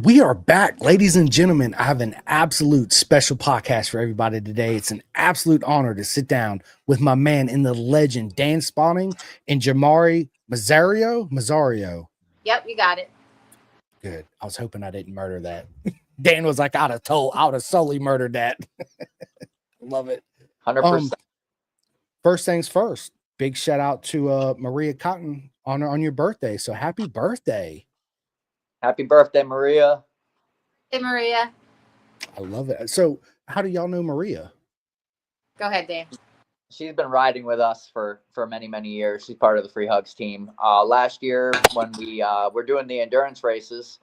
We are back, ladies and gentlemen. I have an absolute special podcast for everybody today. It's an absolute honor to sit down with my man in the legend, Dan Spaulding and Yormi Saez. Yep, you got it. Good. I was hoping I didn't murder that. Dan was like, I would have solely murdered that. Love it. 100%. First things first, big shout out to Maria Cotton on your birthday. So happy birthday. Happy birthday, Maria. Hey, Maria. I love it. So how do y'all know Maria? Go ahead, Dan. She's been riding with us for many, many years. She's part of the Free Hugs team. Last year, when we were doing the endurance races,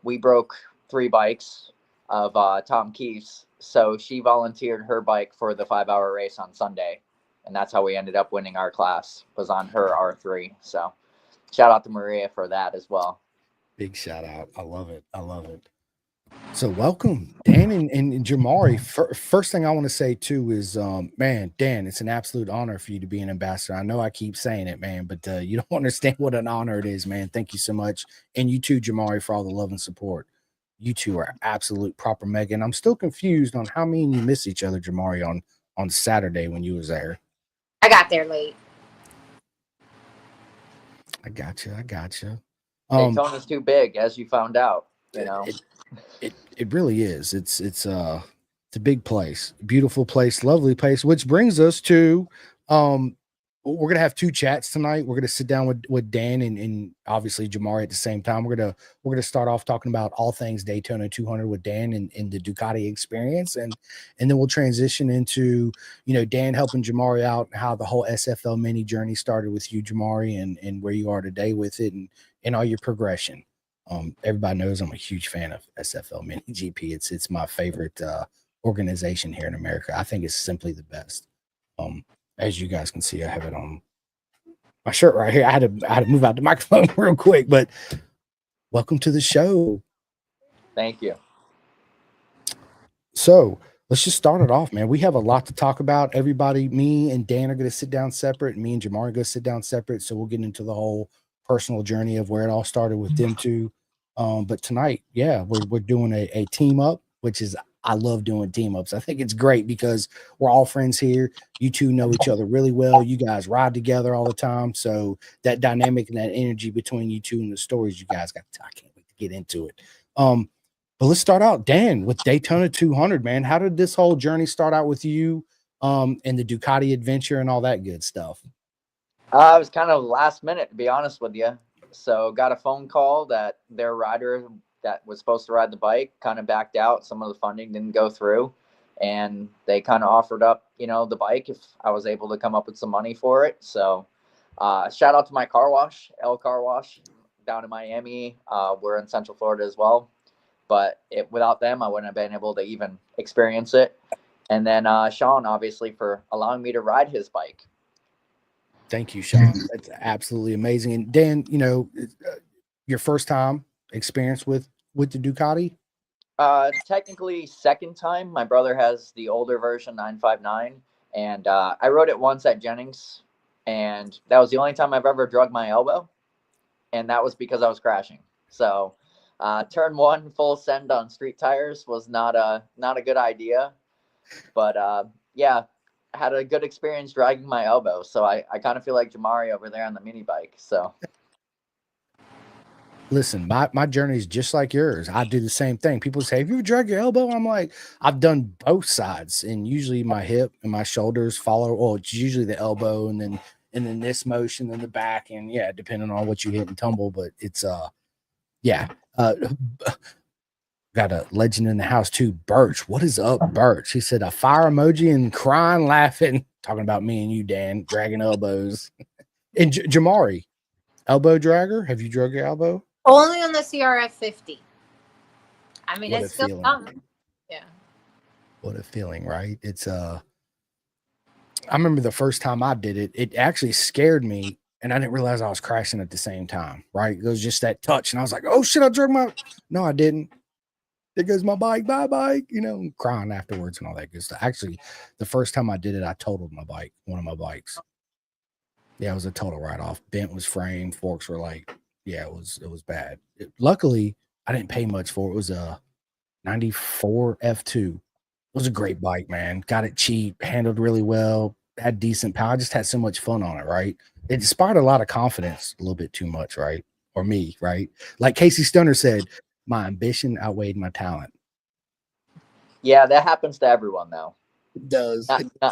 we broke 3 bikes of Tom Keefe's. So she volunteered her bike for the 5-hour race on Sunday. And that's how we ended up winning our class, was on her R3. So shout out to Maria for that as well. Big shout out. I love it. I love it. So welcome, Dan and Yormi. First thing I want to say too is, man, Dan, it's an absolute honor for you to be an ambassador. I know I keep saying it, man, but you don't understand what an honor it is, man. Thank you so much. And you too, Yormi, for all the love and support. You two are absolute proper mega. And I'm still confused on how me and you miss each other, Yormi, on Saturday when you was there. I got there late. I got you. Daytona's too big, as you found out. You know, it really is. It's a big place, beautiful place, lovely place. Which brings us to we're gonna have 2 chats tonight. We're gonna sit down with Dan and obviously Yormi at the same time. We're gonna start off talking about all things Daytona 200 with Dan and the Ducati experience, and then we'll transition into Dan helping Yormi out, how the whole SFL mini journey started with you, Yormi, and where you are today with it, and all your progression. Everybody knows I'm a huge fan of SFLMiniGP. It's my favorite organization here in America. I think it's simply the best. As you guys can see, I have it on my shirt right here. I had to move out the microphone real quick, but welcome to the show. Thank you. So let's just start it off, man. We have a lot to talk about. Everybody, me and Dan are going to sit down separate, and me and Yormi are going to sit down separate. So we'll get into the whole personal journey of where it all started with them two. But tonight, yeah, we're doing a team up, which is, I love doing team ups. I think it's great because we're all friends here. You two know each other really well. You guys ride together all the time. So that dynamic and that energy between you two and the stories you guys got, I can't wait to get into it. But let's start out, Dan, with Daytona 200, man. How did this whole journey start out with you and the Ducati adventure and all that good stuff? It was kind of last minute, to be honest with you. So got a phone call that their rider that was supposed to ride the bike kind of backed out. Some of the funding didn't go through, and they kind of offered up, the bike if I was able to come up with some money for it. So shout out to my car wash, L Car Wash, down in Miami. We're in Central Florida as well. But without them, I wouldn't have been able to even experience it. And then Sean, obviously, for allowing me to ride his bike. Thank you, Sean. That's absolutely amazing. And Dan, your first time experience with the Ducati? Technically second time. My brother has the older version 959, and I rode it once at Jennings, and that was the only time I've ever drugged my elbow, and that was because I was crashing. So turn 1 full send on street tires was not a good idea, but yeah, I had a good experience dragging my elbow. So I kind of feel like Yormi over there on the mini bike. So listen, my journey is just like yours. I do the same thing. People say, have you ever dragged your elbow? I'm like, I've done both sides, and usually my hip and my shoulders follow. Well, it's usually the elbow and then this motion in the back, and yeah, depending on what you hit and tumble. But it's got a legend in the house too, Birch. What is up, Birch? He said a fire emoji and crying, laughing, talking about me and you, Dan, dragging elbows. And Yormi, elbow dragger? Have you drug your elbow? Only on the CRF 50. I mean, What it's a still feeling. fun. Yeah. What a feeling, right? It's I remember the first time I did it, it actually scared me, and I didn't realize I was crashing at the same time, right? It was just that touch, and I was like, oh shit, I drug my. No, I didn't. There goes my bike, bye bike, crying afterwards and all that good stuff. Actually, the first time I did it, I totaled my bike, one of my bikes. Yeah, it was a total write-off. Bent was framed, forks were like, yeah, it was bad. Luckily, I didn't pay much for it. It was a 94 F2. It was a great bike, man. Got it cheap, handled really well, had decent power. I just had so much fun on it, right? It inspired a lot of confidence, a little bit too much, right? Or me, right? Like Casey Stoner said, my ambition outweighed my talent. Yeah, that happens to everyone though. It does.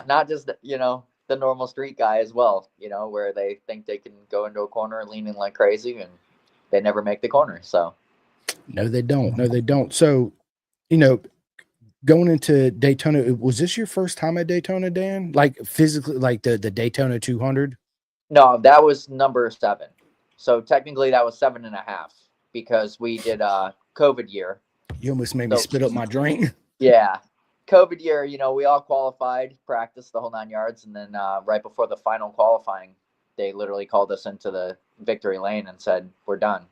Not just the normal street guy as well. Where they think they can go into a corner leaning like crazy and they never make the corner. So No, they don't. No, they don't. So, going into Daytona, was this your first time at Daytona, Dan? Like physically, like the Daytona 200? no, that was number 7. So technically that was 7.5 because we did a COVID year. You almost made me spit up my drink. Yeah. COVID year, we all qualified, practiced the whole 9 yards. And then right before the final qualifying, they literally called us into the victory lane and said, we're done.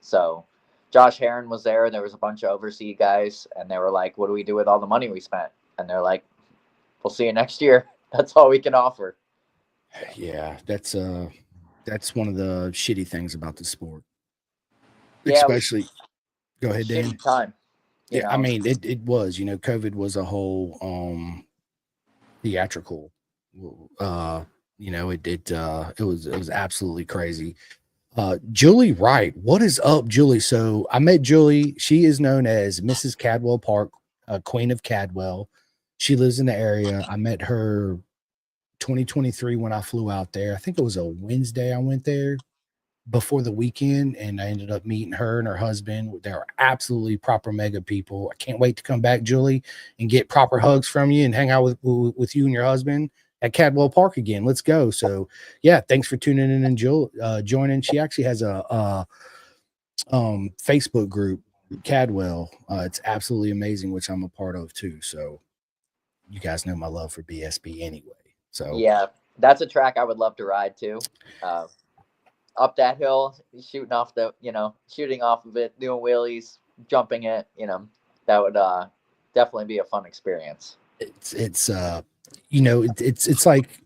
So Josh Heron was there. There was a bunch of overseas guys. And they were like, what do we do with all the money we spent? And they're like, we'll see you next year. That's all we can offer. Yeah, that's one of the shitty things about the sport. Yeah, Especially, go ahead, Dan. Time. Yeah, I mean, it was, COVID was a whole theatrical. It was absolutely crazy. Julie Wright, what is up, Julie? So I met Julie. She is known as Mrs. Cadwell Park, Queen of Cadwell. She lives in the area. I met her 2023 when I flew out there. I think it was a Wednesday I went there before the weekend, and I ended up meeting her and her husband. They're absolutely proper mega people. I can't wait to come back, Julie, and get proper hugs from you and hang out with you and your husband at Cadwell Park again. Let's go. So yeah, thanks for tuning in and joining. She actually has a Facebook group, Cadwell. It's absolutely amazing, which I'm a part of too. So you guys know my love for BSB anyway. So yeah, that's a track I would love to ride too. Up that hill, shooting off of it, doing wheelies, jumping it, that would definitely be a fun experience. It's like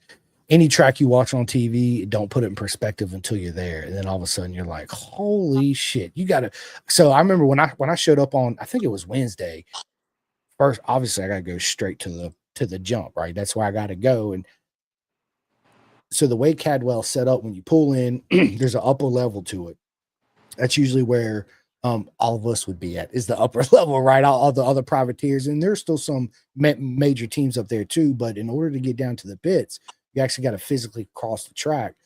any track you watch on TV, don't put it in perspective until you're there. And then all of a sudden you're like, holy shit, you gotta. So I remember when I showed up on, I think it was Wednesday. First, obviously I gotta go straight to the jump, right? That's where I gotta go. And so the way Cadwell set up, when you pull in, there's an upper level to it. That's usually where all of us would be at, is the upper level, right? All the other privateers, and there's still some major teams up there too. But in order to get down to the pits, you actually got to physically cross the track.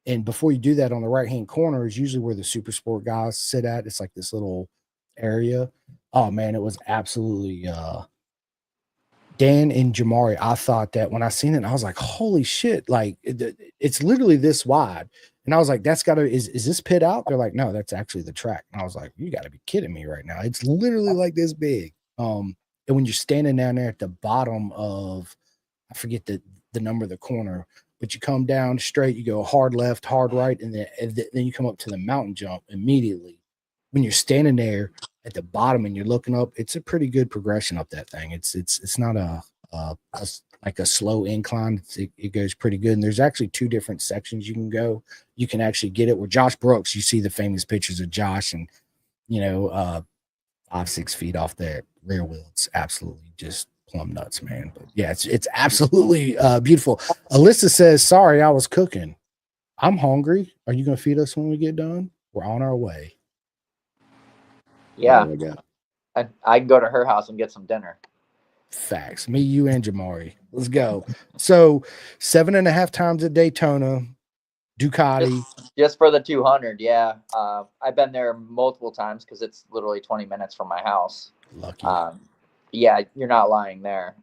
And before you do that, on the right hand corner is usually where the super sport guys sit at. It's like this little area. Oh man, it was absolutely Dan and Jamari. I thought that when I seen it, I was like, holy shit, like it's literally this wide. And I was like, that's gotta, is this pit out? They're like, no, that's actually the track. And I was like, you gotta be kidding me right now. It's literally like this big. And when you're standing down there at the bottom of, I forget the number of the corner, but you come down straight, you go hard left, hard right, and then you come up to the mountain jump immediately. When you're standing there at the bottom and you're looking up, it's a pretty good progression up that thing. It's not like a slow incline. It goes pretty good. And there's actually 2 different sections you can go. You can actually get it where Josh Brooks, you see the famous pictures of Josh and 5-6 feet off that rear wheel. It's absolutely just plumb nuts, man. But yeah, it's absolutely beautiful. Alyssa says, sorry, I was cooking. I'm hungry. Are you gonna feed us when we get done? We're on our way. Yeah, I can go to her house and get some dinner. Facts. Me, you, and Jamari. Let's go. So 7.5 times at Daytona, Ducati. Just for the 200, yeah. I've been there multiple times because it's literally 20 minutes from my house. Lucky. Yeah, you're not lying there.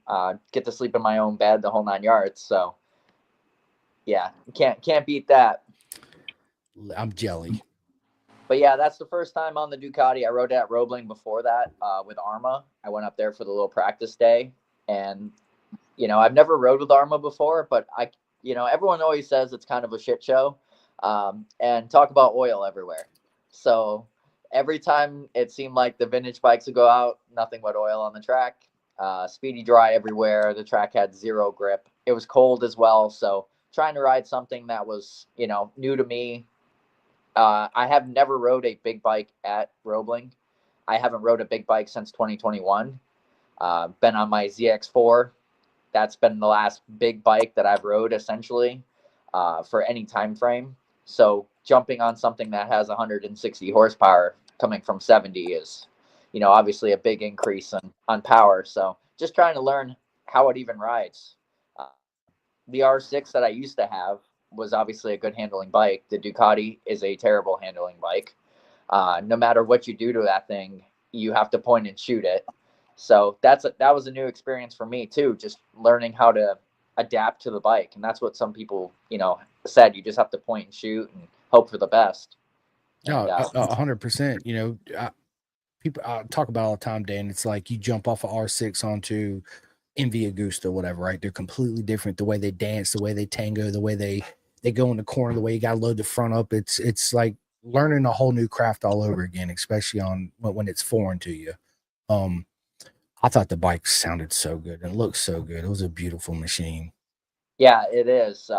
Get to sleep in my own bed, the whole 9 yards. So yeah, can't beat that. I'm jelly. But yeah, that's the first time on the Ducati. I rode at Roebling before that with Arma. I went up there for the little practice day. And, I've never rode with Arma before, but everyone always says it's kind of a shit show. And talk about oil everywhere. So every time it seemed like the vintage bikes would go out, nothing but oil on the track. Speedy dry everywhere. The track had 0 grip. It was cold as well. So trying to ride something that was, new to me. I have never rode a big bike at Roebling. I haven't rode a big bike since 2021. Been on my ZX4. That's been the last big bike that I've rode essentially for any time frame. So jumping on something that has 160 horsepower coming from 70 is, obviously a big increase on power. So just trying to learn how it even rides. The R6 that I used to have was obviously a good handling bike. The Ducati is a terrible handling bike. No matter what you do to that thing, you have to point and shoot it. So that was a new experience for me too, just learning how to adapt to the bike. And that's what some people, said. You just have to point and shoot and hope for the best. No, 100%. People talk about all the time, Dan. It's like you jump off of R6 onto MV Augusta, whatever, right? They're completely different. The way they dance, the way they tango, the way they go in the corner, the way you got to load the front up. It's like learning a whole new craft all over again, especially on when it's foreign to you. I thought the bike sounded so good and looked so good. It was a beautiful machine. Yeah, it is.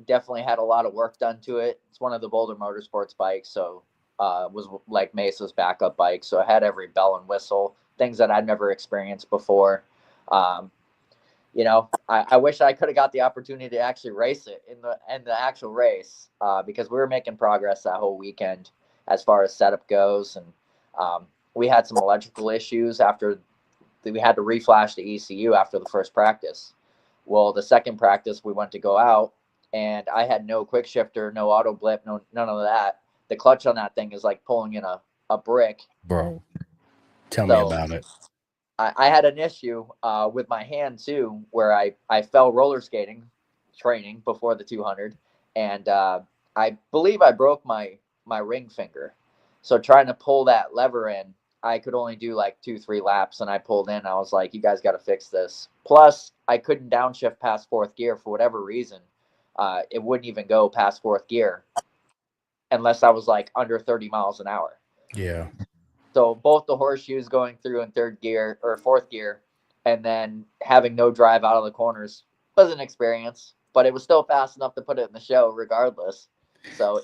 Definitely had a lot of work done to it. It's one of the Boulder Motorsports bikes, so was like Mesa's backup bike. So it had every bell and whistle, things that I'd never experienced before. I wish I could have got the opportunity to actually race it in the actual race because we were making progress that whole weekend as far as setup goes, and we had some electrical issues after we had to reflash the ECU after the first practice. Well, the second practice we went to go out, and I had no quick shifter, no auto blip, none of that. The clutch on that thing is like pulling in a brick. Bro, tell me about it. I had an issue with my hand too, where I fell roller skating training before the 200, and I believe I broke my ring finger. So trying to pull that lever in, I could only do like 2-3 laps, and I pulled in. I was like, you guys got to fix this. Plus, I couldn't downshift past fourth gear for whatever reason. It wouldn't even go past fourth gear unless I was like under 30 miles an hour. Yeah. So both the horseshoes going through in third gear or fourth gear, and then having no drive out of the corners was an experience, but it was still fast enough to put it in the show regardless. So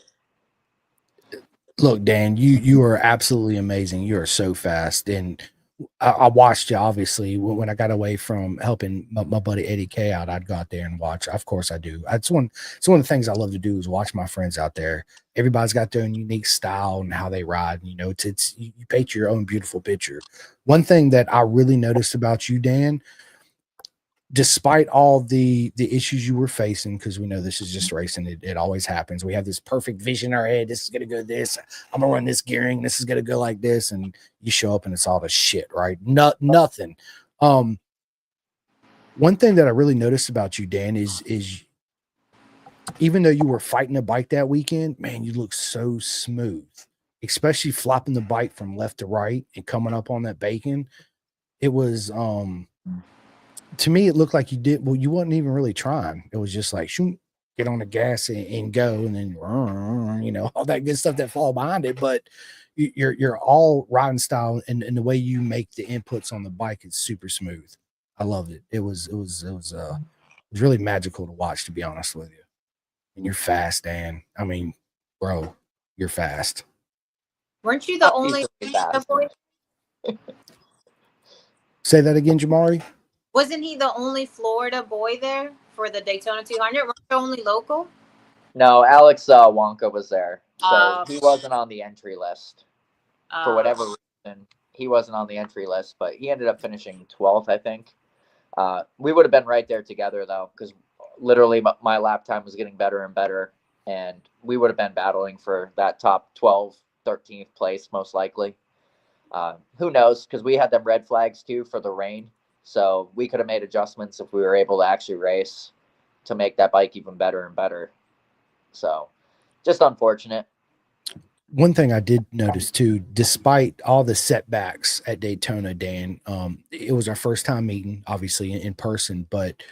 look, Dan, you are absolutely amazing. You are so fast, and I watched you. Obviously, when I got away from helping my buddy Eddie K out, I'd go out there and watch. Of course, I do. It's one of the things I love to do is watch my friends out there. Everybody's got their own unique style and how they ride. It's you paint your own beautiful picture. One thing that I really noticed about you, Dan, despite all the issues you were facing, because we know this is just racing, it always happens. We have this perfect vision in our head. This is gonna go this. I'm gonna run this gearing. This is gonna go like this, and you show up and it's all the shit, right? Nothing. One thing that I really noticed about you, Dan, is even though you were fighting a bike that weekend, man, you look so smooth, especially flopping the bike from left to right and coming up on that bacon. It was to me, it looked like you wasn't even really trying. It was just like, shoot, get on the gas and go, and then all that good stuff that fall behind it. But you're all riding style, and the way you make the inputs on the bike is super smooth. I loved it. It was really magical to watch, to be honest with you. And you're fast, Dan. I mean, bro, you're fast. Weren't you the only boy? Say that again, Jamari. Wasn't he the only Florida boy there for the Daytona 200? Weren't you only local? No, Alex Wonka was there, so he wasn't on the entry list for whatever reason. He wasn't on the entry list, but he ended up finishing 12th, I think. We would have been right there together though, because literally my lap time was getting better and better, and we would have been battling for that top 12, 13th place most likely. Who knows? Because we had them red flags too for the rain. So we could have made adjustments if we were able to actually race to make that bike even better and better. So just unfortunate. One thing I did notice too, despite all the setbacks at Daytona, Dan, it was our first time meeting, obviously in person. But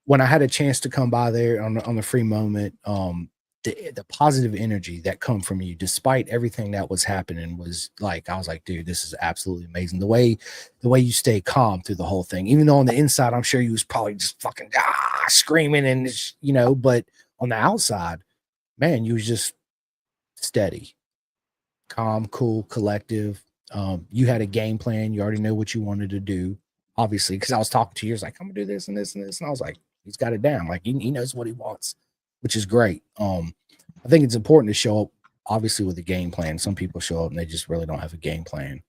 when I had a chance to come by there on the free moment, the positive energy that come from you, despite everything that was happening, was like, I was like, dude, this is absolutely amazing. The way you stay calm through the whole thing, even though on the inside, I'm sure you was probably just fucking screaming and but on the outside, man, you was just steady, calm, cool, collective. You had a game plan. You already know what you wanted to do, obviously, because I was talking to you. He's like, I'm gonna do this and this and this. And I was like, he's got it down. Like he knows what he wants, which is great. I think it's important to show up, obviously, with a game plan. Some people show up and they just really don't have a game plan.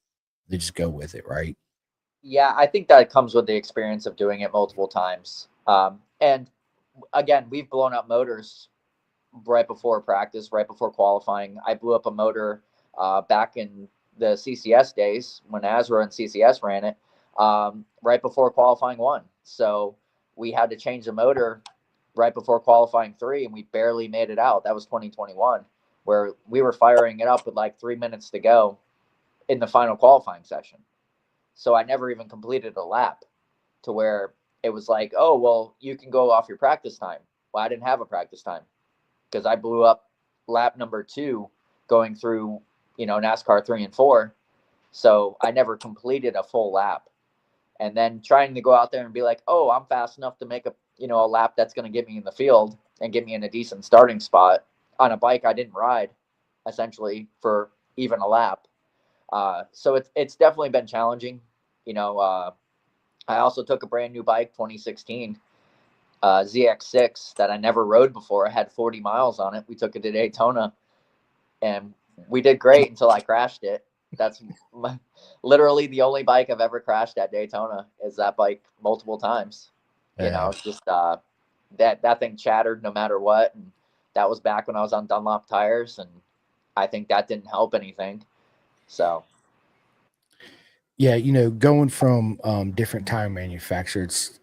They just go with it, right? Yeah, I think that comes with the experience of doing it multiple times. And again, we've blown up motors right before practice, right before qualifying. I blew up a motor back in the CCS days when Azra and CCS ran it right before qualifying 1. So we had to change the motor right before qualifying 3, and we barely made it out. That was 2021, where we were firing it up with like 3 minutes to go in the final qualifying session. So I never even completed a lap, to where it was like, oh, well, you can go off your practice time. Well, I didn't have a practice time because I blew up lap number 2 going through, NASCAR 3 and 4. So I never completed a full lap. And then trying to go out there and be like, oh, I'm fast enough to make a lap that's going to get me in the field and get me in a decent starting spot on a bike I didn't ride, essentially, for even a lap. So it's definitely been challenging. I also took a brand new bike, 2016, ZX6, that I never rode before. I had 40 miles on it. We took it to Daytona, and we did great until I crashed it. That's literally the only bike I've ever crashed at Daytona, is that bike multiple times. Just that thing chattered no matter what. And that was back when I was on Dunlop tires, and I think that didn't help anything. So Yeah, going from different tire manufacturers,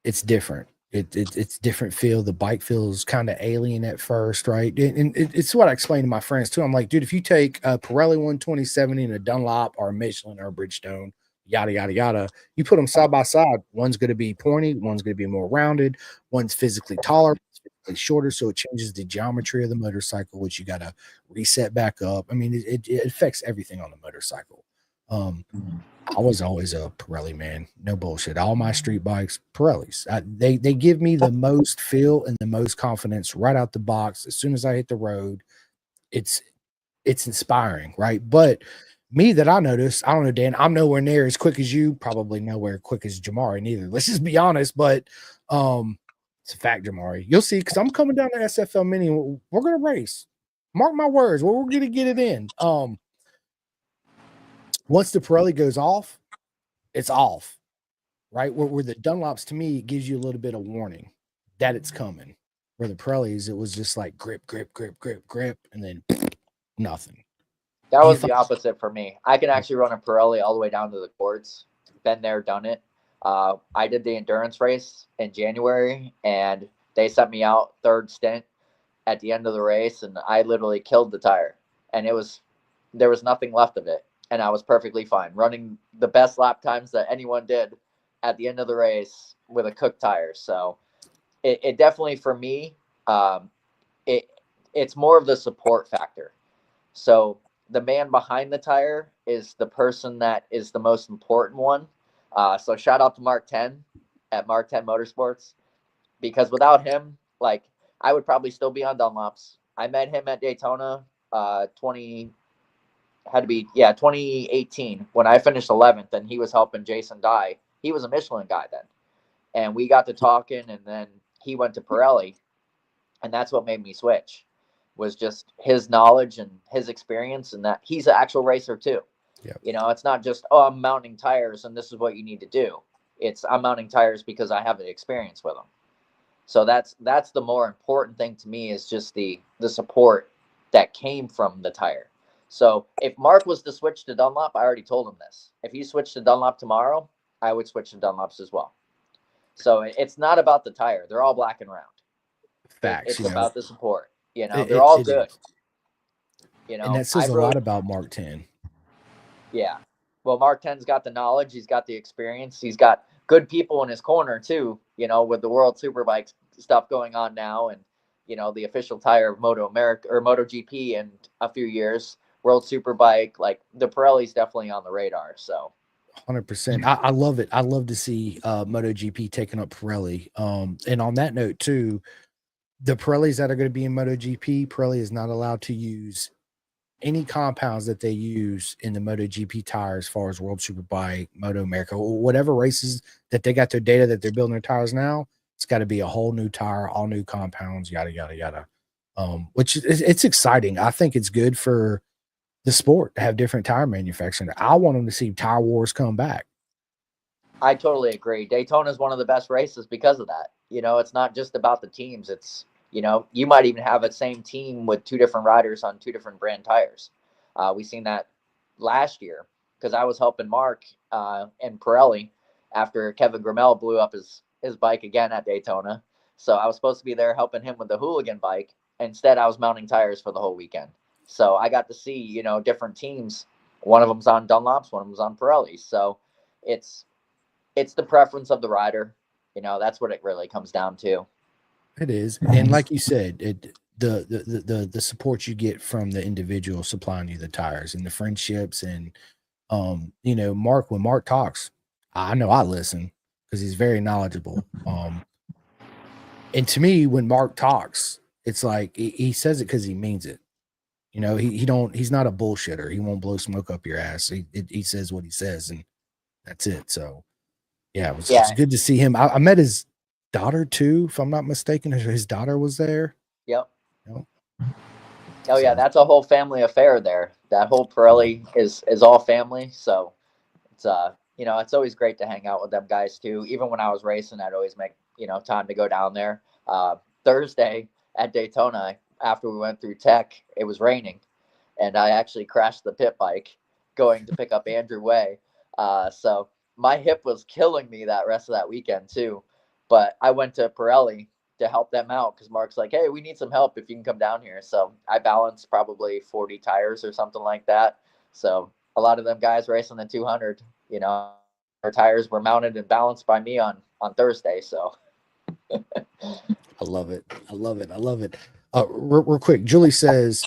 it's different. It's different feel. The bike feels kind of alien at first, right? And it's what I explained to my friends too. I'm like, dude, if you take a Pirelli 12070 and a Dunlop or a Michelin or a Bridgestone, yada yada yada, you put them side by side. One's going to be pointy, one's going to be more rounded, one's physically taller, one's physically shorter, so it changes the geometry of the motorcycle, which you got to reset back up. I mean, it affects everything on the motorcycle. I was always a Pirelli man. No bullshit. All my street bikes, Pirellis. They give me the most feel and the most confidence right out the box. As soon as I hit the road, it's inspiring, right? But me, that I noticed, I don't know, Dan, I'm nowhere near as quick as you, probably nowhere quick as Jamari neither. Let's just be honest, but it's a fact, Jamari. You'll see, because I'm coming down to SFL Mini. We're gonna race. Mark my words, we're gonna get it in. Once the Pirelli goes off, it's off, right? Where the Dunlops, to me, it gives you a little bit of warning that it's coming. Where the Pirellis, it was just like grip, grip, grip, grip, grip, and then nothing. that was the opposite for me. I can actually run a Pirelli all the way down to the courts. Been there, done it. I did the endurance race in January, and they sent me out third stint at the end of the race, and I literally killed the tire, and there was nothing left of it. And I was perfectly fine running the best lap times that anyone did at the end of the race with a cooked tire. So it definitely, for me, it's more of the support factor. So the man behind the tire is the person that is the most important one. So shout out to Mark 10 at Mark 10 Motorsports, because without him, like, I would probably still be on Dunlops. I met him at Daytona 2018 when I finished 11th, and he was helping Jason Dye. He was a Michelin guy then, and we got to talking, and then he went to Pirelli, and that's what made me switch, was just his knowledge and his experience, and that he's an actual racer too. Yep. It's not just, oh, I'm mounting tires and this is what you need to do. It's, I'm mounting tires because I have the experience with them. So that's the more important thing to me, is just the support that came from the tire. So if Mark was to switch to Dunlop, I already told him this. If he switched to Dunlop tomorrow, I would switch to Dunlops as well. So it's not about the tire. They're all black and round. Facts. It's about the support. They're it all good. And that says a lot about Mark 10. Yeah. Well, Mark 10's got the knowledge. He's got the experience. He's got good people in his corner too, with the World Superbike stuff going on now, and, the official tire of Moto America or MotoGP in a few years, World Superbike, like the Pirelli's definitely on the radar. So 100%. I love it. I love to see MotoGP taking up Pirelli. And on that note too, the Pirellis that are going to be in MotoGP, Pirelli is not allowed to use any compounds that they use in the MotoGP tire as far as World Superbike, Moto America, whatever races that they got their data that they're building their tires now, it's got to be a whole new tire, all new compounds, yada yada yada. Which it's exciting. I think it's good for the sport to have different tire manufacturing. I want them to see tire wars come back. I totally agree. Daytona is one of the best races because of that. You know, it's not just about the teams. It's, you know, you might even have a same team with two different riders on two different brand tires. We seen that last year because I was helping Mark and Pirelli after Kevin Grimmel blew up his bike again at Daytona. So I was supposed to be there helping him with the hooligan bike. Instead, I was mounting tires for the whole weekend. So I got to see, you know, different teams. One of them's on Dunlops, one of them's on Pirelli. So it's the preference of the rider. You know, that's what it really comes down to. It is. And like you said, the support you get from the individual supplying you the tires and the friendships and you know, Mark, when Mark talks, I know I listen because he's very knowledgeable. And to me, when Mark talks, it's like he says it because he means it. You know, he's not a bullshitter. He won't blow smoke up your ass. He says what he says, and that's it. So yeah, it's good to see him. I met his daughter too, if I'm not mistaken. His daughter was there. Yep. You know? Oh yeah, that's a whole family affair there. That whole Pirelli is all family. So it's you know, it's always great to hang out with them guys too. Even when I was racing, I'd always make, you know, time to go down there. Thursday at Daytona, after we went through tech, it was raining, and I actually crashed the pit bike going to pick up Andrew Way. So my hip was killing me that rest of that weekend too. But I went to Pirelli to help them out because Mark's like, hey, we need some help if you can come down here. So I balanced probably 40 tires or something like that. So a lot of them guys racing the 200, you know, our tires were mounted and balanced by me on Thursday. So I love it. I love it. I love it. Real quick, Julie says,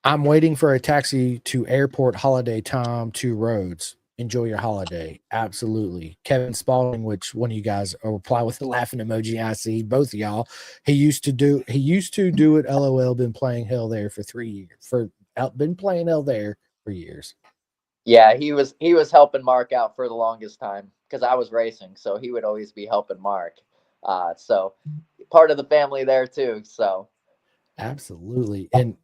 I'm waiting for a taxi to airport holiday time, 2 roads. Enjoy your holiday. Absolutely. Kevin Spaulding, which one of you guys reply with the laughing emoji. I see both of y'all. He used to do it. LOL. Been playing hell there for 3 years. Been playing hell there for years. Yeah, he was helping Mark out for the longest time because I was racing, so he would always be helping Mark. So part of the family there too. So absolutely. And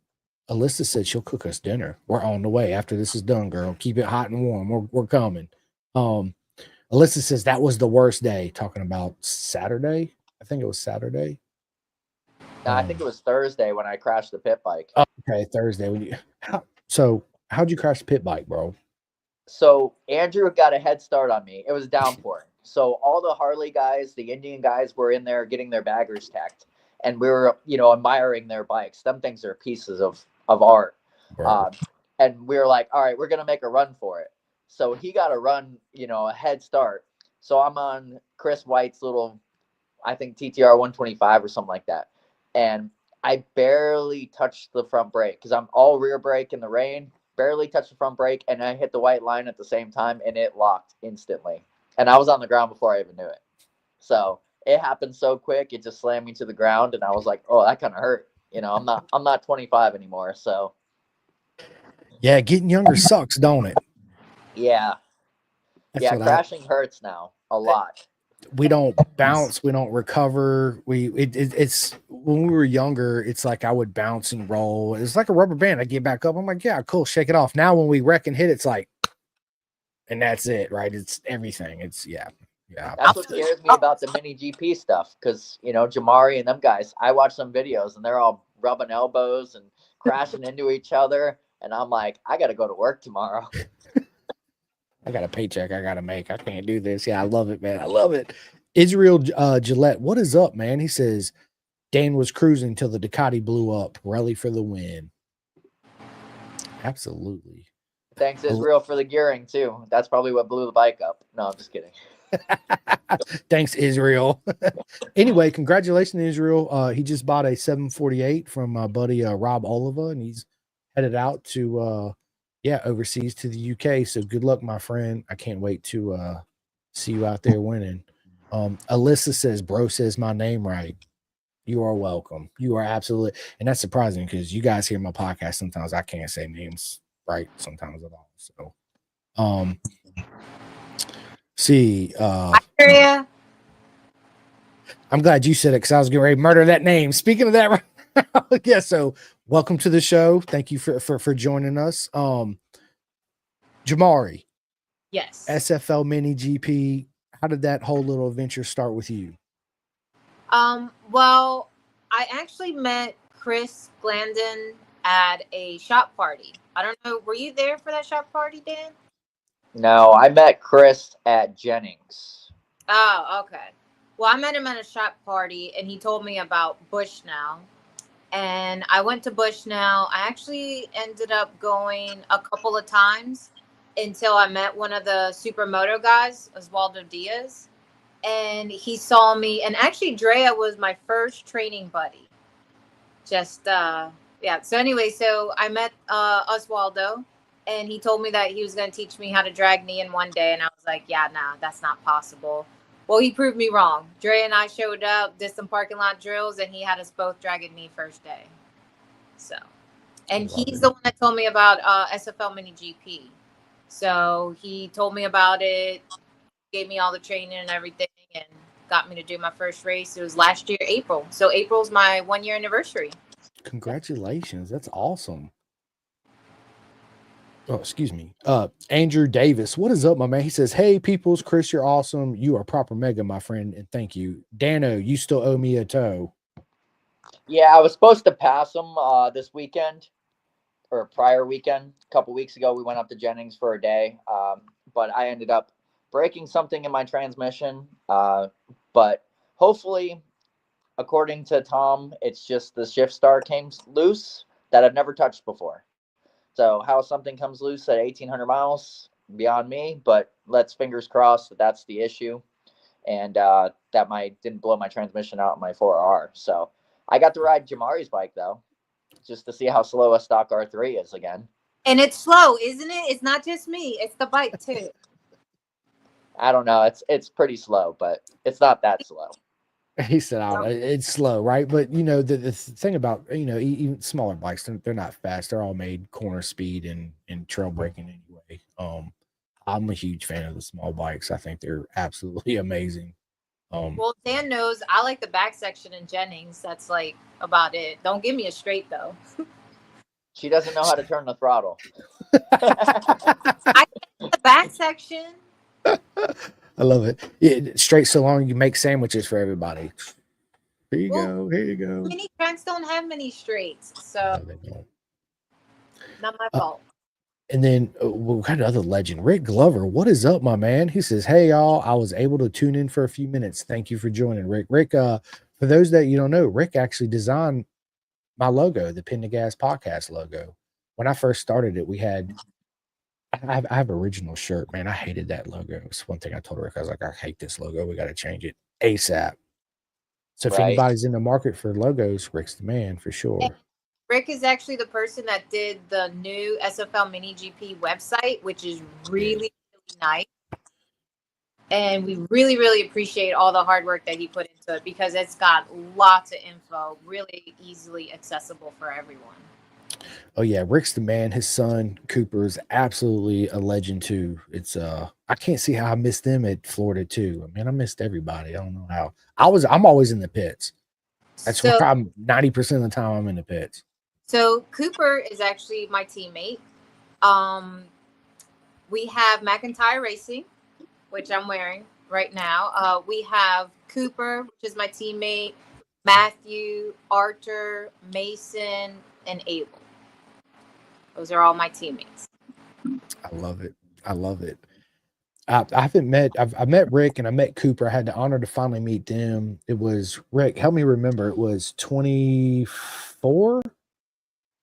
Alyssa said she'll cook us dinner. We're on the way after this is done, girl. Keep it hot and warm. We're coming. Alyssa says that was the worst day. Talking about Saturday. I think it was Saturday. I think it was Thursday when I crashed the pit bike. Okay, Thursday. How'd you crash the pit bike, bro? So Andrew got a head start on me. It was downpouring. So all the Harley guys, the Indian guys were in there getting their baggers tacked. And we were, you know, admiring their bikes. Them things are pieces of art. And we were like, all right, we're going to make a run for it. So he got a run, you know, a head start. So I'm on Chris White's little, I think TTR 125 or something like that. And I barely touched the front brake because I'm all rear brake in the rain, barely touched the front brake. And I hit the white line at the same time and it locked instantly. And I was on the ground before I even knew it. So it happened so quick. It just slammed me to the ground. And I was like, oh, that kind of hurt. You know, I'm not 25 anymore. So yeah, getting younger sucks, don't it? Yeah. Crashing hurts now a lot. We don't bounce, we don't recover. It's when we were younger, it's like I would bounce and roll. It's like a rubber band. I get back up. I'm like, yeah, cool, shake it off. Now when we wreck and hit, it's like, and that's it, right? It's everything. It's yeah. That's what scares me about the mini GP stuff, because you know, Jamari and them guys, I watch some videos and they're all rubbing elbows and crashing into each other. And I'm like, I got to go to work tomorrow. I got a paycheck I got to make. I can't do this. Yeah, I love it, man. I love it. Israel Gillette, what is up, man? He says, Dan was cruising till the Ducati blew up. Rally for the win. Absolutely. Thanks, Israel, for the gearing, too. That's probably what blew the bike up. No, I'm just kidding. Thanks, Israel. Anyway, congratulations, Israel. He just bought a 748 from my buddy Rob Oliva, and he's headed out to overseas to the UK. So good luck, my friend. I can't wait to see you out there winning. Alyssa says, bro says my name right. You are welcome. You are absolutely, and that's surprising because you guys hear my podcast. Sometimes I can't say names right, sometimes at all. So, Andrea. I'm glad you said it because I was getting ready to murder that name. Speaking of that, right now, yeah. So, welcome to the show. Thank you for joining us. Jamari, Yes. SFLMiniGP. How did that whole little adventure start with you? Well, I actually met Chris Glandon at a shop party. I don't know. Were you there for that shop party, Dan? No, I met Chris at Jennings. Oh, okay. Well, I met him at a shop party, and he told me about Bushnell. And I went to Bushnell. I actually ended up going a couple of times until I met one of the supermoto guys, Oswaldo Diaz. And he saw me. And actually, Drea was my first training buddy. Yeah. So anyway, so I met Oswaldo, and he told me that he was going to teach me how to drag knee in one day. And I was like, yeah, nah, that's not possible. Well, he proved me wrong. Dre and I showed up, did some parking lot drills, and he had us both dragging knee first day. So, and he's the one that told me about SFLMiniGP. So he told me about it, gave me all the training and everything, and got me to do my first race. It was last year, April. So April's my 1 year anniversary. Congratulations. That's awesome. Oh, excuse me. Andrew Davis. What is up, my man? He says, hey, peoples, Chris, you're awesome. You are proper mega, my friend, and thank you. Dano, you still owe me a toe. Yeah, I was supposed to pass him this weekend or prior weekend. A couple weeks ago, we went up to Jennings for a day, but I ended up breaking something in my transmission. But hopefully, according to Tom, it's just the shift star came loose that I've never touched before. So how something comes loose at 1,800 miles, beyond me, but let's fingers crossed that that's the issue. And that didn't blow my transmission out in my 4R. So I got to ride Jamari's bike, though, just to see how slow a stock R3 is again. And it's slow, isn't it? It's not just me. It's the bike, too. I don't know. It's pretty slow, but it's not that slow. He said, it's slow, right? But, the thing about, even smaller bikes, they're not fast. They're all made corner speed and trail braking anyway. I'm a huge fan of the small bikes. I think they're absolutely amazing. Well, Dan knows I like the back section in Jennings. That's like about it. Don't give me a straight, though. She doesn't know how to turn the throttle. I get the back section. I love it. Straight so long you make sandwiches for everybody. Here you go. Here you go. Mini tracks don't have many straights, so No, not my fault. And then we got another legend, Rick Glover. What is up, my man? He says, hey, y'all, I was able to tune in for a few minutes. Thank you for joining, Rick. Rick, for those that you don't know, Rick actually designed my logo, the Pin to Gas podcast logo. When I first started it, I have original shirt, man. I hated that logo. It's one thing I told Rick. I was like, I hate this logo. We got to change it ASAP. So if anybody's in the market for logos, Rick's the man for sure. And Rick is actually the person that did the new SFLMiniGP website, which is really, really nice. And we really, really appreciate all the hard work that he put into it because it's got lots of info, really easily accessible for everyone. Oh yeah, Rick's the man. His son Cooper is absolutely a legend too. It's I can't see how I missed them at Florida too. I mean, I missed everybody. I don't know how. I'm always in the pits. That's where I'm 90% of the time I'm in the pits. So Cooper is actually my teammate. We have Mclntire Racing, which I'm wearing right now. We have Cooper, which is my teammate, Matthew, Arthur, Mason, and Abel. Those are all my teammates. I love it. I love it. I haven't met, I met Rick and I met Cooper. I had the honor to finally meet them. It was Rick. Help me remember. It was 24.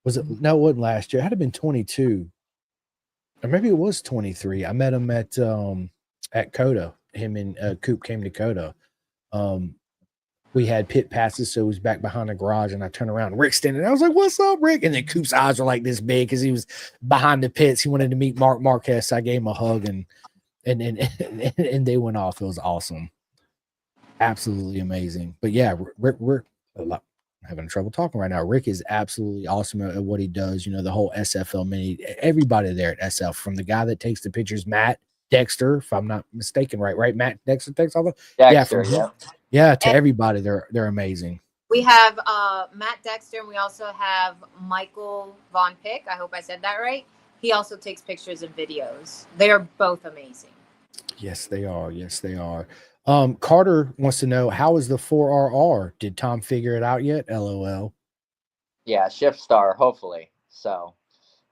Was it? No, it wasn't last year. It had to have been 22. Or maybe it was 23. I met him at Coda. Him and Coop came to Coda. We had pit passes, so he was back behind the garage, and I turned around. Rick standing there. I was like, "What's up, Rick?" And then Coop's eyes were like this big because he was behind the pits. He wanted to meet Mark Marquez. I gave him a hug, and they went off. It was awesome, absolutely amazing. But yeah, Rick I'm having trouble talking right now. Rick is absolutely awesome at what he does. You know, the whole SFL mini, everybody there at SF, from the guy that takes the pictures, Matt Dexter, if I'm not mistaken, right? Matt Dexter takes all the Dexter, to everybody. They're amazing. We have Matt Dexter, and we also have Michael Von Pick. I hope I said that right. He also takes pictures and videos. They are both amazing. Yes, they are. Yes, they are. Carter wants to know, how is the 4RR? Did Tom figure it out yet? LOL. Yeah, Shift Star, hopefully. So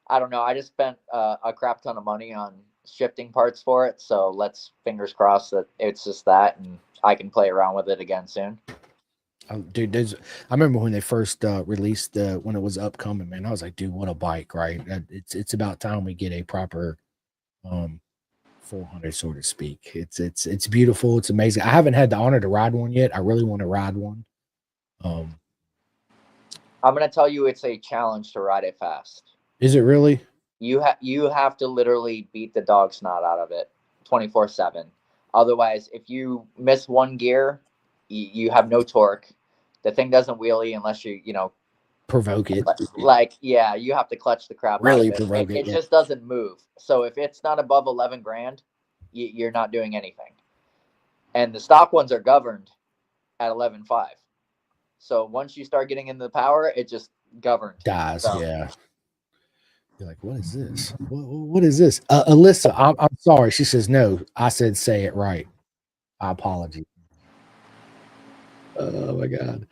I don't know. I just spent a crap ton of money on shifting parts for it. So let's fingers crossed that it's just that, and I can play around with it again soon. Dude, I remember when they first released when it was upcoming, man. I was like, dude, what a bike, right? It's about time we get a proper 400, so to speak. It's beautiful. It's amazing. I haven't had the honor to ride one yet. I really want to ride one. I'm gonna tell you, it's a challenge to ride it fast. Is it really? You have to literally beat the dog snot out of it 24/7. Otherwise, if you miss one gear, you have no torque. The thing doesn't wheelie unless you provoke it. Like, yeah, you have to clutch the crap really out of it. Provoke it just doesn't move. So if it's not above 11 grand, you're not doing anything. And the stock ones are governed at 11.5. So once you start getting into the power, it just governed. Dies. So. Yeah. You're like, what is this? What is this? Alyssa, I'm sorry. She says, no, I said, say it right. I apologize. Oh my God.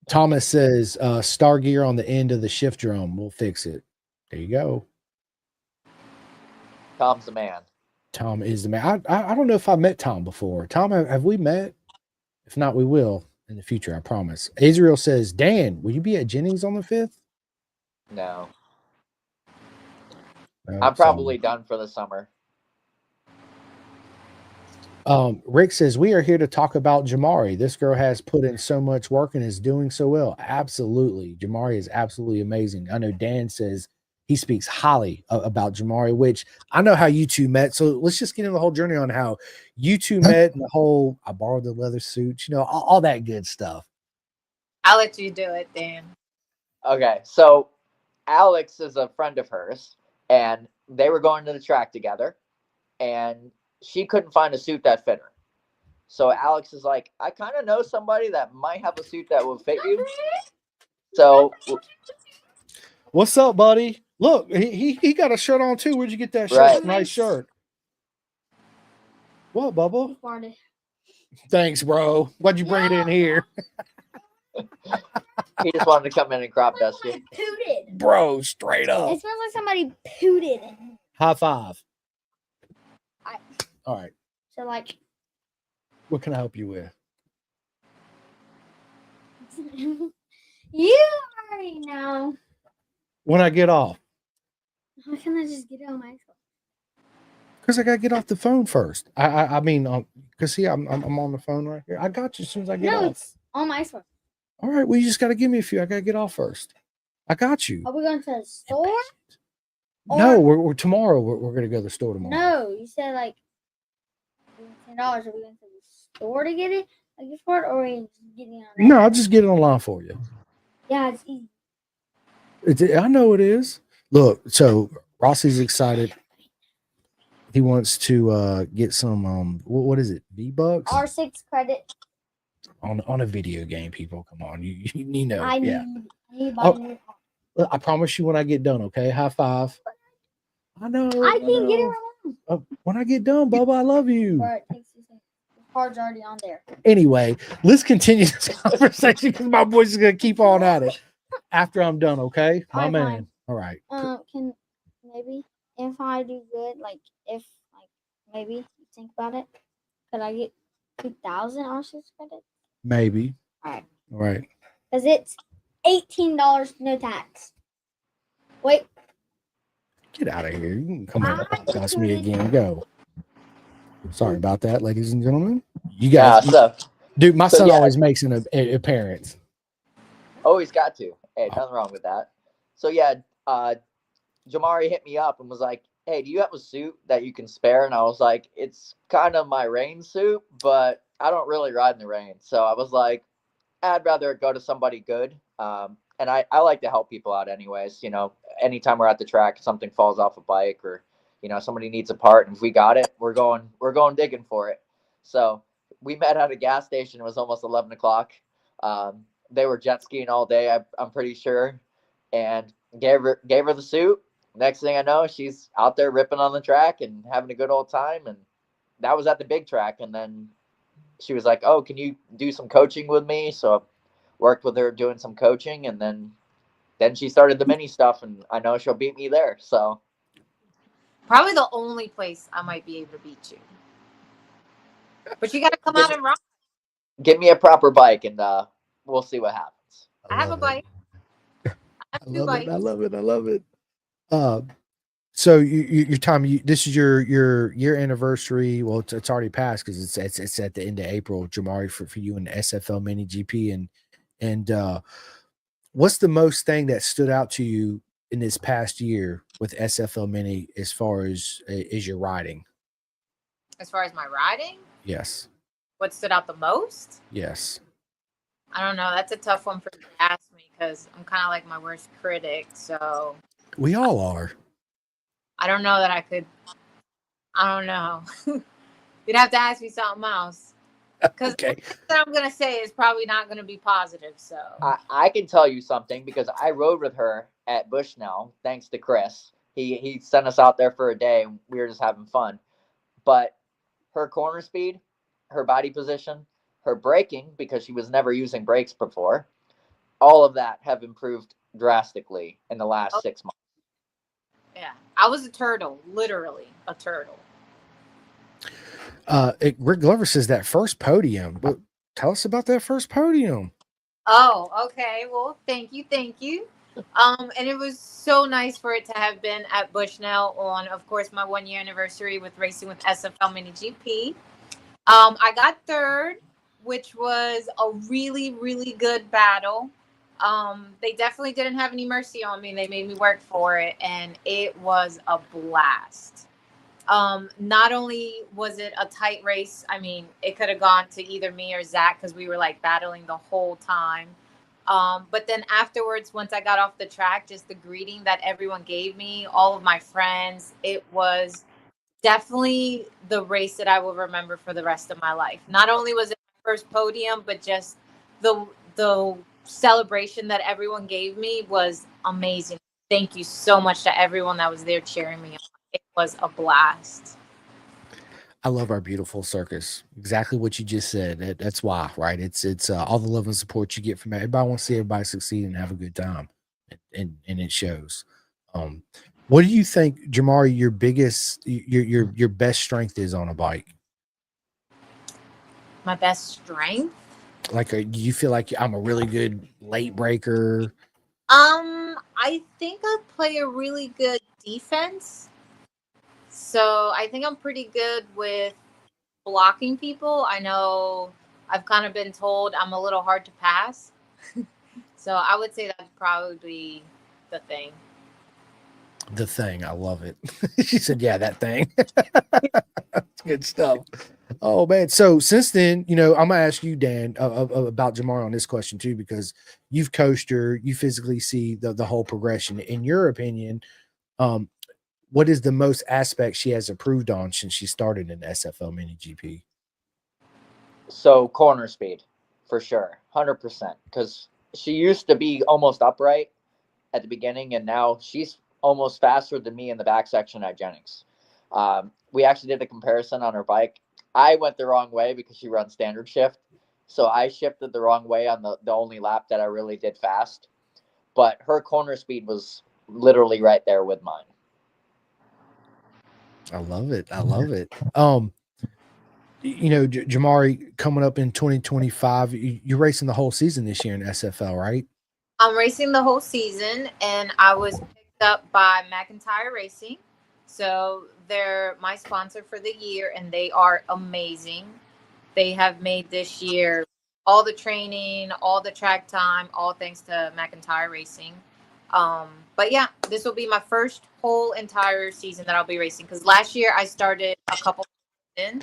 Thomas says, star gear on the end of the shift drum. We'll fix it. There you go. Tom's the man. Tom is the man. I don't know if I met Tom before. Tom, have we met? If not, we will in the future, I promise. Israel says, Dan, will you be at Jennings on the 5th? No. I'm probably done for the summer. Rick says, we are here to talk about Jamari. This girl has put in so much work and is doing so well. Absolutely. Jamari is absolutely amazing. I know Dan says he speaks highly about Jamari, which I know how you two met. So let's just get into the whole journey on how you two met and the whole, I borrowed the leather suit, all that good stuff. I'll let you do it, Dan. Okay. So Alex is a friend of hers, and they were going to the track together, and she couldn't find a suit that fit her. So Alex is like, I kind of know somebody that might have a suit that will fit you. So what's up, buddy? Look, he got a shirt on too. Where'd you get that shirt? Right. Nice shirt. What, Bubba? Thanks, bro. Why'd you bring it in here? He just wanted to come in and crop dust you. Pooted. Bro, straight up. It smells like somebody pooted. High five. All right. So, like, what can I help you with? You already know. When I get off. Why can't I just get it on my phone? Because I gotta get off the phone first. I mean, because see, I'm on the phone right here. I got you as soon as I get off. No, it's on my phone. All right. Well, you just gotta give me a few. I gotta get off first. I got you. Are we going to the store? No, we're tomorrow. We're gonna go to the store tomorrow. No, you said like $10. Are we going to the store to get it? A gift card, or are we just getting it on? No, I'll just get it online for you. Yeah, it's easy. I know it is. Look, so Rossi's excited. He wants to get some what is it? V-Bucks? R6 credit. On a video game, people. Come on. You know. I need I promise you when I get done, okay? High five. I know. I can get it right now. When I get done, Bubba, I love you. Right, the card's already on there. Anyway, let's continue this conversation because my boys are gonna keep on at it after I'm done, okay? My man. Fine. All right. Can maybe if I do good, if maybe you think about it, could I get 2,000 R6 credits? Maybe. All right. All right. Because it's $18, no tax. Wait. Get out of here. You can come on and podcast me again. Go. Sorry about that, ladies and gentlemen. You guys. Dude, my son always makes an appearance. Always got to. Hey, nothing wrong with that. So, yeah, Jamari hit me up and was like, hey, do you have a suit that you can spare? And I was like, it's kind of my rain suit, but I don't really ride in the rain. So I was like, I'd rather it go to somebody good. And I like to help people out anyways. Anytime we're at the track, something falls off a bike or, somebody needs a part, and if we got it, we're going digging for it. So we met at a gas station. It was almost 11 o'clock. They were jet skiing all day, I'm pretty sure, and gave her the suit. Next thing I know, she's out there ripping on the track and having a good old time. And that was at the big track. And then she was like, "Oh, can you do some coaching with me?" So I worked with her doing some coaching, and then she started the mini stuff, and I know she'll beat me there. So Probably the only place I might be able to beat you. But you got to come out and ride. Give me a proper bike, and we'll see what happens. I have a bike. I have two bikes. I love it. So your time, this is your year anniversary. Well, it's already passed because it's at the end of April, Jamari, for you in the SFLMiniGP. And what's the most thing that stood out to you in this past year with SFL Mini as far as your riding? As far as my riding? Yes. What stood out the most? Yes. I don't know. That's a tough one for you to ask me because I'm kind of like my worst critic. So we all are. I don't know that I could. I don't know. You'd have to ask me something else. Because okay. What I'm going to say is probably not going to be positive. So I can tell you something because I rode with her at Bushnell, thanks to Chris. He sent us out there for a day, and we were just having fun. But her corner speed, her body position, her braking, because she was never using brakes before, all of that have improved drastically in the last 6 months. Yeah, I was a turtle, literally a turtle. Rick Glover says that first podium. But tell us about that first podium. Oh, okay. Well, thank you. And it was so nice for it to have been at Bushnell on, of course, my 1 year anniversary with racing with SFLMiniGP. I got third, which was a really, really good battle. They definitely didn't have any mercy on me. They made me work for it, and it was a blast. Not only was it a tight race, I mean, it could have gone to either me or Zach because we were like battling the whole time. But then afterwards, once I got off the track, just the greeting that everyone gave me, all of my friends, it was definitely the race that I will remember for the rest of my life. Not only was it my first podium, but just the celebration that everyone gave me was amazing. Thank you so much to everyone that was there cheering me on. It was a blast. I love our beautiful circus. Exactly what you just said. That's why, right? It's all the love and support you get from everybody. Wants to see everybody succeed and have a good time, and it shows. What do you think, Jamari, your best strength is on a bike? My best strength? Like, do you feel like I'm a really good late breaker? I think I play a really good defense. So I think I'm pretty good with blocking people. I know I've kind of been told I'm a little hard to pass. So I would say that's probably the thing. The thing. I love it. She said, yeah, that thing. That's good stuff. Oh, man. So since then, I'm going to ask you, Dan, about Jamar on this question too, because you've coached her, you physically see the whole progression. In your opinion, what is the most aspect she has improved on since she started in SFLMiniGP? So corner speed, for sure, 100%. Because she used to be almost upright at the beginning, and now she's almost faster than me in the back section at Jennings. We actually did a comparison on her bike. I went the wrong way because she runs standard shift. So I shifted the wrong way on the only lap that I really did fast. But her corner speed was literally right there with mine. I love it. Jamari, coming up in 2025, you're racing the whole season this year in SFL, right? I'm racing the whole season, and I was picked up by Mclntire Racing. So they're my sponsor for the year, and they are amazing. They have made this year all the training, all the track time, all thanks to Mclntire Racing. But yeah, this will be my first whole entire season that I'll be racing, because last year I started a couple in.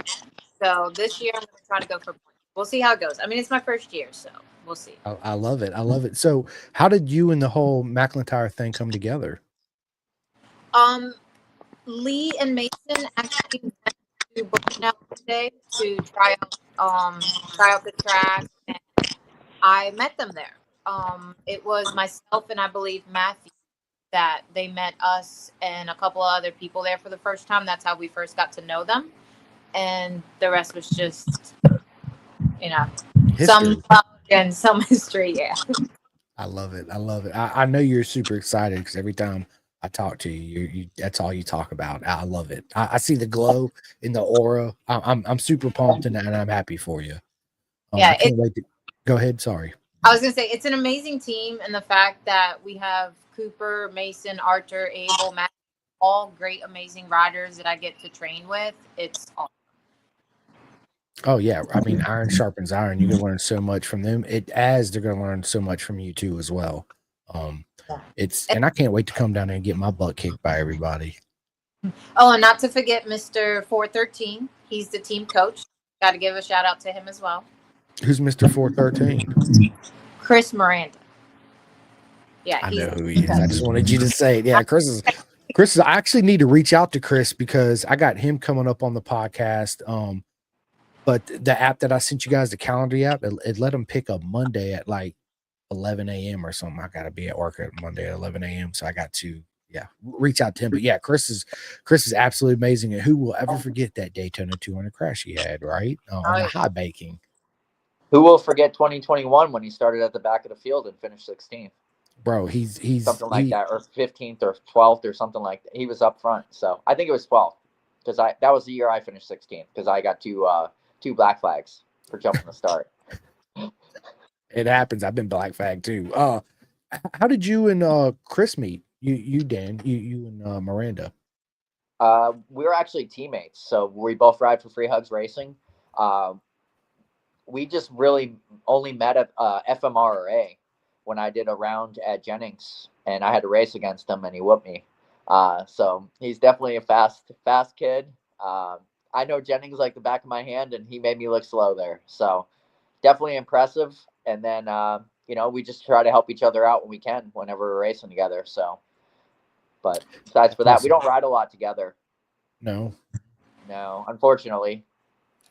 So this year I'm going to try to go for points. We'll see how it goes. I mean, it's my first year, so we'll see. I love it. I love it. So how did you and the whole Mclntire thing come together? Lee and Mason actually went to Burnout today to try out the track, and I met them there. It was myself and I believe Matthew that they met us and a couple of other people there for the first time. That's how we first got to know them, and the rest was just, History. some love and some history. Yeah. I love it. I love it. I know you're super excited because every time I talk to you, that's all you talk about. I love it. I see the glow in the aura. I'm super pumped and I'm happy for you. Yeah, I can't wait to go ahead. Sorry. I was gonna say it's an amazing team, and the fact that we have Cooper, Mason, Archer, Abel, Matt, all great, amazing riders that I get to train with. It's awesome. Oh yeah, I mean, iron sharpens iron. You can learn so much from them. As they're going to learn so much from you too as well. And I can't wait to come down there and get my butt kicked by everybody. Oh, and not to forget Mr. 413. He's the team coach. Got to give a shout out to him as well. Who's Mr. 413? Chris Miranda. Yeah, I know who he is. I just wanted you to say it. Yeah, Chris is. I actually need to reach out to Chris because I got him coming up on the podcast. But the app that I sent you guys, the calendar app, it let him pick up Monday at like 11 a.m. or something. I got to be at work at Monday at 11 a.m. So I got to, reach out to him. But yeah, Chris is absolutely amazing. And who will ever forget that Daytona 200 crash he had, right? On the high baking. Who will forget 2021 when he started at the back of the field and finished 16th? Bro, he's something like that, or 15th or 12th or something like that. He was up front. So I think it was 12th because that was the year I finished 16th because I got two black flags for jumping the start. It happens. I've been black flagged too. How did you and Chris meet? You Dan, you and Miranda. We were actually teammates, so we both ride for Free Hugs Racing. We just really only met at FMRA when I did a round at Jennings, and I had to race against him, and he whooped me. So he's definitely a fast kid. I know Jennings like the back of my hand, and he made me look slow there. So definitely impressive. And then, we just try to help each other out when we can, whenever we're racing together. So, but besides for that, we don't ride a lot together. No, unfortunately.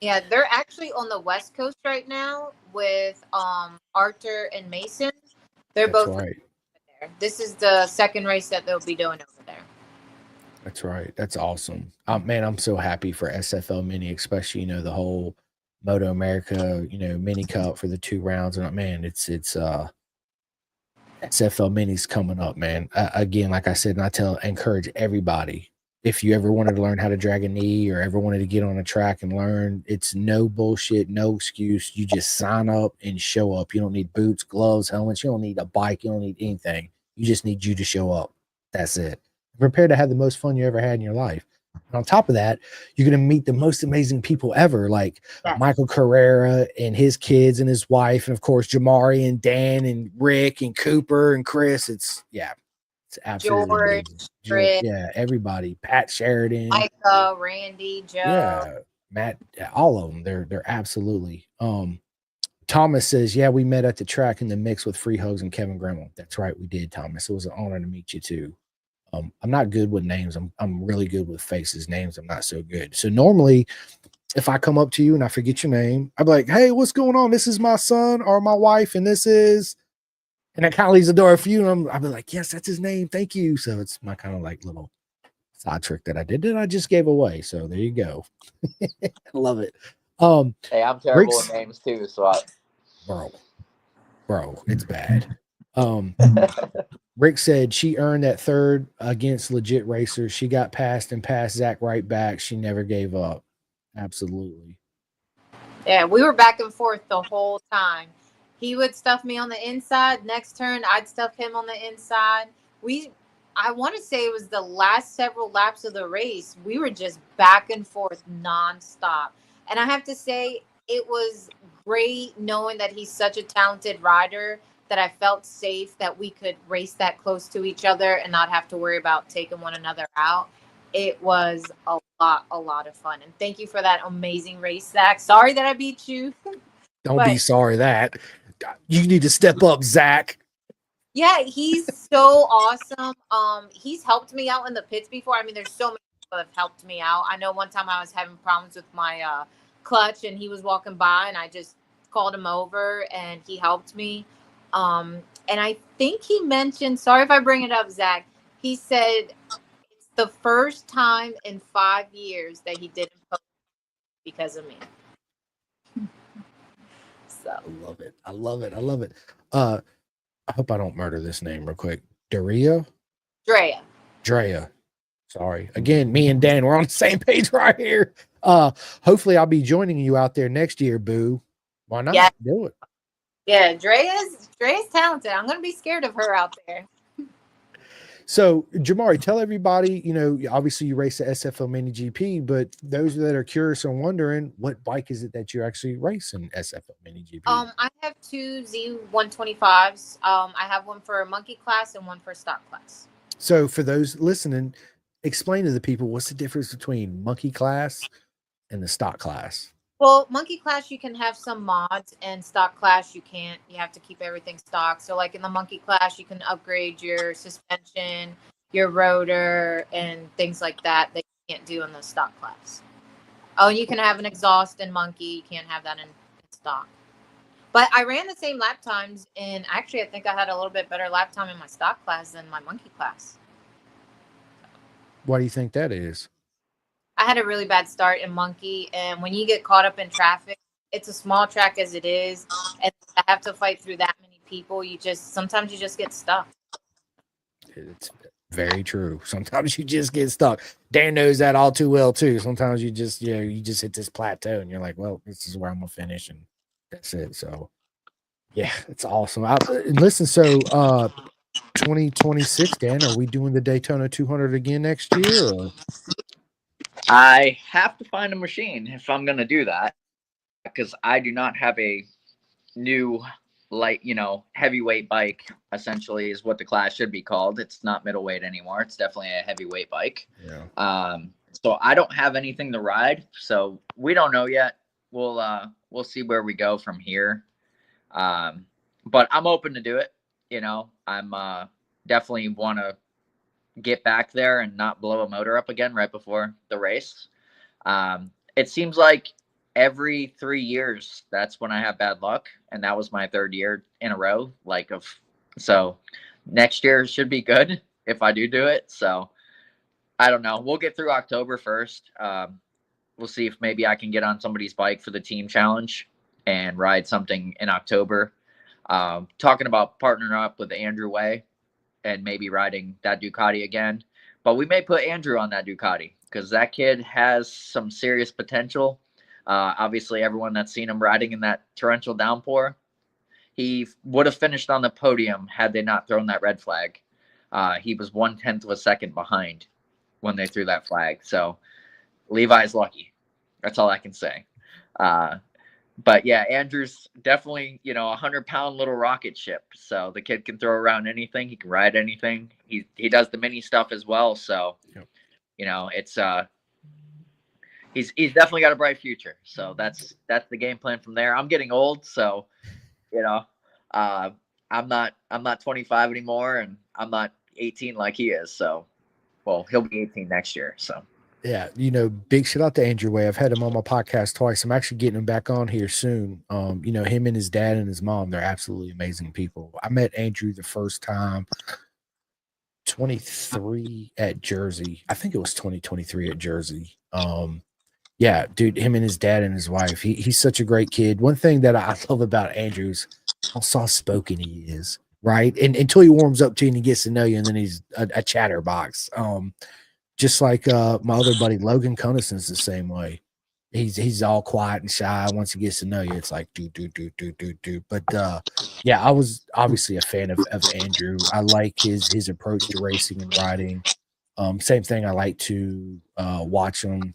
Yeah, they're actually on the West Coast right now with Archer and Mason. They're both right there. This is the second race that they'll be doing over there. That's right. That's awesome. Man, I'm so happy for SFL Mini, especially, the whole Moto America, mini cup for the 2 rounds. And man, it's SFL Mini's coming up, man. Again, like I said, and I encourage everybody, if you ever wanted to learn how to drag a knee or ever wanted to get on a track and learn, it's no bullshit, no excuse. You just sign up and show up. You don't need boots, gloves, helmets. You don't need a bike. You don't need anything. You just need you to show up. That's it. Prepare to have the most fun you ever had in your life. And on top of that, you're going to meet the most amazing people ever, like Michael Carrera and his kids and his wife, and of course Jamari and Dan and Rick and Cooper and Chris. It's absolutely George, everybody. Pat Sheridan, Micah, Randy, Joe, Matt, all of them. They're absolutely. Thomas says, we met at the track in the mix with Free Hugs and Kevin Gremmel. That's right, we did, Thomas. It was an honor to meet you too. I'm not good with names. I'm really good with faces. Names, I'm not so good. So normally, if I come up to you and I forget your name, I'm like, hey, what's going on? This is my son or my wife, and this is, and that kind of leaves the door for you. And I'll be like, yes, that's his name. Thank you. So it's my kind of like little side trick that I did that I just gave away. So there you go. I love it. Hey, I'm terrible with names too. So bro, it's bad. Rick said she earned that third against legit racers. She got past and passed Zach right back. She never gave up. Absolutely. Yeah, we were back and forth the whole time. He would stuff me on the inside. Next turn, I'd stuff him on the inside. I want to say it was the last several laps of the race. We were just back and forth nonstop. And I have to say, it was great knowing that he's such a talented rider that I felt safe that we could race that close to each other and not have to worry about taking one another out. It was a lot of fun. And thank you for that amazing race, Zach. Sorry that I beat you. Don't be sorry that. You need to step up, Zach. Yeah, he's so awesome. He's helped me out in the pits before. I mean, there's so many people that have helped me out. I know one time I was having problems with my clutch, and he was walking by, and I just called him over, and he helped me. And I think he mentioned, sorry if I bring it up, Zach, he said it's the first time in 5 years that he didn't post because of me. So I love it. I love it. I love it. I hope I don't murder this name real quick. Drea. Sorry. Again, me and Dan, we're on the same page right here. Hopefully I'll be joining you out there next year, boo. Why not? Yeah. Do it. Yeah, Drea's talented. I'm gonna be scared of her out there. So, Jamari, tell everybody, obviously you race the SFLMiniGP, but those that are curious and wondering, what bike is it that you actually race in SFLMiniGP? I have 2 Z125s. I have one for monkey class and one for stock class. So, for those listening, explain to the people what's the difference between monkey class and the stock class. Well, monkey class, you can have some mods, and stock class, you can't. You have to keep everything stock. So like in the monkey class, you can upgrade your suspension, your rotor, and things like that you can't do in the stock class. Oh, and you can have an exhaust in monkey. You can't have that in stock. But I ran the same lap times, and actually I think I had a little bit better lap time in my stock class than my monkey class. Why do you think that is? I had a really bad start in monkey, and when you get caught up in traffic, it's a small track as it is, and I have to fight through that many people. Sometimes you just get stuck. It's very true. Sometimes you just get stuck. Dan knows that all too well too. Sometimes you just hit this plateau, and you're like, well, this is where I'm gonna finish, and that's it. So yeah, it's awesome. Listen, so 2026, Dan, are we doing the Daytona 200 again next year? Or? I have to find a machine if I'm going to do that, because I do not have a new light, heavyweight bike, essentially is what the class should be called. It's not middleweight anymore. It's definitely a heavyweight bike. Yeah. So I don't have anything to ride. So we don't know yet. We'll see where we go from here. But I'm open to do it. I'm definitely want to get back there and not blow a motor up again right before the race. It seems like every 3 years, that's when I have bad luck. And that was my 3rd year in a row. So next year should be good if I do it. So I don't know. We'll get through October first. We'll see if maybe I can get on somebody's bike for the team challenge and ride something in October. Talking about partnering up with Andrew Way and maybe riding that Ducati again. But we may put Andrew on that Ducati because that kid has some serious potential. Obviously, everyone that's seen him riding in that torrential downpour, he would have finished on the podium had they not thrown that red flag. He was 1/10 of a second behind when they threw that flag. So Levi's lucky. That's all I can say. But yeah, Andrew's definitely, a 100-pound little rocket ship. So the kid can throw around anything. He can ride anything. He does the mini stuff as well. So, yep. It's he's definitely got a bright future. So that's the game plan from there. I'm getting old, so I'm not 25 anymore, and I'm not 18 like he is. So, well, he'll be 18 next year. So. Yeah, big shout out to Andrew Way. I've had him on my podcast twice. I'm actually getting him back on here soon. Him and his dad and his mom, they're absolutely amazing people. I met Andrew the first time 23 at Jersey. I think it was 2023 at Jersey. Yeah, dude, him and his dad and his wife. He's such a great kid. One thing that I love about Andrew's how soft-spoken he is, right? And until he warms up to you and he gets to know you, and then he's a chatterbox. Just like my other buddy Logan Connison's the same way. He's all quiet and shy. Once he gets to know you, it's like do. But yeah, I was obviously a fan of Andrew. I like his approach to racing and riding. Same thing. I like to watch him.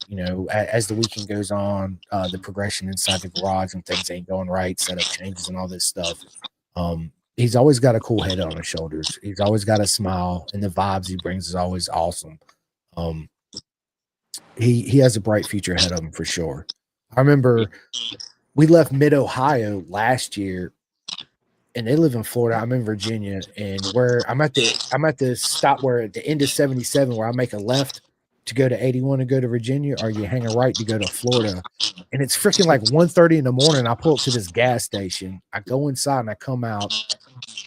As the weekend goes on, the progression inside the garage when things ain't going right, setup changes and all this stuff. He's always got a cool head on his shoulders. He's always got a smile, and the vibes he brings is always awesome. He has a bright future ahead of him for sure. I remember we left Mid Ohio last year and they live in Florida. I'm in Virginia, and where I'm at the stop where at the end of 77 where I make a left to go to 81 and go to Virginia, or you hang a right to go to Florida. And it's freaking like 1:30 in the morning. I pull up to this gas station. I go inside and I come out.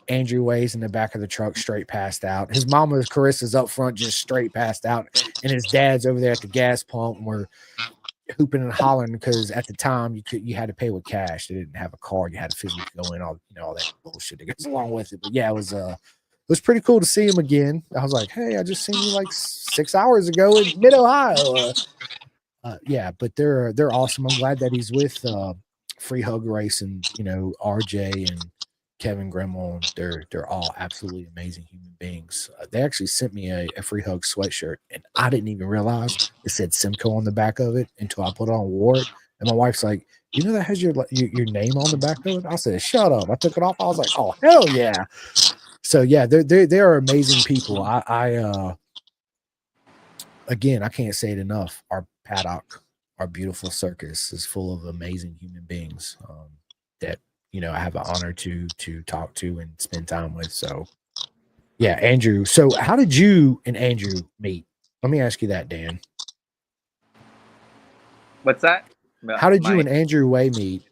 Andrew Way's in the back of the truck, straight passed out. His mama, Carissa's up front, just straight passed out. And his dad's over there at the gas pump, and we're hooping and hollering because at the time you had to pay with cash. They didn't have a card. You had to physically go in, all that bullshit that goes along with it. But yeah, it was pretty cool to see him again. I was like, hey, I just seen you like 6 hours ago in Mid Ohio. Yeah, but they're awesome. I'm glad that he's with Free Hug Race and RJ and Kevin Gremmel. They're all absolutely amazing human beings. They actually sent me a Free Hug sweatshirt, and I didn't even realize it said Simcoe on the back of it until I put it on and wore it. And my wife's like, that has your name on the back of it? I said, shut up. I took it off. I was like, oh hell yeah. So yeah, they are amazing people. Again, I can't say it enough. Our paddock, our beautiful circus is full of amazing human beings that I have an honor to talk to and spend time with. So yeah, Andrew. So how did you and Andrew meet? Let me ask you that, Dan. What's that? How did you and Andrew Way meet?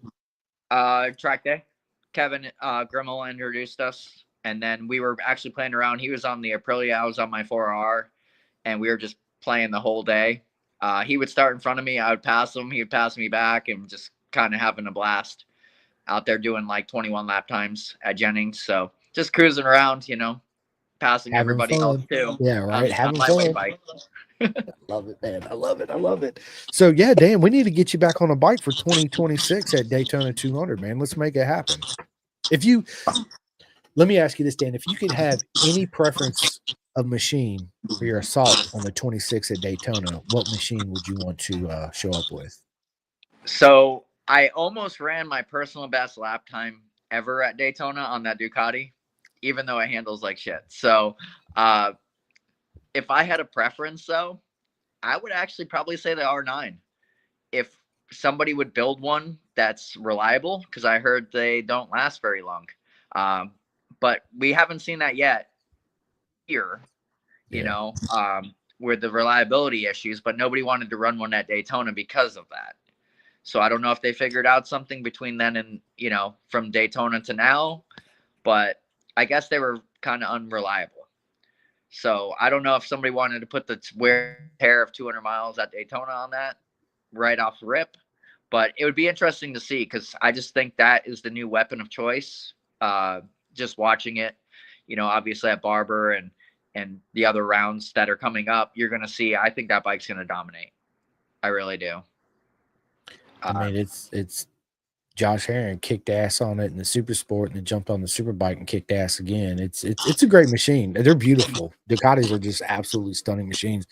Track day. Kevin Grimmel introduced us, and then we were actually playing around. He was on the Aprilia, I was on my 4R, and we were just playing the whole day. He would start in front of me, I would pass him, he would pass me back, and just kind of having a blast out there doing like 21 lap times at Jennings. So just cruising around, passing Having everybody fun. else too. Yeah, right. Having fun. Way bike. I love it, man. I love it. So yeah, Dan, we need to get you back on a bike for 2026 at Daytona 200, man. Let's make it happen. Let me ask you this, Dan, if you could have any preference of machine for your assault on the 26 at Daytona, what machine would you want to show up with? So I almost ran my personal best lap time ever at Daytona on that Ducati, even though it handles like shit. So if I had a preference, though, I would actually probably say the R9. If somebody would build one that's reliable, because I heard they don't last very long. But we haven't seen that yet here, with the reliability issues, but nobody wanted to run one at Daytona because of that. So I don't know if they figured out something between then and, from Daytona to now, but I guess they were kind of unreliable. So I don't know if somebody wanted to put the wear and tear of 200 miles at Daytona on that right off the rip, but it would be interesting to see, because I just think that is the new weapon of choice. Just watching it, obviously at Barber and the other rounds that are coming up, you're going to see, I think that bike's going to dominate. I really do. I mean, it's Josh Herring kicked ass on it in the Super Sport and then jumped on the Super Bike and kicked ass again. It's a great machine. They're beautiful. Ducatis are just absolutely stunning machines.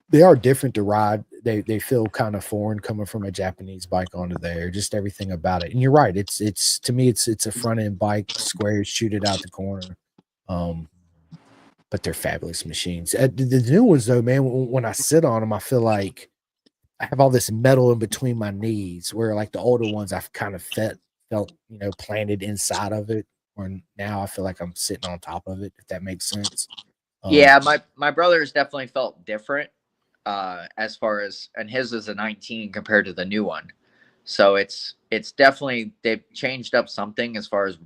They are different to ride. They feel kind of foreign coming from a Japanese bike onto there. Just everything about it. And you're right. It's to me, it's a front end bike, squares, shoot it out the corner. But they're fabulous machines. The new ones though, man, when I sit on them, I feel like I have all this metal in between my knees, where like the older ones I've kind of felt planted inside of it, or now I feel like I'm sitting on top of it, if that makes sense. Yeah, my brother's definitely felt different as far as, and his is a 19 compared to the new one. So it's definitely, they've changed up something as far as,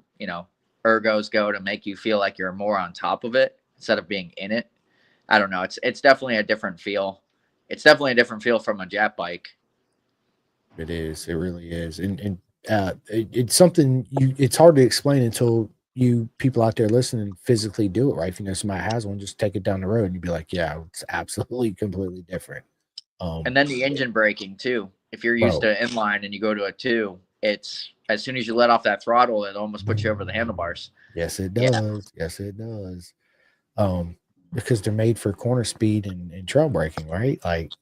ergos go to make you feel like you're more on top of it instead of being in it. I don't know. It's definitely a different feel. It's definitely a different feel from a Jap bike. It is. It really is. And it's something it's hard to explain until you people out there listening physically do it, right? If somebody has one, just take it down the road and you'd be like, yeah, it's absolutely completely different. And then the engine braking too. If you're used to inline and you go to a 2, it's as soon as you let off that throttle, it almost puts you over the handlebars. Yes, it does. Yeah. Yes, it does. Because they're made for corner speed and trail braking, right? Like,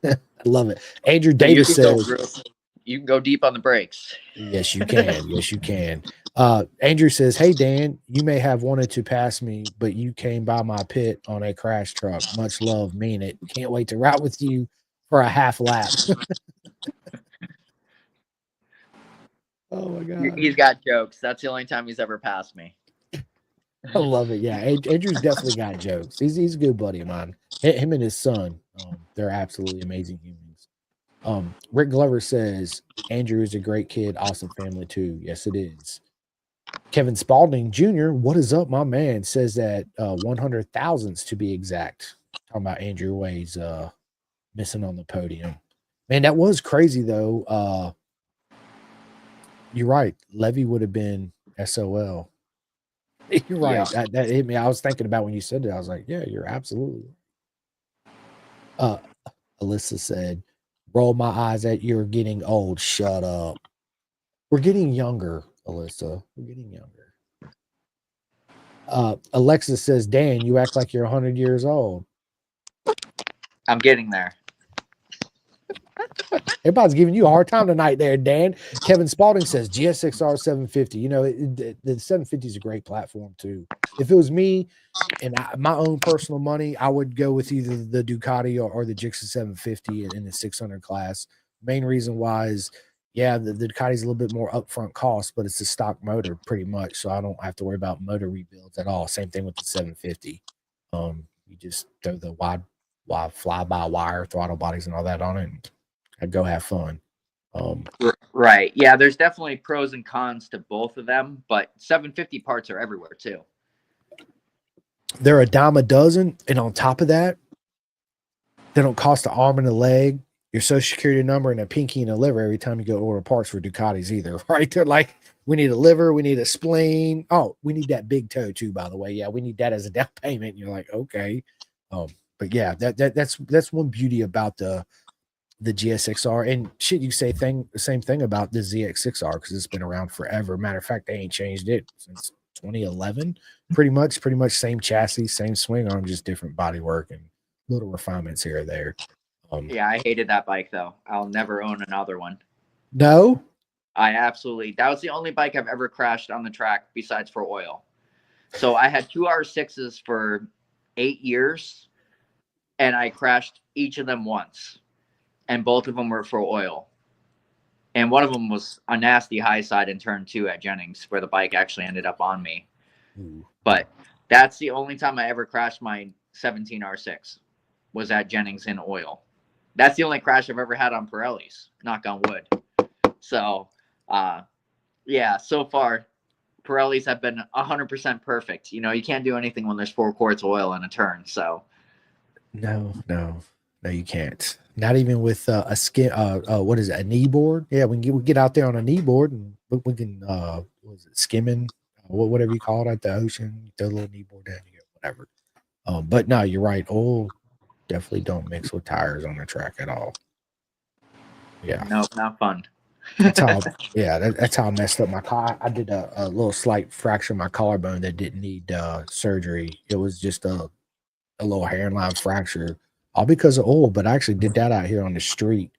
I love it. Andrew Davis says you can go deep on the brakes. Yes, you can. Yes, you can. Andrew says, hey, Dan, you may have wanted to pass me, but you came by my pit on a crash truck. Much love, mean it. Can't wait to ride with you for a half lap. Oh my god. He's got jokes. That's the only time he's ever passed me. I love it. Yeah, Andrew's definitely got jokes. He's a good buddy of mine. Him and his son, they're absolutely amazing humans. Rick Glover says Andrew is a great kid, awesome family too. Yes, it is. Kevin Spaulding Jr., what is up, my man? Says that 100 thousandths to be exact. Talking about Andrew Way's missing on the podium. Man, that was crazy though. You're right. Levy would have been SOL. You're right. Yeah. That hit me. I was thinking about when you said that. I was like, yeah, you're absolutely right. Alyssa said, roll my eyes at you're getting old. Shut up. We're getting younger, Alyssa. We're getting younger. Alexa says, Dan, you act like you're 100 years old. I'm getting there. Everybody's giving you a hard time tonight there, Dan. Kevin Spaulding says GSXR 750. You know, the 750 is a great platform too. If it was me and my own personal money, I would go with either the Ducati or the Gixxer 750 in the 600 class. Main reason why is, yeah, the Ducati's a little bit more upfront cost, but it's a stock motor pretty much, so I don't have to worry about motor rebuilds at all. Same thing with the 750. You just throw the wide fly-by-wire throttle bodies and all that on it, and I'd go have fun. Right. Yeah, there's definitely pros and cons to both of them, but 750 parts are everywhere too. They're a dime a dozen, and on top of that, they don't cost an arm and a leg, your social security number, and a pinky and a liver every time you go order parts for Ducatis either, right? They're like, we need a liver, we need a spleen. Oh, we need that big toe too, by the way. Yeah, we need that as a down payment. And you're like, okay. But yeah, that's one beauty about the GSXR, and shit, you say the same thing about the ZX6R because it's been around forever. Matter of fact, they ain't changed it since 2011. Pretty much same chassis, same swing arm, just different body work and little refinements here or there. Yeah, I hated that bike though. I'll never own another one. No, that was the only bike I've ever crashed on the track besides for oil. So I had two R6s for 8 years, and I crashed each of them once. And both of them were for oil. And one of them was a nasty high side in turn 2 at Jennings, where the bike actually ended up on me. But that's the only time I ever crashed my 17 R6 was at Jennings in oil. That's the only crash I've ever had on Pirellis, knock on wood. So, yeah, so far, Pirellis have been 100% perfect. You know, you can't do anything when there's 4 quarts of oil in a turn. So, no, you can't. Not even with a skin. What is it? A knee board? Yeah, we get out there on a knee board and we can. What is it? Skimming? Whatever you call it at the ocean. You throw a little knee board down, you get whatever. But no, you're right. Oil definitely don't mix with tires on the track at all. Yeah, no, not fun. That's how I messed up my car. I did a little slight fracture of my collarbone that didn't need surgery. It was just a little hairline fracture, all because of oil. But I actually did that out here on the street,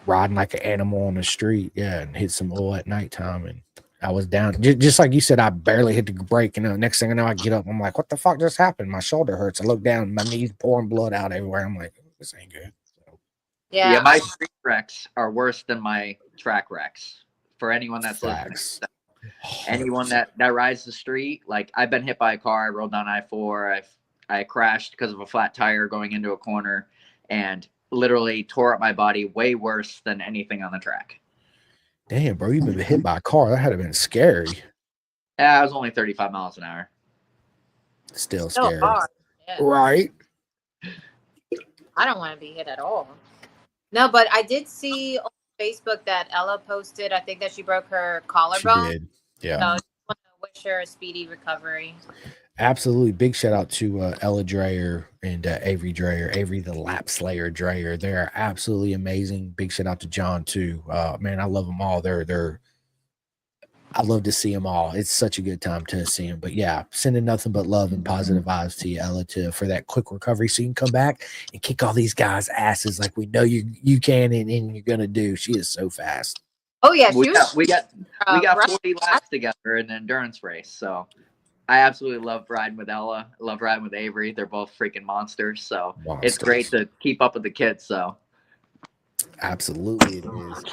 riding like an animal on the street. Yeah, and hit some oil at nighttime, and I was down. Just like you said, I barely hit the brake. And next thing I know, I get up. I'm like, what the fuck just happened? My shoulder hurts. I look down, my knees pouring blood out everywhere. I'm like, this ain't good. So, yeah, my street wrecks are worse than my track wrecks. For anyone that's listening, anyone that rides the street, like I've been hit by a car. I rolled down I-4. I crashed because of a flat tire going into a corner, and literally tore up my body way worse than anything on the track. Damn, bro, you've been hit by a car. That had to have been scary. Yeah, I was only 35 miles an hour. Still scary. Yeah. Right? I don't want to be hit at all. No, but I did see on Facebook that Ella posted, I think that she broke her collarbone. She did. Yeah. So I just want to wish her a speedy recovery. Absolutely. Big shout out to Ella Dreyer and Avery Dreyer. Avery, the lap slayer Dreyer. They're absolutely amazing. Big shout out to John too. Man, I love them all. I love to see them all. It's such a good time to see them. But yeah, sending nothing but love and positive vibes to you, Ella, for that quick recovery so you can come back and kick all these guys' asses like we know you can and you're gonna do. She is so fast. Oh yeah, we got 40 laps together in an endurance race. So I absolutely love riding with Ella. I love riding with Avery. They're both freaking monsters. So it's great to keep up with the kids. So absolutely it is.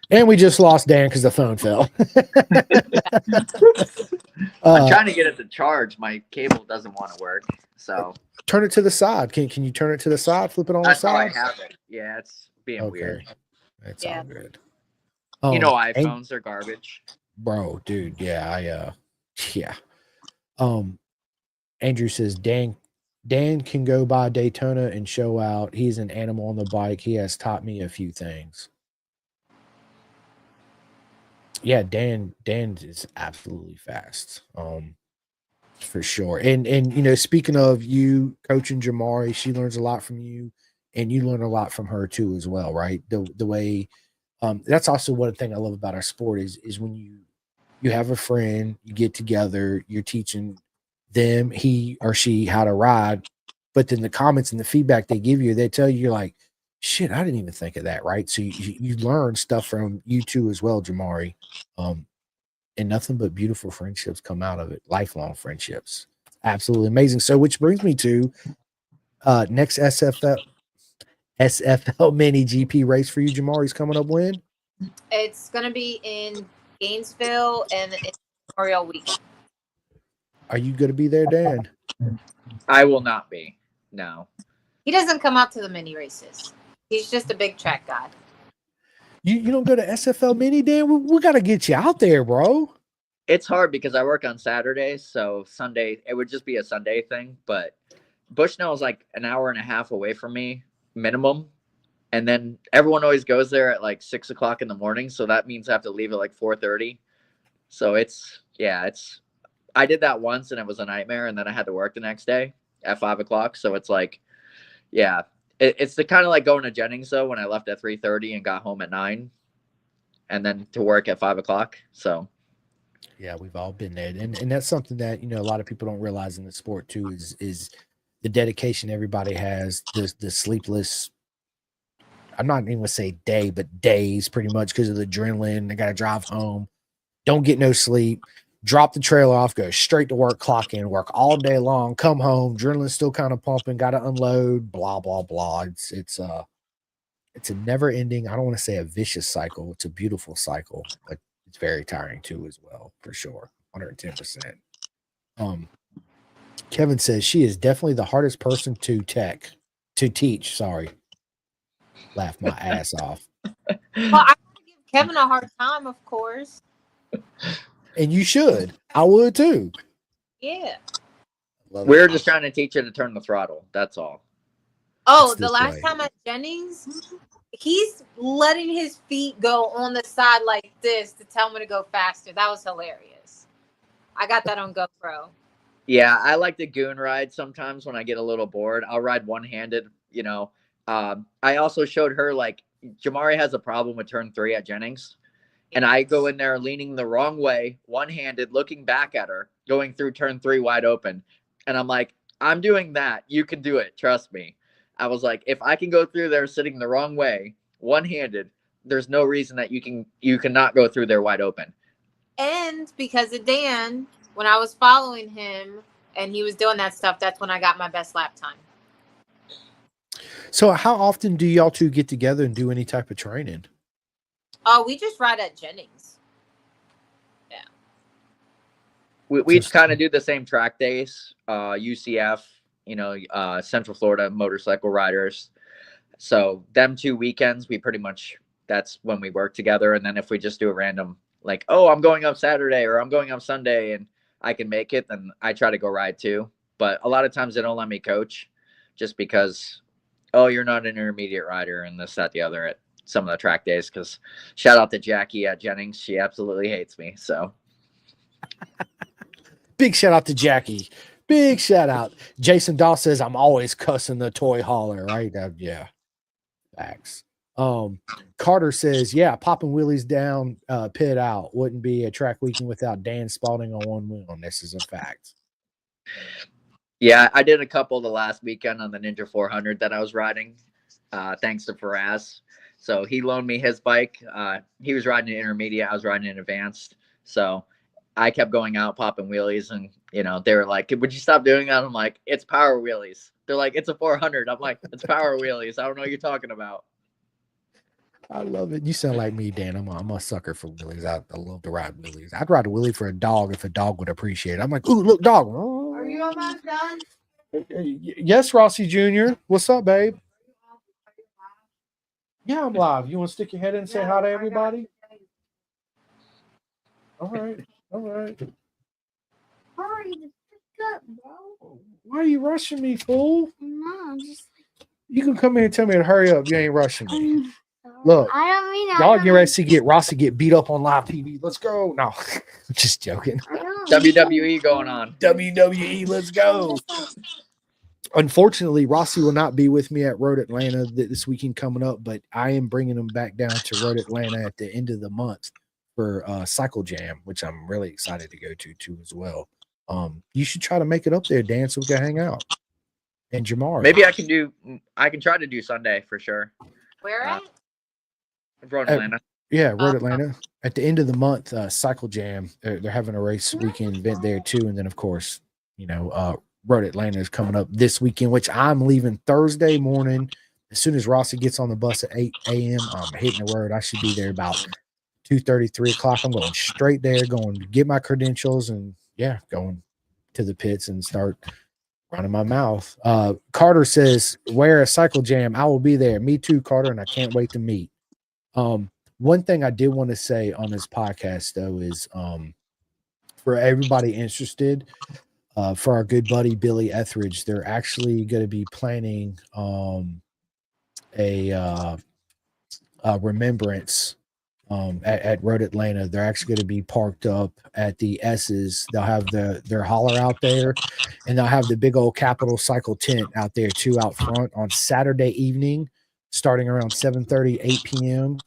And we just lost Dan because the phone fell. I'm trying to get it to charge. My cable doesn't want to work. So turn it to the side. Can you turn it to the side? Flip it on that's the how I side. have it. Yeah, it's being Okay. weird. It's Yeah. all good. You know, and- iPhones are garbage. bro, dude. Yeah, yeah. Andrew says Dan can go by Daytona and show out. He's an animal on the bike. He has taught me a few things. Yeah, Dan is absolutely fast. For sure. And you know, speaking of you coaching Jamari, she learns a lot from you, and you learn a lot from her too as well, right? The way that's also one thing I love about our sport is when you have a friend, you get together, you're teaching them, he or she, how to ride, but then the comments and the feedback they give you, they tell you, you're like, shit, I didn't even think of that, right? So you learn stuff from you too as well, Jamari. And nothing but beautiful friendships come out of it, lifelong friendships. Absolutely amazing. So which brings me to next SFL Mini GP race for you, Jamari's coming up when? It's gonna be in Gainesville and it's Memorial Weekend. Are you going to be there, Dan? I will not be. No. He doesn't come out to the mini races. He's just a big track guy. You don't go to SFL Mini, Dan? We got to get you out there, bro. It's hard because I work on Saturdays, so Sunday it would just be a Sunday thing. But Bushnell is like an hour and a half away from me, minimum. And then everyone always goes there at like 6 o'clock in the morning, so that means I have to leave at like 4:30. So it's I did that once and it was a nightmare, and then I had to work the next day at 5 o'clock. So it's like, yeah, it's the kind of like going to Jennings though, when I left at 3:30 and got home at 9, and then to work at 5 o'clock. So yeah, we've all been there, and that's something that a lot of people don't realize in the sport too is the dedication everybody has, the sleepless. I'm not even gonna say day, but days, pretty much, because of the adrenaline. They got to drive home, don't get no sleep, drop the trailer off, go straight to work, clock in, work all day long, come home, adrenaline's still kind of pumping, got to unload, blah blah blah. It's a never ending. I don't want to say a vicious cycle. It's a beautiful cycle, but it's very tiring too, as well, for sure. 110%. Kevin says she is definitely the hardest person to teach. Sorry. Laugh my ass off. Well, I want to give Kevin a hard time, of course. And you should. I would too. Yeah. we're just trying to teach you to turn the throttle. That's all. Oh, It's the this last way. time at Jennings, he's letting his feet go on the side like this to tell me to go faster. That was hilarious. I got that on GoPro. Yeah, I like to goon ride sometimes when I get a little bored. I'll ride one-handed, I also showed her, like, Jamari has a problem with turn 3 at Jennings. And I go in there leaning the wrong way, one-handed, looking back at her, going through turn 3 wide open. And I'm like, I'm doing that. You can do it. Trust me. I was like, if I can go through there sitting the wrong way, one-handed, there's no reason that you cannot go through there wide open. And because of Dan, when I was following him and he was doing that stuff, that's when I got my best lap time. So how often do y'all two get together and do any type of training? Oh, we just ride at Jennings. Yeah. We Just- kind of do the same track days, UCF, Central Florida Motorcycle Riders. So them 2 weekends, that's when we work together. And then if we just do a random, like, oh, I'm going up Saturday or I'm going up Sunday and I can make it, then I try to go ride too. But a lot of times they don't let me coach just because, oh, you're not an intermediate rider and this, that, the other at some of the track days. Because shout out to Jackie at Jennings. She absolutely hates me. So Big shout out to Jackie. Big shout out. Jason Doss says I'm always cussing the toy hauler, right? Yeah. Facts. Carter says, yeah, popping wheelies down, pit out wouldn't be a track weekend without Dan Spaulding on one wheel. And this is a fact. yeah, I did a couple the last weekend on the Ninja 400 that I was riding, thanks to Faraz. So he loaned me his bike. He was riding an intermediate. I was riding an advanced. So I kept going out, popping wheelies. And, they were like, would you stop doing that? I'm like, it's power wheelies. They're like, it's a 400. I'm like, it's power wheelies. I don't know what you're talking about. I love it. You sound like me, Dan. I'm a sucker for wheelies. I love to ride wheelies. I'd ride a wheelie for a dog if a dog would appreciate it. I'm like, ooh, look, dog. Are you almost done? Yes, Rossi Jr. What's up, babe? Yeah, I'm live. You want to stick your head in and say hi to everybody? All right. All right. Hurry, just pick up, bro. Why are you rushing me, fool? No, I'm just. You can come here and tell me to hurry up. You ain't rushing me. Sorry. Look, I don't mean that. y'all get ready to get Rossi get beat up on live TV. Let's go. No, just joking. WWE going on. WWE, let's go. Unfortunately, Rossi will not be with me at Road Atlanta this weekend coming up, but I am bringing him back down to Road Atlanta at the end of the month for Cycle Jam, which I'm really excited to go to as well. You should try to make it up there, Dan, so we can hang out. And Jamar, Maybe I can try to do Sunday for sure. Where at? Road Atlanta. Yeah, Road Atlanta. At the end of the month, Cycle Jam, they're having a race weekend event there too. And then, of course, Road Atlanta is coming up this weekend, which I'm leaving Thursday morning. As soon as Rossi gets on the bus at 8 a.m., I'm hitting the road. I should be there about 2:30, 3 o'clock. I'm going straight there, going to get my credentials, and going to the pits and start running my mouth. Carter says, wear a Cycle Jam. I will be there. Me too, Carter, and I can't wait to meet. One thing I did want to say on this podcast, though, is for everybody interested, for our good buddy Billy Etheridge, they're actually going to be planning a remembrance at Road Atlanta. They're actually going to be parked up at the S's. They'll have their hauler out there, and they'll have the big old Capital Cycle tent out there too, out front on Saturday evening, starting around 7:30, 8 p.m.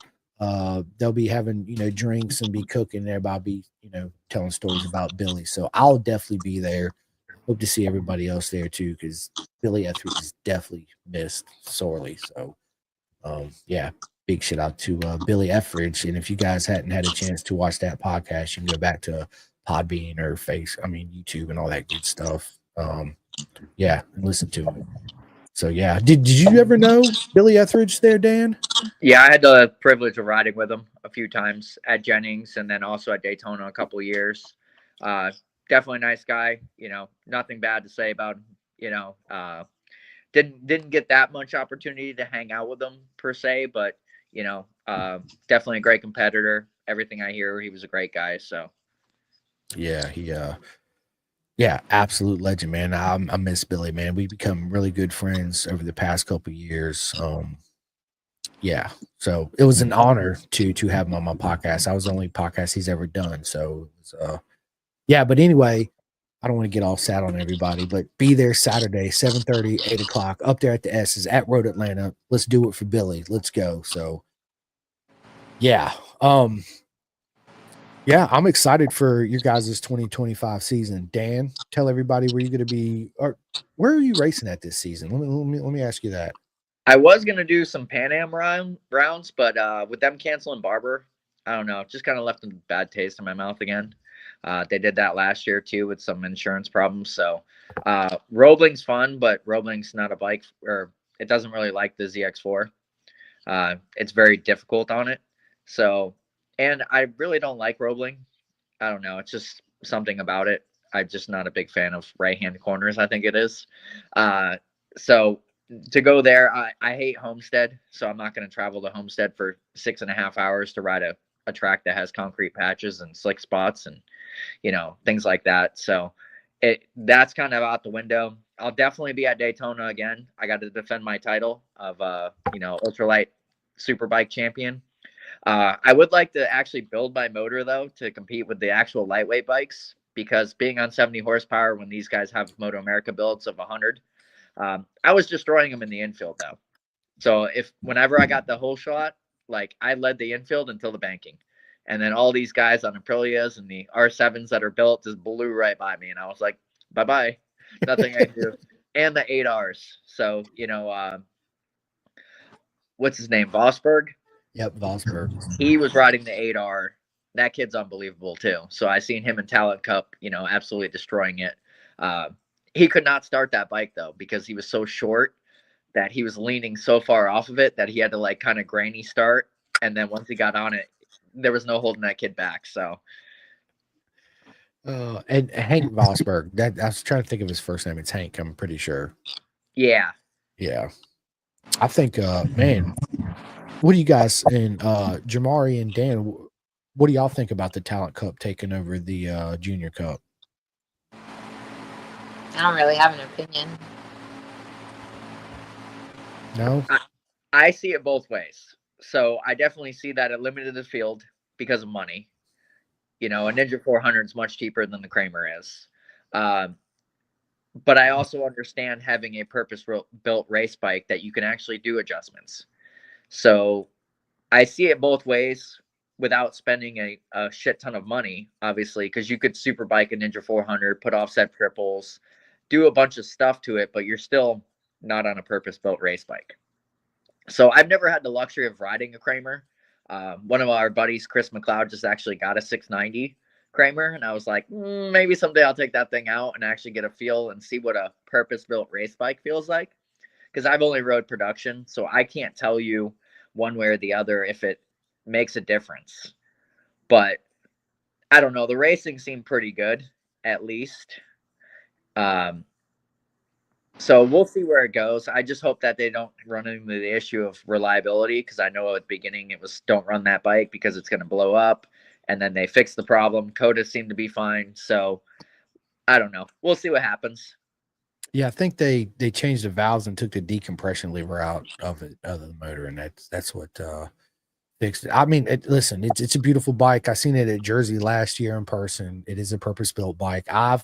They'll be having drinks and be cooking there. I'll be telling stories about Billy, so I'll definitely be there. Hope to see everybody else there too, because Billy Etheridge is definitely missed sorely. So big shout out to Billy Etheridge. And if you guys hadn't had a chance to watch that podcast, you can go back to Podbean or YouTube and all that good stuff. And listen to it. So did you ever know Billy Etheridge there, Dan? Yeah, I had the privilege of riding with him a few times at Jennings and then also at Daytona a couple of years. Definitely a nice guy. Nothing bad to say about him. Didn't get that much opportunity to hang out with him per se, but definitely a great competitor. Everything I hear, he was a great guy. So absolute legend, man. I miss Billy, man. We become really good friends over the past couple of years. So it was an honor to have him on my podcast. I was the only podcast he's ever done. So it was, but anyway, I don't want to get all sad on everybody, but be there Saturday, 7:30, 8 o'clock, up there at the S's at Road Atlanta. Let's do it for Billy. Let's go. So I'm excited for your guys' 2025 season. Dan, tell everybody where you're going to be, or where are you racing at this season? Let me ask you that. I was going to do some Pan Am rounds, but with them canceling Barber, I don't know, just kind of left a bad taste in my mouth again. They did that last year too with some insurance problems. So Roebling's fun, but Roebling's not a bike, or it doesn't really like the ZX4. It's very difficult on it. So, and I really don't like Roebling. I don't know. It's just something about it. I'm just not a big fan of right-hand corners, I think it is. So to go there, I hate Homestead. So I'm not going to travel to Homestead for 6.5 hours to ride a track that has concrete patches and slick spots and, things like that. So that's kind of out the window. I'll definitely be at Daytona again. I got to defend my title of, ultralight superbike champion. I would like to actually build my motor though, to compete with the actual lightweight bikes, because being on 70 horsepower, when these guys have Moto America builds of 100, I was destroying them in the infield though. So whenever I got the whole shot, like I led the infield until the banking. And then all these guys on Aprilias and the R7s that are built just blew right by me. And I was like, bye-bye. Nothing I can do. And the 8Rs. So, what's his name? Vosberg? Yep, Vosberg. He was riding the 8R. That kid's unbelievable too. So I seen him in Talent Cup, absolutely destroying it. He could not start that bike though, because he was so short that he was leaning so far off of it that he had to like kind of granny start And then once he got on it, there was no holding that kid back. So, and Hank Vosberg. That I was trying to think of his first name. It's Hank. I'm pretty sure. yeah. Yeah, I think. Man, what do you guys and Jamari and Dan? What do y'all think about the Talent Cup taking over the Junior Cup? I don't really have an opinion. No, I see it both ways. So I definitely see that it limited the field because of money. You know, a Ninja 400 is much cheaper than the Kramer is. But I also understand having a purpose-built race bike that you can actually do adjustments. So I see it both ways without spending a shit ton of money, obviously, because you could super bike a Ninja 400, put offset triples, do a bunch of stuff to it, but you're still not on a purpose-built race bike. So I've never had the luxury of riding a Kramer. One of our buddies, Chris McLeod, just actually got a 690 Kramer, and I was like, maybe someday I'll take that thing out and actually get a feel and see what a purpose-built race bike feels like. Because I've only rode production, so I can't tell you one way or the other if it makes a difference. But I don't know. The racing seemed pretty good, at least. So we'll see where it goes. I just hope that they don't run into the issue of reliability, because I know at the beginning it was don't run that bike because it's going to blow up. And then they fixed the problem. Coda seemed to be fine. So I don't know. We'll see what happens. yeah, I think they changed the valves and took the decompression lever out of the motor, and that's what fixed it. I mean, listen, it's a beautiful bike. I seen it at Jersey last year in person. It is a purpose built bike. I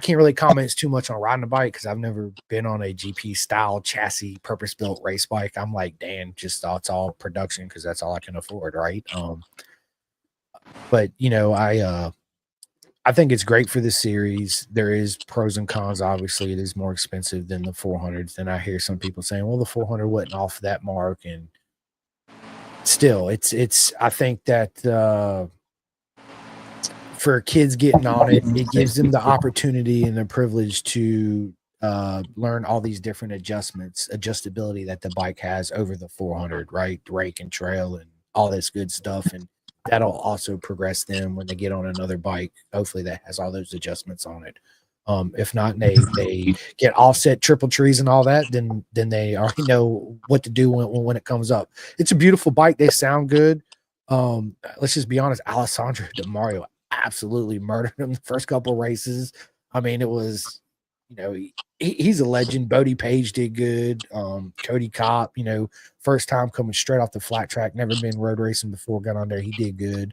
can't really comment too much on riding a bike because I've never been on a GP style chassis purpose built race bike. I'm like, Dan, just it's all production because that's all I can afford, right? But you know, I think it's great for the series. There is pros and cons. Obviously, it is more expensive than the 400s. And I hear some people saying, well, the 400 wasn't off that mark. And still, I think that for kids getting on it, it gives them the opportunity and the privilege to learn all these different adjustability that the bike has over the 400, right? Rake and trail and all this good stuff. And that'll also progress them when they get on another bike. Hopefully that has all those adjustments on it. If not, they get offset triple trees and all that, then they already know what to do when it comes up. It's a beautiful bike. They sound good. Let's just be honest. Alessandro De Mario absolutely murdered him the first couple races. I mean, it was, you know, he's a legend. Bodie Page did good. Cody Kopp, you know, first time coming straight off the flat track, never been road racing before, got on there. He did good.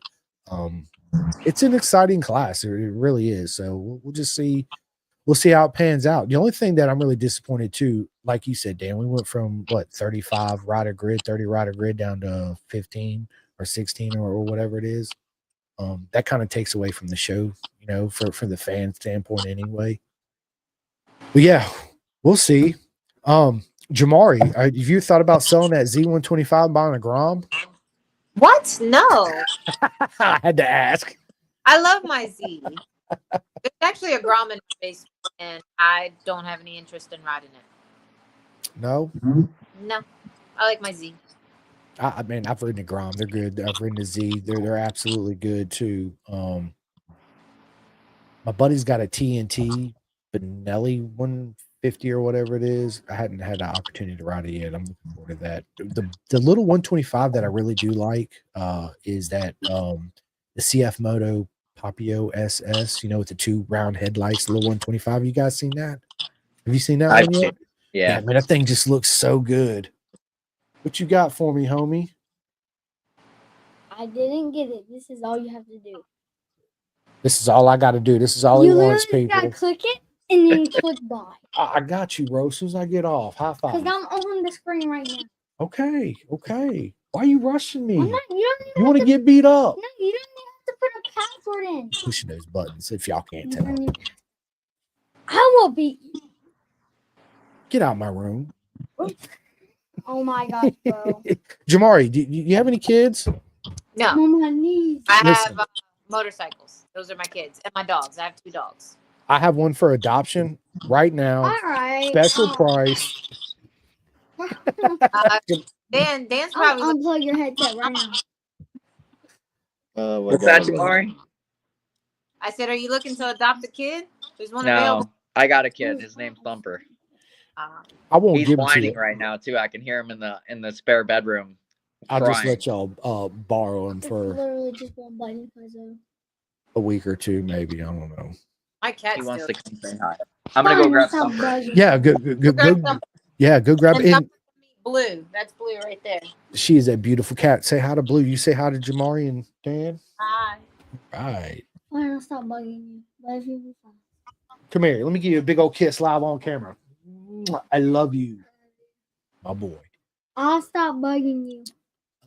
It's an exciting class. It really is. So we'll just see. We'll see how it pans out. The only thing that I'm really disappointed too, like you said, Dan, we went from 30 rider grid down to 15 or 16 or whatever it is. That kind of takes away from the show, you know, for the fan standpoint anyway. But yeah, we'll see. Jamari, have you thought about selling that Z125 and buying a Grom? What? No. I had to ask. I love my Z. There's actually a Grom in the basement, and I don't have any interest in riding it. No? No. I like my Z. I mean, I've ridden the Grom. They're good. I've ridden the Z. They're absolutely good too. My buddy's got a TNT Benelli 150 or whatever it is. I hadn't had the opportunity to ride it yet. I'm looking forward to that. The little 125 that I really do like is that the CF Moto Papio SS, you know, with the two round headlights, the little 125. You guys seen that? Have you seen that one yet? Yeah, man, that thing just looks so good. What you got for me, homie? I didn't get it. This is all you have to do. This is all I got to do. This is all he wants, people. You gotta click it and then click buy. I got you, bro. As soon as I get off, high five. Because I'm on the screen right now. Okay. Why are you rushing me? I'm not, you want to get beat up? No, you don't even have to put a password in. Pushing those buttons, if y'all can't tell. I will beat you. Get out of my room. Oh my gosh, bro. Jamari, do you have any kids? No. I'm on my knees. I have motorcycles. Those are my kids. And my dogs. I have 2 dogs. I have one for adoption right now. All right. Special price. Dan's I'll probably. unplug your headset right now. Oh my What's God, that, Jamari? I said, are you looking to adopt a kid? There's one available. No, I got a kid. His name's Thumper. I won't He's give him to whining you. right now too. I can hear him in the spare bedroom. I'll just crying. let y'all borrow him It's for literally just one button. a week or two, maybe. I don't know. My cat He wants still. to come say hi. I'm gonna go Fine, grab stop Thumper. bugging. Yeah, go yeah, go grab And it. Thumper's gonna meet Blue. That's Blue right there. She is a beautiful cat. Say hi to Blue. You say hi to Jamari and Dan. Hi. Right. Fine, I'll stop bugging you. But if you be fine. Come here. Let me give you a big old kiss live on camera. Mwah. I love you, my boy. I'll stop bugging you.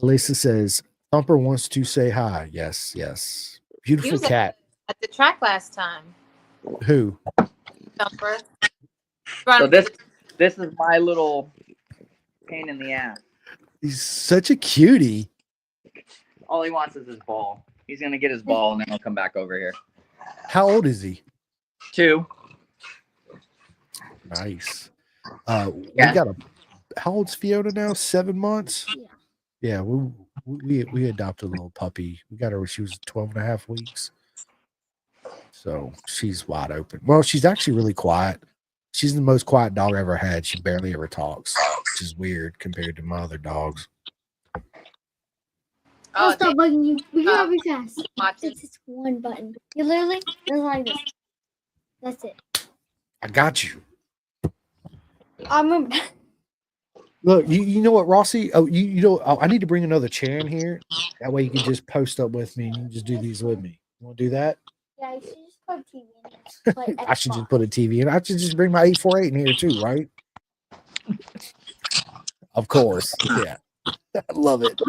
Lisa says Thumper wants to say hi. Yes, yes. He Beautiful was cat. at the track last time. Who? Thumper. So this is my little pain in the ass. He's such a cutie. All he wants is his ball. He's gonna get his ball and then he'll come back over here. How old is he? 2. Nice. Yeah. We got a. How old's Fiona now? 7 months. Yeah. We adopted a little puppy. We got her when she was 12 and a half weeks. So she's wide open. Well, she's actually really quiet. She's the most quiet dog I ever had. She barely ever talks, which is weird compared to my other dogs. I'll stop bugging you. We gotta be fast. Watching. It's just one button. You literally just like this. That's it. I got you. I'm Look, you know what, Rossi? Oh, you know, I need to bring another chair in here. That way you can just post up with me and you can just do these with me. You want to do that? Yeah, you should just put TV in. Like I should just put a TV in. I should just bring my 848 in here too, right? Of course. Yeah. I love it.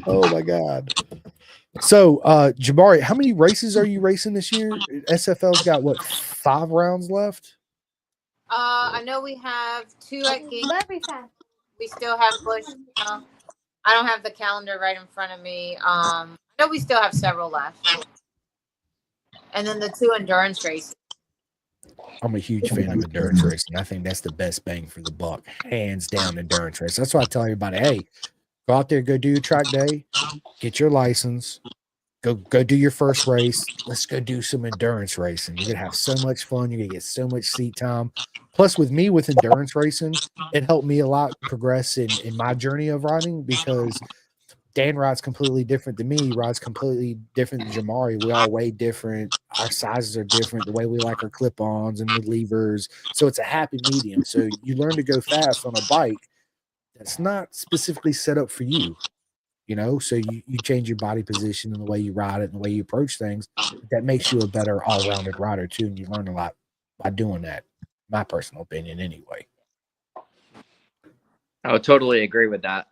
Oh my God. So Jabari, how many races are you racing this year? SFL's got what, 5 rounds left? I know we have 2 at Gate. Let me fast. We still have Bush. I don't have the calendar right in front of me. I know we still have several left. And then the 2 endurance races. I'm a huge fan of endurance racing. I think that's the best bang for the buck, hands down. Endurance race. That's why I tell everybody, hey, go out there, go do your track day, get your license, go do your first race. Let's go do some endurance racing. You're gonna have so much fun. You're gonna get so much seat time. Plus, with me with endurance racing, it helped me a lot progress in my journey of riding because Dan rides completely different than me. He rides completely different than Jamari. We all weigh different. Our sizes are different. The way we like our clip-ons and the levers. So it's a happy medium. So you learn to go fast on a bike that's not specifically set up for you. You know, so you change your body position and the way you ride it and the way you approach things. That makes you a better all-rounded rider too. And you learn a lot by doing that. My personal opinion, anyway. I would totally agree with that.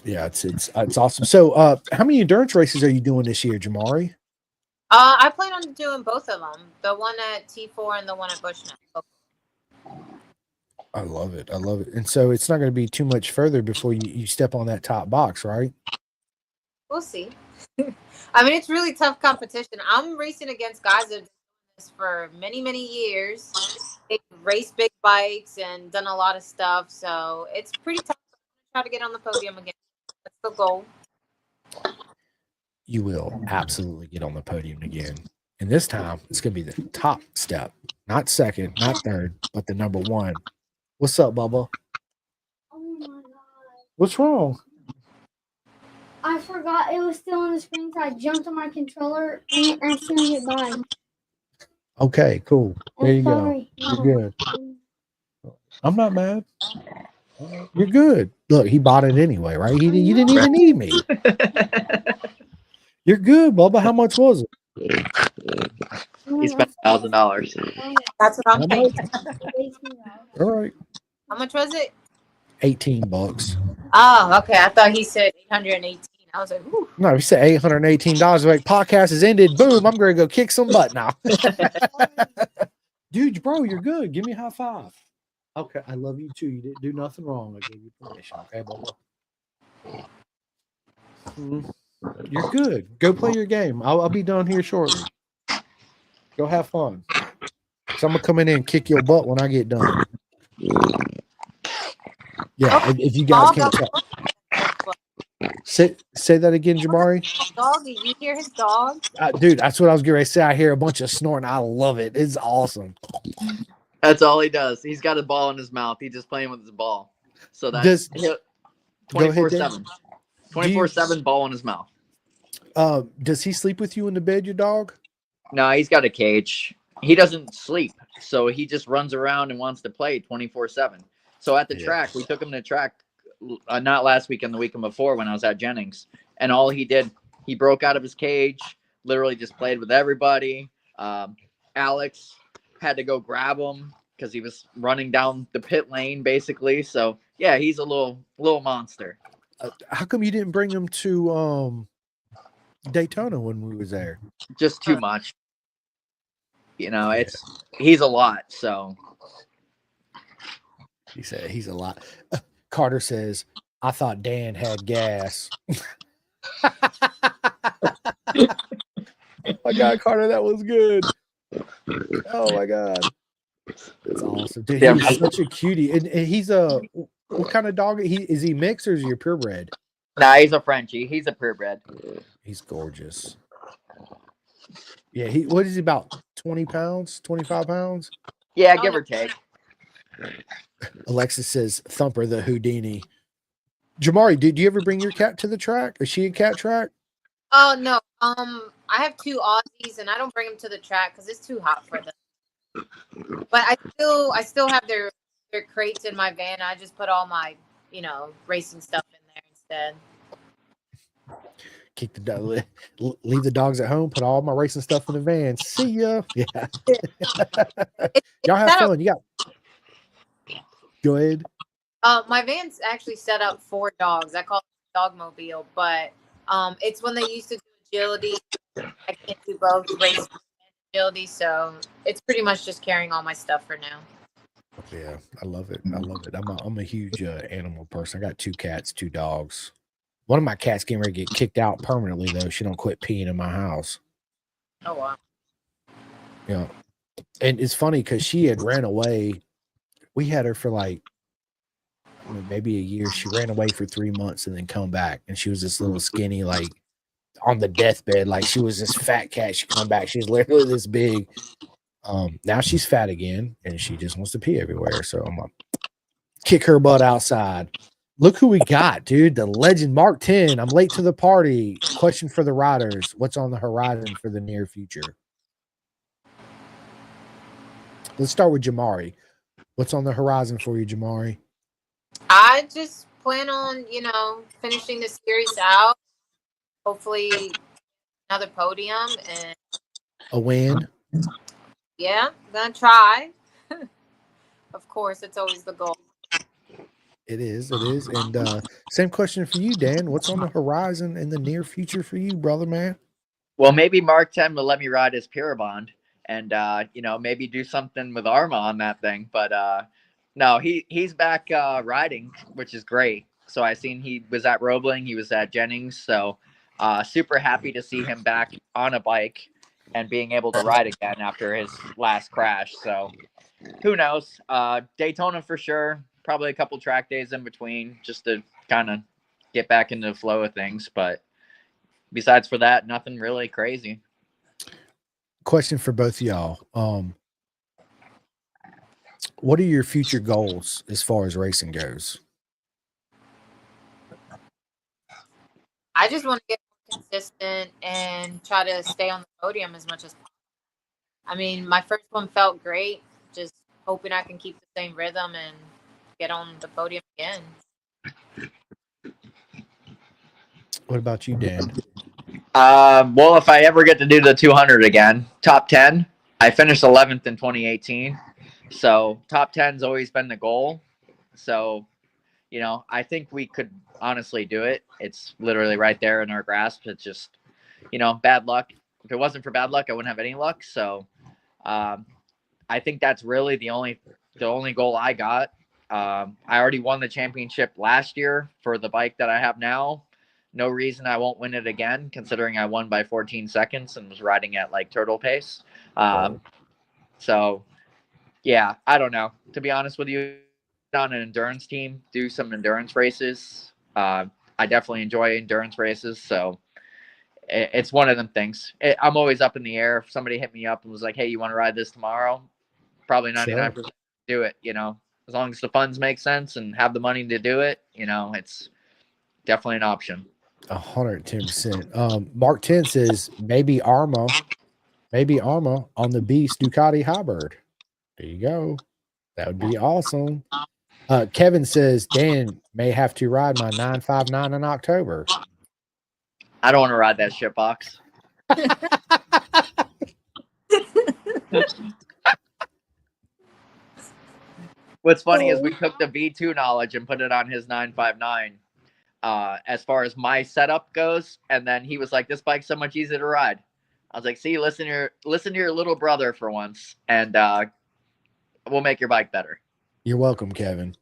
Yeah, it's awesome. So, how many endurance races are you doing this year, Jamari? I plan on doing both of them. The one at T4 and the one at Bushnell. I love it. I love it. And so it's not going to be too much further before you step on that top box, right? We'll see. I mean, it's really tough competition. I'm racing against guys that have done this for many, many years. They've raced big bikes and done a lot of stuff. So it's pretty tough to try to get on the podium again. That's the goal. You will absolutely get on the podium again. And this time, it's going to be the top step. Not second, not third, but the number 1. What's up, Bubba? Oh my God. What's wrong? I forgot it was still on the screen, so I jumped on my controller and accidentally hit by. Okay, cool. There you Sorry. go. You're good. I'm not mad. You're good. Look, he bought it anyway, right? You didn't even need me. You're good, Bubba. How much was it? He spent $1,000. That's what I'm paying. All right. How much was it? $18. Oh, okay. I thought he said 818. I was like, ooh. No, he said $818. Like, podcast has ended. Boom. I'm going to go kick some butt now. Dude, bro, you're good. Give me a high five. Okay. I love you too. You didn't do nothing wrong. I gave you permission. Okay, Bubba? You're good. Go play your game. I'll be done here shortly. Go have fun. So I'm going to come in and kick your butt when I get done. Yeah, if you guys can't tell. Say that again, Jamari. Dog, did you hear his dog? Dude, that's what I was going to say. I hear a bunch of snoring. I love it. It's awesome. That's all he does. He's got a ball in his mouth. He's just playing with his ball. So that's 24/7. 24/7 ball in his mouth. Does he sleep with you in the bed, your dog? No, he's got a cage. He doesn't sleep, so he just runs around and wants to play 24/7. So at the track, we took him to track not last weekend, the weekend before when I was at Jennings, and all he did, he broke out of his cage, literally just played with everybody. Alex had to go grab him because he was running down the pit lane, basically. So yeah, he's a little monster. How come you didn't bring him to Daytona when we was there? Just too much. You know, he's a lot. So he said he's a lot. Carter says, I thought Dan had gas. My God, Carter, that was good. Oh my God. That's awesome. Dude, he's such a cutie. And he's what kind of dog? Is he mixed or is he a purebred? Nah, he's a Frenchie. He's a purebred. He's gorgeous. Yeah, what is he, about 20 pounds, 25 pounds? Yeah, give or take. Alexis says, Thumper the Houdini. Jamari, did you ever bring your cat to the track? Is she a cat track? Oh, no. I have 2 Aussies, and I don't bring them to the track because it's too hot for them. But I still have their crates in my van. I just put all my, racing stuff in there instead. Keep the dog, leave the dogs at home. Put all my racing stuff in the van. See ya. Yeah. Y'all have fun. Go ahead. My van's actually set up for dogs. I call it Dogmobile, but it's when they used to do agility. I can't do both racing and agility, so it's pretty much just carrying all my stuff for now. Yeah, I love it. I'm a huge animal person. I got 2 cats, 2 dogs. One of my cats getting ready to get kicked out permanently, though. She don't quit peeing in my house. Oh, wow. Yeah. And it's funny because she had ran away. We had her for maybe a year. She ran away for 3 months and then come back. And she was this little skinny, on the deathbed. She was this fat cat. She come back. She's literally this big. Now she's fat again and she just wants to pee everywhere. So I'm going to kick her butt outside. Look who we got, dude. The legend, Mark 10. I'm late to the party. Question for the riders. What's on the horizon for the near future? Let's start with Jamari. What's on the horizon for you, Jamari? I just plan on, finishing the series out. Hopefully another podium and A win. Yeah, I'm going to try. Of course, it's always the goal. It is. And same question for you, Dan. What's on the horizon in the near future for you, brother, man? Well, maybe Mark 10 will let me ride his Purabond and, maybe do something with Arma on that thing. But no, he's back riding, which is great. So I seen he was at Roebling. He was at Jennings. So super happy to see him back on a bike and being able to ride again after his last crash. So who knows? Daytona for sure. Probably a couple track days in between just to kind of get back into the flow of things. But besides for that, nothing really crazy. Question for both of y'all. What are your future goals as far as racing goes? I just want to get more consistent and try to stay on the podium as much as possible. I mean, my first one felt great. Just hoping I can keep the same rhythm and get on the podium again. What about you, Dan? Well, if I ever get to do the 200 again, top 10, I finished 11th in 2018. So top 10's always been the goal. So, I think we could honestly do it. It's literally right there in our grasp. It's just, bad luck. If it wasn't for bad luck, I wouldn't have any luck. So, I think that's really the only goal I got. I already won the championship last year for the bike that I have now. No reason I won't win it again, considering I won by 14 seconds and was riding at turtle pace. So, yeah, I don't know. To be honest with you, on an endurance team, do some endurance races. I definitely enjoy endurance races, so it's one of them things. I'm always up in the air. If somebody hit me up and was like, "Hey, you want to ride this tomorrow?" Probably 99% do it. As long as the funds make sense and have the money to do it, it's definitely an option. 110%. Mark 10 says maybe Arma on the Beast Ducati Hybrid. There you go. That would be awesome. Kevin says Dan may have to ride my 959 in October. I don't want to ride that shit box. What's funny is we took the V2 knowledge and put it on his 959 as far as my setup goes, and then he was like, "This bike's so much easier to ride." I was like, "See, listen to your little brother for once, and we'll make your bike better." You're welcome, Kevin.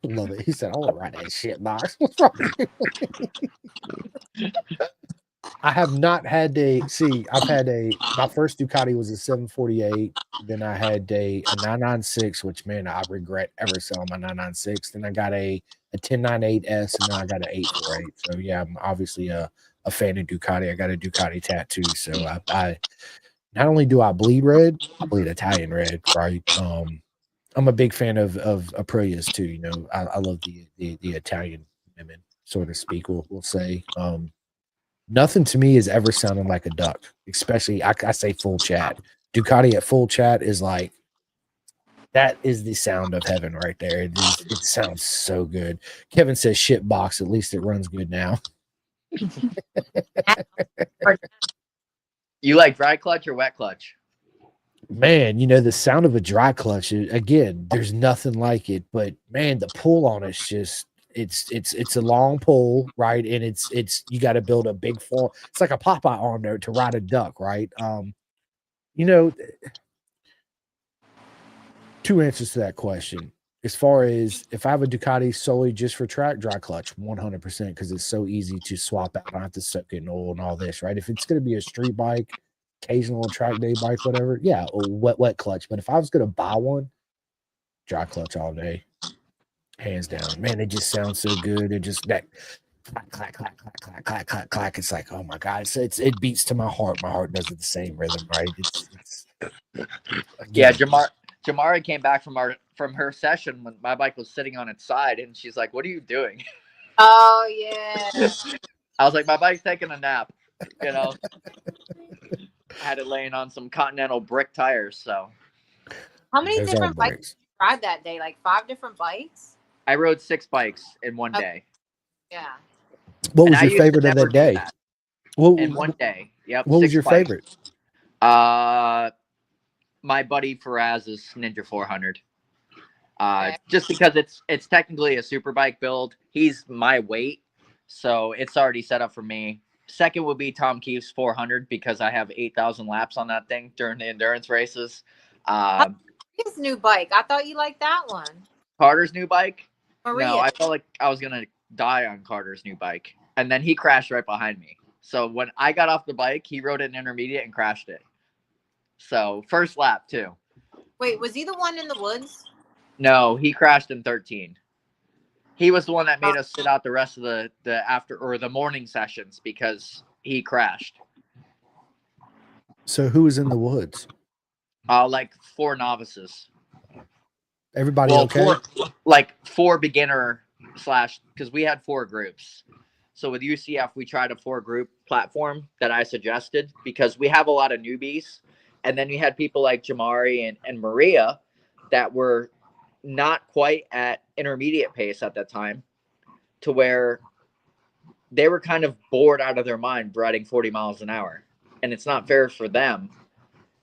Love it. He said, "I want to ride that shit box." What's wrong with you? I have not had I've had my first Ducati was a 748. Then I had a 996, which, man, I regret ever selling my 996. Then I got a 1098S, and then I got an 848. So, yeah, I'm obviously a fan of Ducati. I got a Ducati tattoo. So, I not only do I bleed red, I bleed Italian red, right? I'm a big fan of Aprilias, too. I love the Italian women, so to speak, we'll say. Nothing to me has ever sounded like a duck, especially I say full chat. Ducati at full chat is like, that is the sound of heaven right there. It sounds so good. Kevin says shit box. At least it runs good now. You like dry clutch or wet clutch? Man, the sound of a dry clutch, again, there's nothing like it. But man, the pull on it's just it's a long pull, right? And it's you got to build a big form. It's like a Popeye on there to ride a duck, right? Two answers to that question. As far as if I have a Ducati solely just for track, dry clutch, 100%, because it's so easy to swap out. I don't have to soak it in oil and all this, right? If it's going to be a street bike, occasional track day bike, whatever, yeah, wet clutch. But if I was going to buy one, dry clutch all day, hands down. Man, it just sounds so good. It just that clack, clack, clack, clack, clack, clack, clack, clack. It's like, oh my god, it beats to my heart. My heart does it the same rhythm, right? It's yeah. Jamara came back from her session when my bike was sitting on its side, and she's like, "What are you doing?" Oh yeah. I was like, "My bike's taking a nap." I had it laying on some Continental brick tires. So, how many different bikes did you ride that day? Like 5 different bikes? I rode 6 bikes in one day. Yeah. What was your favorite of that day? In one day. Yep. What was your favorite? My buddy Faraz's Ninja 400. Just because it's technically a super bike build. He's my weight, so it's already set up for me. Second would be Tom Keefe's 400 because I have 8,000 laps on that thing during the endurance races. His new bike. I thought you liked that one. Carter's new bike? Maria. No, I felt like I was gonna die on Carter's new bike, and then he crashed right behind me. So when I got off the bike, he rode an intermediate and crashed it. So first lap too. Wait, was he the one in the woods? No, he crashed in 13. He was the one that made us sit out the rest of the after or the morning sessions because he crashed. So who was in the woods? Like 4 novices. Everybody okay? Four beginner / because we had 4 groups. So with UCF, we tried a 4-group platform that I suggested because we have a lot of newbies. And then we had people like Jamari and Maria that were not quite at intermediate pace at that time, to where they were kind of bored out of their mind riding 40 miles an hour. And it's not fair for them.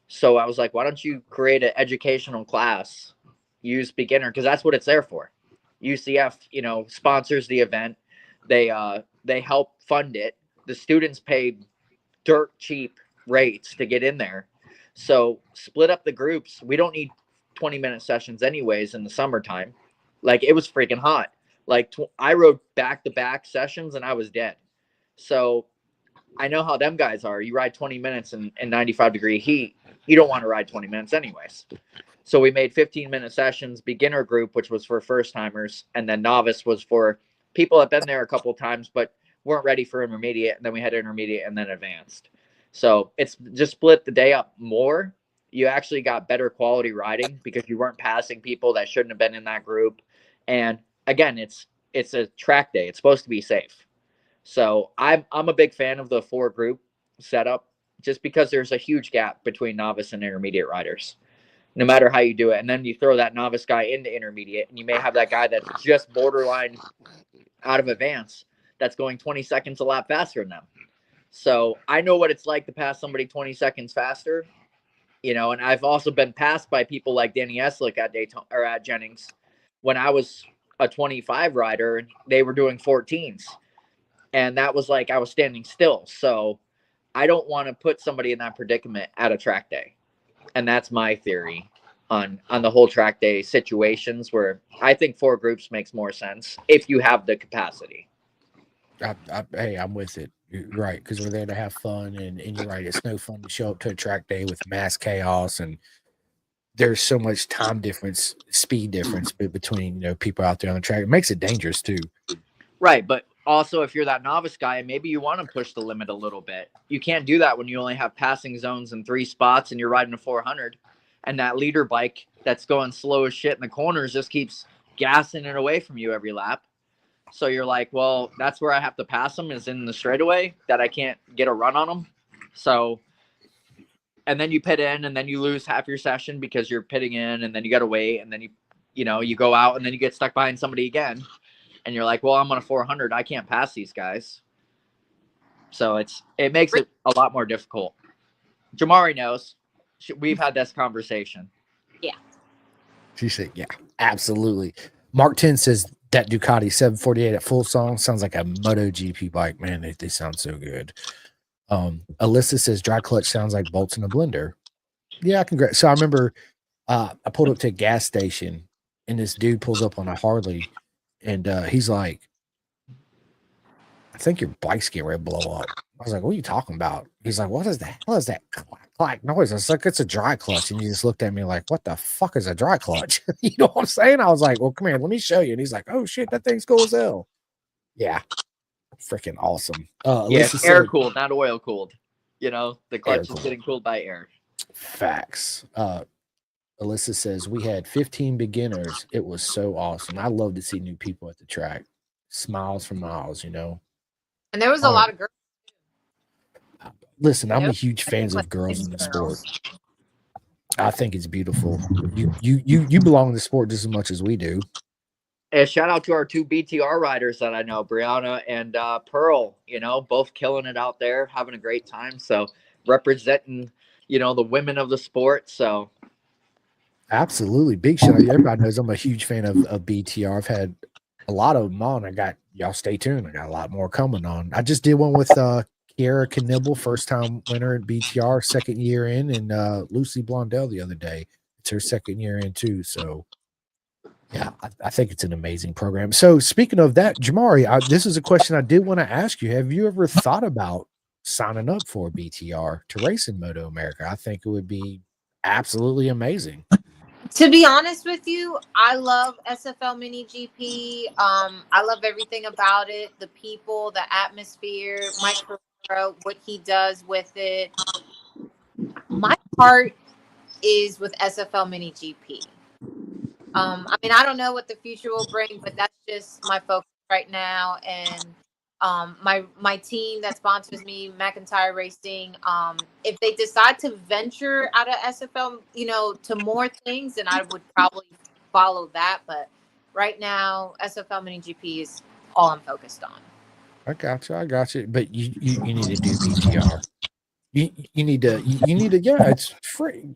So I was like, why don't you create an educational class, use beginner, because that's what it's there for. UCF, sponsors the event. They help fund it. The students pay dirt cheap rates to get in there. So split up the groups. We don't need 20-minute sessions anyways in the summertime. Like, it was freaking hot. Like, I rode back-to-back sessions and I was dead. So I know how them guys are. You ride 20 minutes in 95-degree heat. You don't want to ride 20 minutes anyways. So we made 15-minute sessions, beginner group, which was for first timers, and then novice was for people that had been there a couple times but weren't ready for intermediate. And then we had intermediate and then advanced. So it's just split the day up more. You actually got better quality riding because you weren't passing people that shouldn't have been in that group. And again, it's a track day. It's supposed to be safe. So I'm a big fan of the 4 group setup just because there's a huge gap between novice and intermediate riders, no matter how you do it. And then you throw that novice guy into intermediate, and you may have that guy that's just borderline out of advance that's going 20 seconds a lap faster than them. So I know what it's like to pass somebody 20 seconds faster, and I've also been passed by people like Danny Eslick at Daytona or at Jennings when I was a 25 rider and they were doing 14s. And that was like I was standing still. So I don't want to put somebody in that predicament at a track day. And that's my theory on the whole track day situations, where I think 4 groups makes more sense if you have the capacity. Hey, I'm with it. You're right, because we're there to have fun, and you're right. It's no fun to show up to a track day with mass chaos, and there's so much time difference, speed difference between people out there on the track. It makes it dangerous too. Right, but also if you're that novice guy and maybe you want to push the limit a little bit, you can't do that when you only have passing zones in 3 spots and you're riding a 400, and that leader bike that's going slow as shit in the corners just keeps gassing it away from you every lap. So you're like, well, that's where I have to pass them, is in the straightaway, that I can't get a run on them. So, and then you pit in and then you lose half your session because you're pitting in, and then you got to wait, and then you go out and then you get stuck behind somebody again. And you're like, well, I'm on a 400. I can't pass these guys. So it makes it a lot more difficult. Jamari knows. We've had this conversation. Yeah. She said, yeah, absolutely. Mark 10 says that Ducati 748 at Full Song sounds like a MotoGP bike. Man, they sound so good. Alyssa says dry clutch sounds like bolts in a blender. Yeah, congrats. So I remember I pulled up to a gas station, and this dude pulls up on a Harley, and he's like, I think your bike's getting ready to blow up. I was like, what are you talking about? He's like, what is that? What is that clack noise? I was like, it's a dry clutch. And he just looked at me like, what the fuck is a dry clutch? You know what I'm saying? I was like, well, come here, let me show you. And he's like, oh shit, that thing's cool as hell. Yeah. Freaking awesome. Yeah, it's air cooled, not oil cooled. The clutch is getting cooled by air. Facts. Alyssa says, we had 15 beginners. It was so awesome. I love to see new people at the track. Smiles for miles, And there was a lot of girls. Listen, I'm a huge fan of girls in the sport. I think it's beautiful. You belong in the sport just as much as we do. And shout out to our 2 BTR riders that I know, Brianna and Pearl. Both killing it out there, having a great time. So representing, the women of the sport. So absolutely, big shout out. Everybody knows I'm a huge fan of BTR. I've had a lot of them on. Y'all stay tuned. I got a lot more coming on. I just did one with Kiara Knibble, first time winner at BTR, second year in, and Lucy Blondell the other day. It's her second year in too. So yeah, I think it's an amazing program. So speaking of that, Jamari, this is a question I did want to ask you. Have you ever thought about signing up for BTR to race in Moto America? I think it would be absolutely amazing. To be honest with you, I love SFLMiniGP. I love everything about it, the people, the atmosphere, Mike Ferrero, what he does with it. My heart is with SFLMiniGP. I don't know what the future will bring, but that's just my focus right now. And my team that sponsors me, Mclntire Racing, if they decide to venture out of SFL, to more things, then I would probably follow that. But right now, SFLMiniGP is all I'm focused on. I got you. But you need to do BTR. You need to yeah, it's free.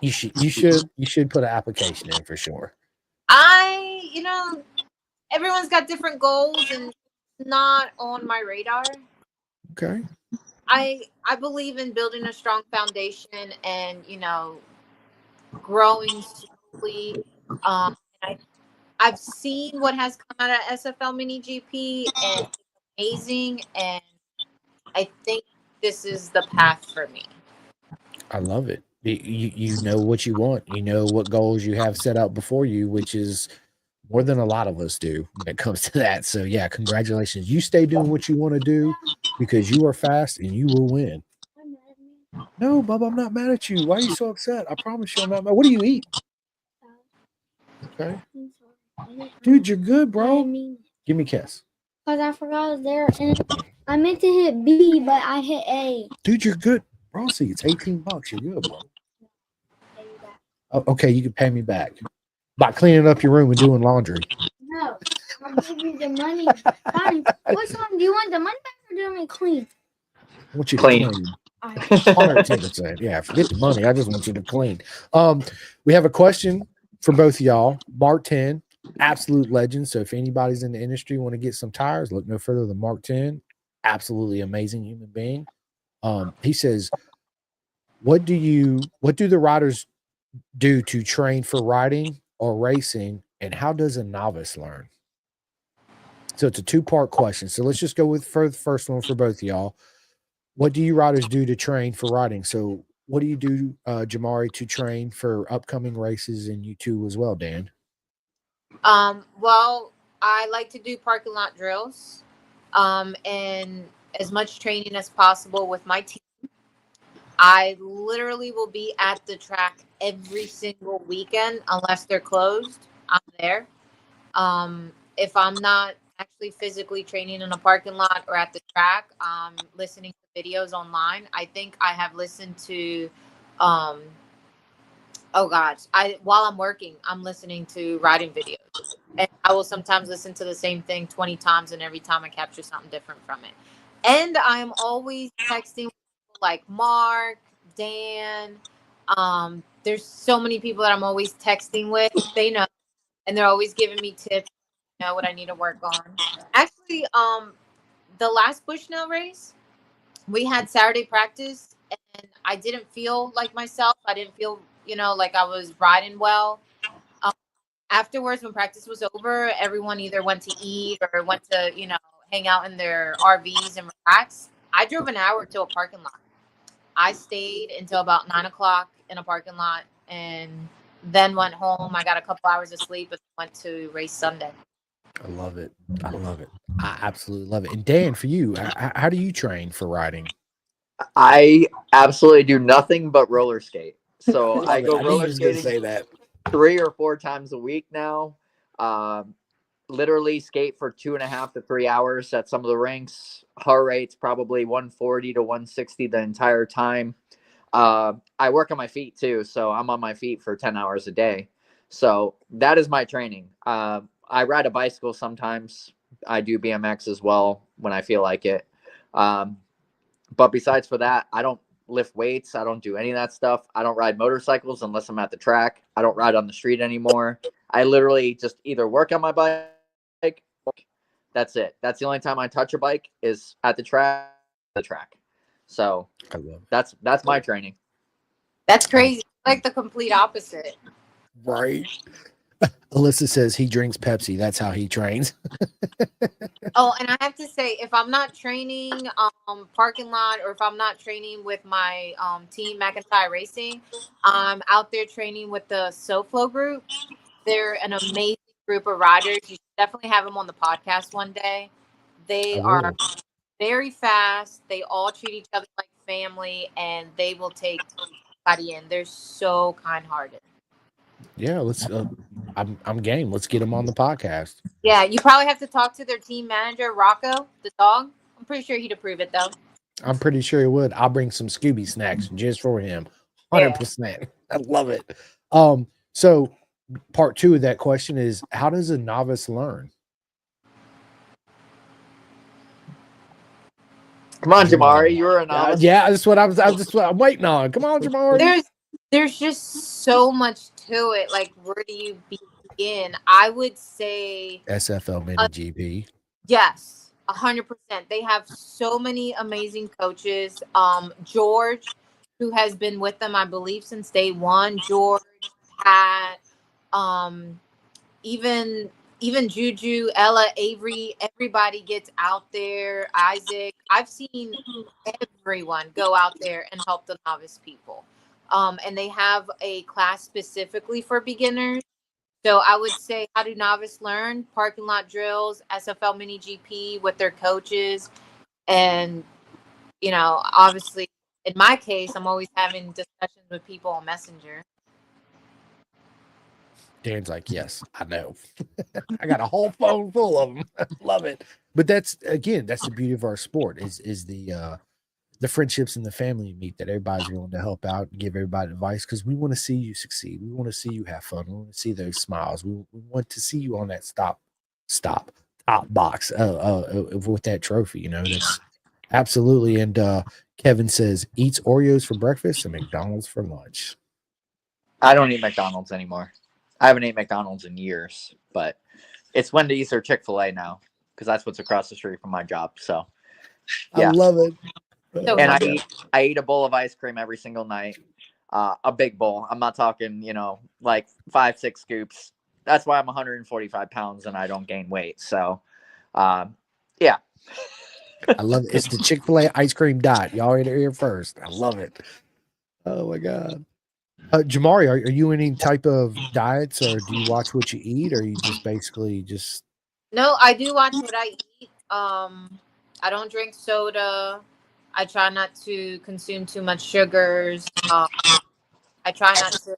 You should put an application in for sure. Everyone's got different goals and not on my radar. Okay. I believe in building a strong foundation and growing slowly. I've seen what has come out of SFLMiniGP, and it's amazing, and I think this is the path for me. I love it. You know what you want. You know what goals you have set out before you, which is more than a lot of us do when it comes to that. So yeah, congratulations. You stay doing what you want to do because you are fast and you will win. No, Bubba, I'm not mad at you. Why are you so upset? I promise you I'm not mad. What do you eat? Okay. Dude, you're good, bro. Give me a kiss. Because I forgot it was there. And I meant to hit B, but I hit A. Dude, you're good. Bro, see, it's $18. You're good, bro. Oh, okay, you can pay me back by cleaning up your room and doing laundry. No, I'll give you the money. Fine. Which one? Do you want the money back or do you want me to clean? I want you to Clean. clean. All right. 110%. Yeah, forget the money. I just want you to clean. We have a question for both of y'all. Mark 10, absolute legend. So if anybody's in the industry want to get some tires, look no further than Mark 10. Absolutely amazing human being. He says, what do the riders do to train for riding or racing, and how does a novice learn? So it's a two-part question. So let's just go with for the first one for both of y'all. What do you riders do to train for riding? So what do you do, Jamari, to train for upcoming races, and you too as well, Dan? Well, I like to do parking lot drills, and as much training as possible with my team. I literally will be at the track every single weekend unless they're closed. I'm there. If I'm not actually physically training in a parking lot or at the track, listening to videos online. I think I have listened to, oh gosh, while I'm working, I'm listening to riding videos, and I will sometimes listen to the same thing 20 times, and every time I capture something different from it. And I am always texting like Mark, Dan. There's so many people that I'm always texting with. They know, and they're always giving me tips. Know what I need to work on. Actually, the last Bushnell race, we had Saturday practice, and I didn't feel like myself. I didn't feel, like I was riding well. Afterwards, when practice was over, everyone either went to eat or went to, hang out in their RVs and relax. I drove an hour to a parking lot. I stayed until about 9 o'clock in a parking lot, and then went home. I got a couple hours of sleep and went to race Sunday. I love it. I love it. I absolutely love it. And Dan, for you, how do you train for riding? I absolutely do nothing but roller skate. So I go I knew you roller was gonna skating say that. 3 or 4 times a week now. Literally skate for 2.5 to 3 hours at some of the rinks. Heart rate's probably 140 to 160 the entire time. I work on my feet too, so I'm on my feet for 10 hours a day. So that is my training. I ride a bicycle sometimes. I do BMX as well when I feel like it. But besides for that, I don't lift weights. I don't do any of that stuff. I don't ride motorcycles unless I'm at the track. I don't ride on the street anymore. I literally just either work on my bike. That's it. That's the only time I touch a bike is at the track. So I love that's my training. That's crazy. Like the complete opposite. Right. Alyssa says he drinks Pepsi. That's how he trains. Oh, and I have to say, if I'm not training parking lot, or if I'm not training with my team Mclntire Racing, I'm out there training with the SoFlo group. They're an amazing group of riders. You should definitely have them on the podcast one day. They are very fast. They all treat each other like family, and they will take everybody in. They're so kind-hearted. Yeah, let's. I'm game. Let's get him on the podcast. Yeah, you probably have to talk to their team manager, Rocco, the dog. I'm pretty sure he'd approve it, though. I'm pretty sure he would. I'll bring some Scooby snacks just for him. 100%. I love it. So part 2 of that question is, how does a novice learn? Come on, Jamari, you're a novice. Yeah, that's what I'm waiting on. Come on, Jamari. There's just so much to it. Like, where do you begin? I would say SFLMiniGP. Yes, 100%. They have so many amazing coaches. George, who has been with them, I believe, since day one. George, Pat, even Juju, Ella, Avery. Everybody gets out there. Isaac. I've seen everyone go out there and help the novice people. and they have a class specifically for beginners. So I would say, how do novice learn? Parking lot drills, SFL mini GP with their coaches. And, you know, obviously, in my case, I'm always having discussions with people on Messenger. Dan's like, yes, I know. I got a whole phone full of them. Love it. But that's, again, that's the beauty of our sport is the friendships and the family you meet, that everybody's willing to help out and give everybody advice, because we want to see you succeed. We want to see you have fun. We want to see those smiles. We want to see you on that top box with that trophy. You know, that's absolutely. And Kevin says eats Oreos for breakfast and McDonald's for lunch. I don't eat McDonald's anymore. I haven't eaten McDonald's in years, but it's Wendy's or Chick-fil-A now, because that's what's across the street from my job. So yeah. I love it. So And I eat a bowl of ice cream every single night. A big bowl. I'm not talking, you know, like 5-6 scoops. That's why I'm 145 pounds and I don't gain weight. So, yeah. I love it. It's the Chick-fil-A ice cream diet. Y'all heard it here first. I love it. Oh my God. Jamari, are you any type of diets, or do you watch what you eat, or you just basically just? No, I do watch what I eat. I don't drink soda. I try not to consume too much sugars. I try not to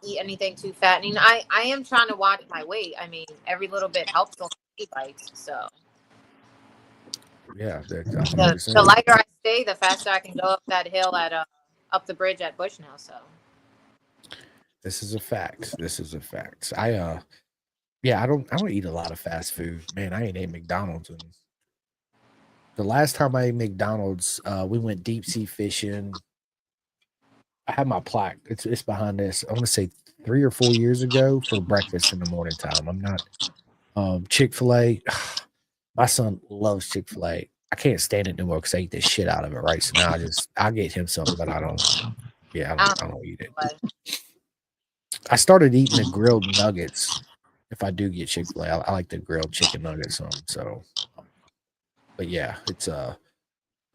eat anything too fattening. I am trying to watch my weight. I mean, every little bit helps on weight bites. So Yeah, the lighter I stay, the faster I can go up that hill at up the bridge at Bushnell. So this is a fact. This is a fact. I don't eat a lot of fast food. Man, I ain't ate McDonald's. And the last time I ate McDonald's, we went deep sea fishing. I have my plaque. It's behind this. I want to say 3 or 4 years ago for breakfast in the morning time. I'm not Chick-fil-A. My son loves Chick-fil-A. I can't stand it anymore because I eat the shit out of it, right? So now I'll get him something, but I don't eat it. I started eating the grilled nuggets. If I do get Chick-fil-A, I like the grilled chicken nuggets on. So, but yeah, it's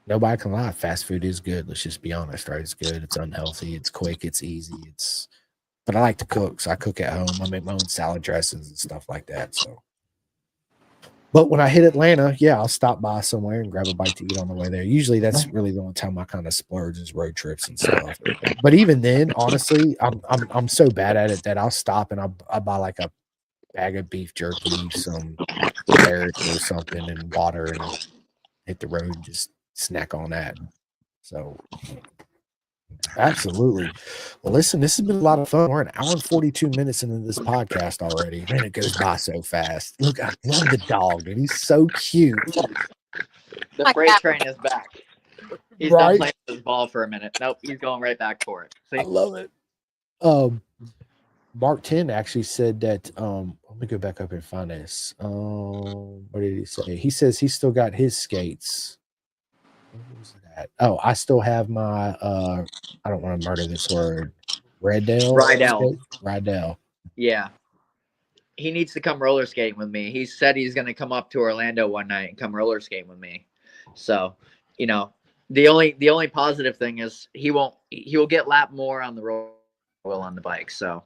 nobody can lie. Fast food is good. Let's just be honest, right? It's good. It's unhealthy. It's quick. It's easy. But I like to cook, so I cook at home. I make my own salad dressings and stuff like that. So, but when I hit Atlanta, yeah, I'll stop by somewhere and grab a bite to eat on the way there. Usually, that's really the only time I kind of splurge is road trips and stuff. But even then, honestly, I'm so bad at it that I'll stop and I'll buy like a bag of beef jerky, some carrots or something, and water, and hit the road and just snack on that. So absolutely. Well, listen, this has been a lot of fun. We're an hour and 42 minutes into this podcast already. Man, it goes by so fast. Look, I love the dog, and he's so cute. The freight train is back. He's done playing with his ball for a minute. Nope, he's going right back for it. See? I love it. Mark 10 actually said that let me go back up and find this. What did he say? He says he's still got his skates. What was that? Oh, I still have my I don't want to murder this word. Rydell. Yeah. He needs to come roller skating with me. He said he's going to come up to Orlando one night and come roller skating with me. So, you know, the only positive thing is he will get lapped more on the roller on the bike. So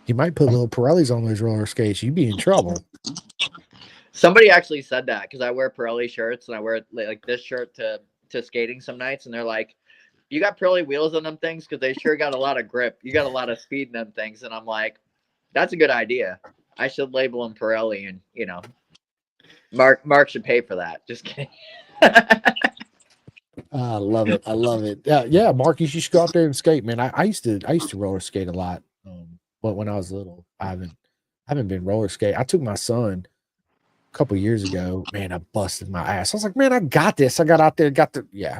you might put little Pirellis on those roller skates. You'd be in trouble. Somebody actually said that because I wear Pirelli shirts and I wear like this shirt to skating some nights, and they're like, "You got Pirelli wheels on them things because they sure got a lot of grip. You got a lot of speed in them things." And I'm like, "That's a good idea. I should label them Pirelli, and you know, Mark should pay for that." Just kidding. I love it. I love it. Yeah, Mark, you should go out there and skate, man. I used to roller skate a lot. But when I was little, I haven't been roller skate. I took my son a couple years ago. Man, I busted my ass. I was like, man, I got this. I got out there,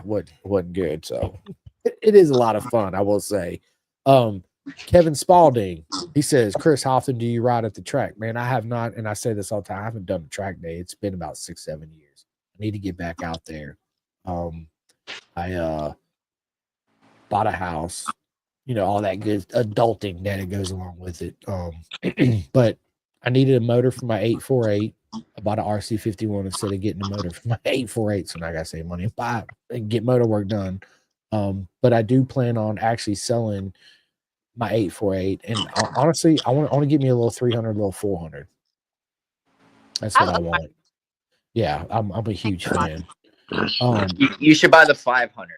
wasn't good. So it is a lot of fun, I will say. Kevin Spaulding, he says, Chris, how often do you ride at the track? Man, I have not, and I say this all the time, I haven't done a track day. It's been about 6-7 years. I need to get back out there. I bought a house, you know, all that good adulting that it goes along with it. But I needed a motor for my 848. I bought an RC51 instead of getting a motor for my 848. So now I got to save money and buy and get motor work done. But I do plan on actually selling my 848, and honestly, I want to give me a little 300, a little 400. That's what I love my want. Yeah, I'm a huge fan. You should buy the 500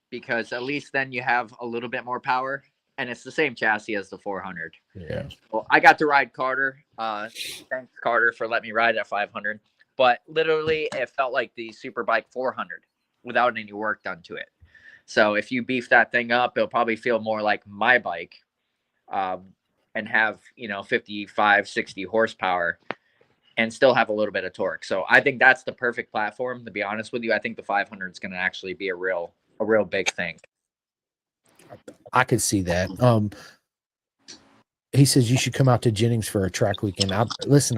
because at least then you have a little bit more power, and it's the same chassis as the 400. Yeah. Well, I got to ride Carter. Thanks, Carter, for letting me ride at 500. But literally, it felt like the Superbike 400 without any work done to it. So if you beef that thing up, it'll probably feel more like my bike, and have 55, 60 horsepower, and still have a little bit of torque. So I think that's the perfect platform. To be honest with you, I think the 500 is going to actually be a real big thing. I could see that. He says you should come out to Jennings for a track weekend. I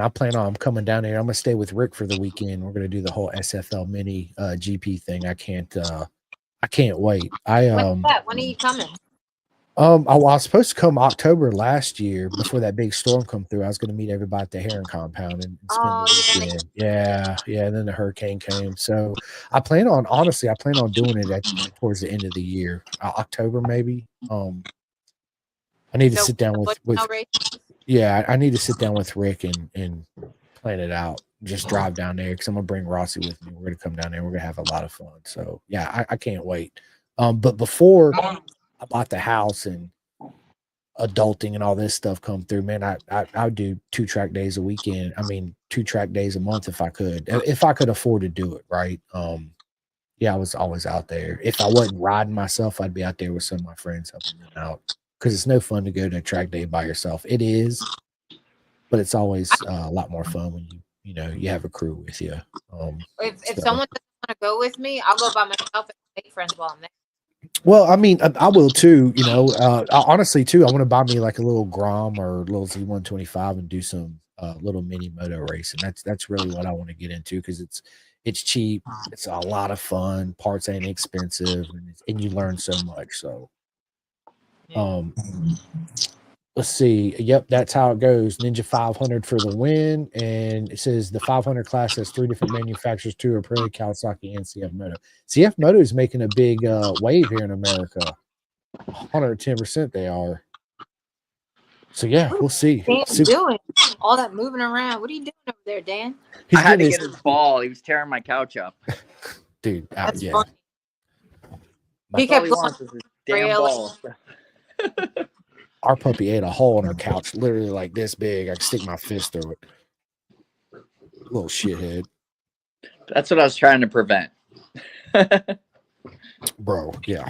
plan on coming down there. I'm gonna stay with Rick for the weekend. We're gonna do the whole SFL mini GP thing. I can't wait. When are you coming? I was supposed to come October last year before that big storm come through. I was gonna meet everybody at the Heron compound and spend the weekend. Yeah. And then the hurricane came. So I plan on doing it towards the end of the year, October maybe. I need to sit down with I need to sit down with Rick and plan it out. Just drive down there because I'm gonna bring Rossi with me. We're gonna come down there. We're gonna have a lot of fun. So yeah, I can't wait. But before I bought the house and adulting and all this stuff come through, man, I would do 2 track days a weekend. I mean, 2 track days a month if I could afford to do it, right? Yeah, I was always out there. If I wasn't riding myself, I'd be out there with some of my friends helping them out. Because it's no fun to go to a track day by yourself. It is, but it's always a lot more fun when you have a crew with you. If someone doesn't want to go with me, I'll go by myself and make friends while I'm there. Well, I mean, I will too. Honestly, too, I want to buy me like a little Grom or a little Z125 and do some little mini moto racing. That's really what I want to get into because it's cheap. It's a lot of fun. Parts ain't expensive, and you learn so much. So. Let's see. Yep, that's how it goes. Ninja 500 for the win, and it says the 500 class has 3 different manufacturers too: Aprilia, Kawasaki, and CF Moto. CF Moto is making a big wave here in America. 110% they are. So yeah, we'll see. Dan's doing all that moving around. What are you doing over there, Dan? I had to get his ball. He was tearing my couch up. Dude, That's yeah. funny. He kept going. Damn ball. Our puppy ate a hole in her couch, literally like this big. I could stick my fist through it. Little shithead. That's what I was trying to prevent. Bro, yeah.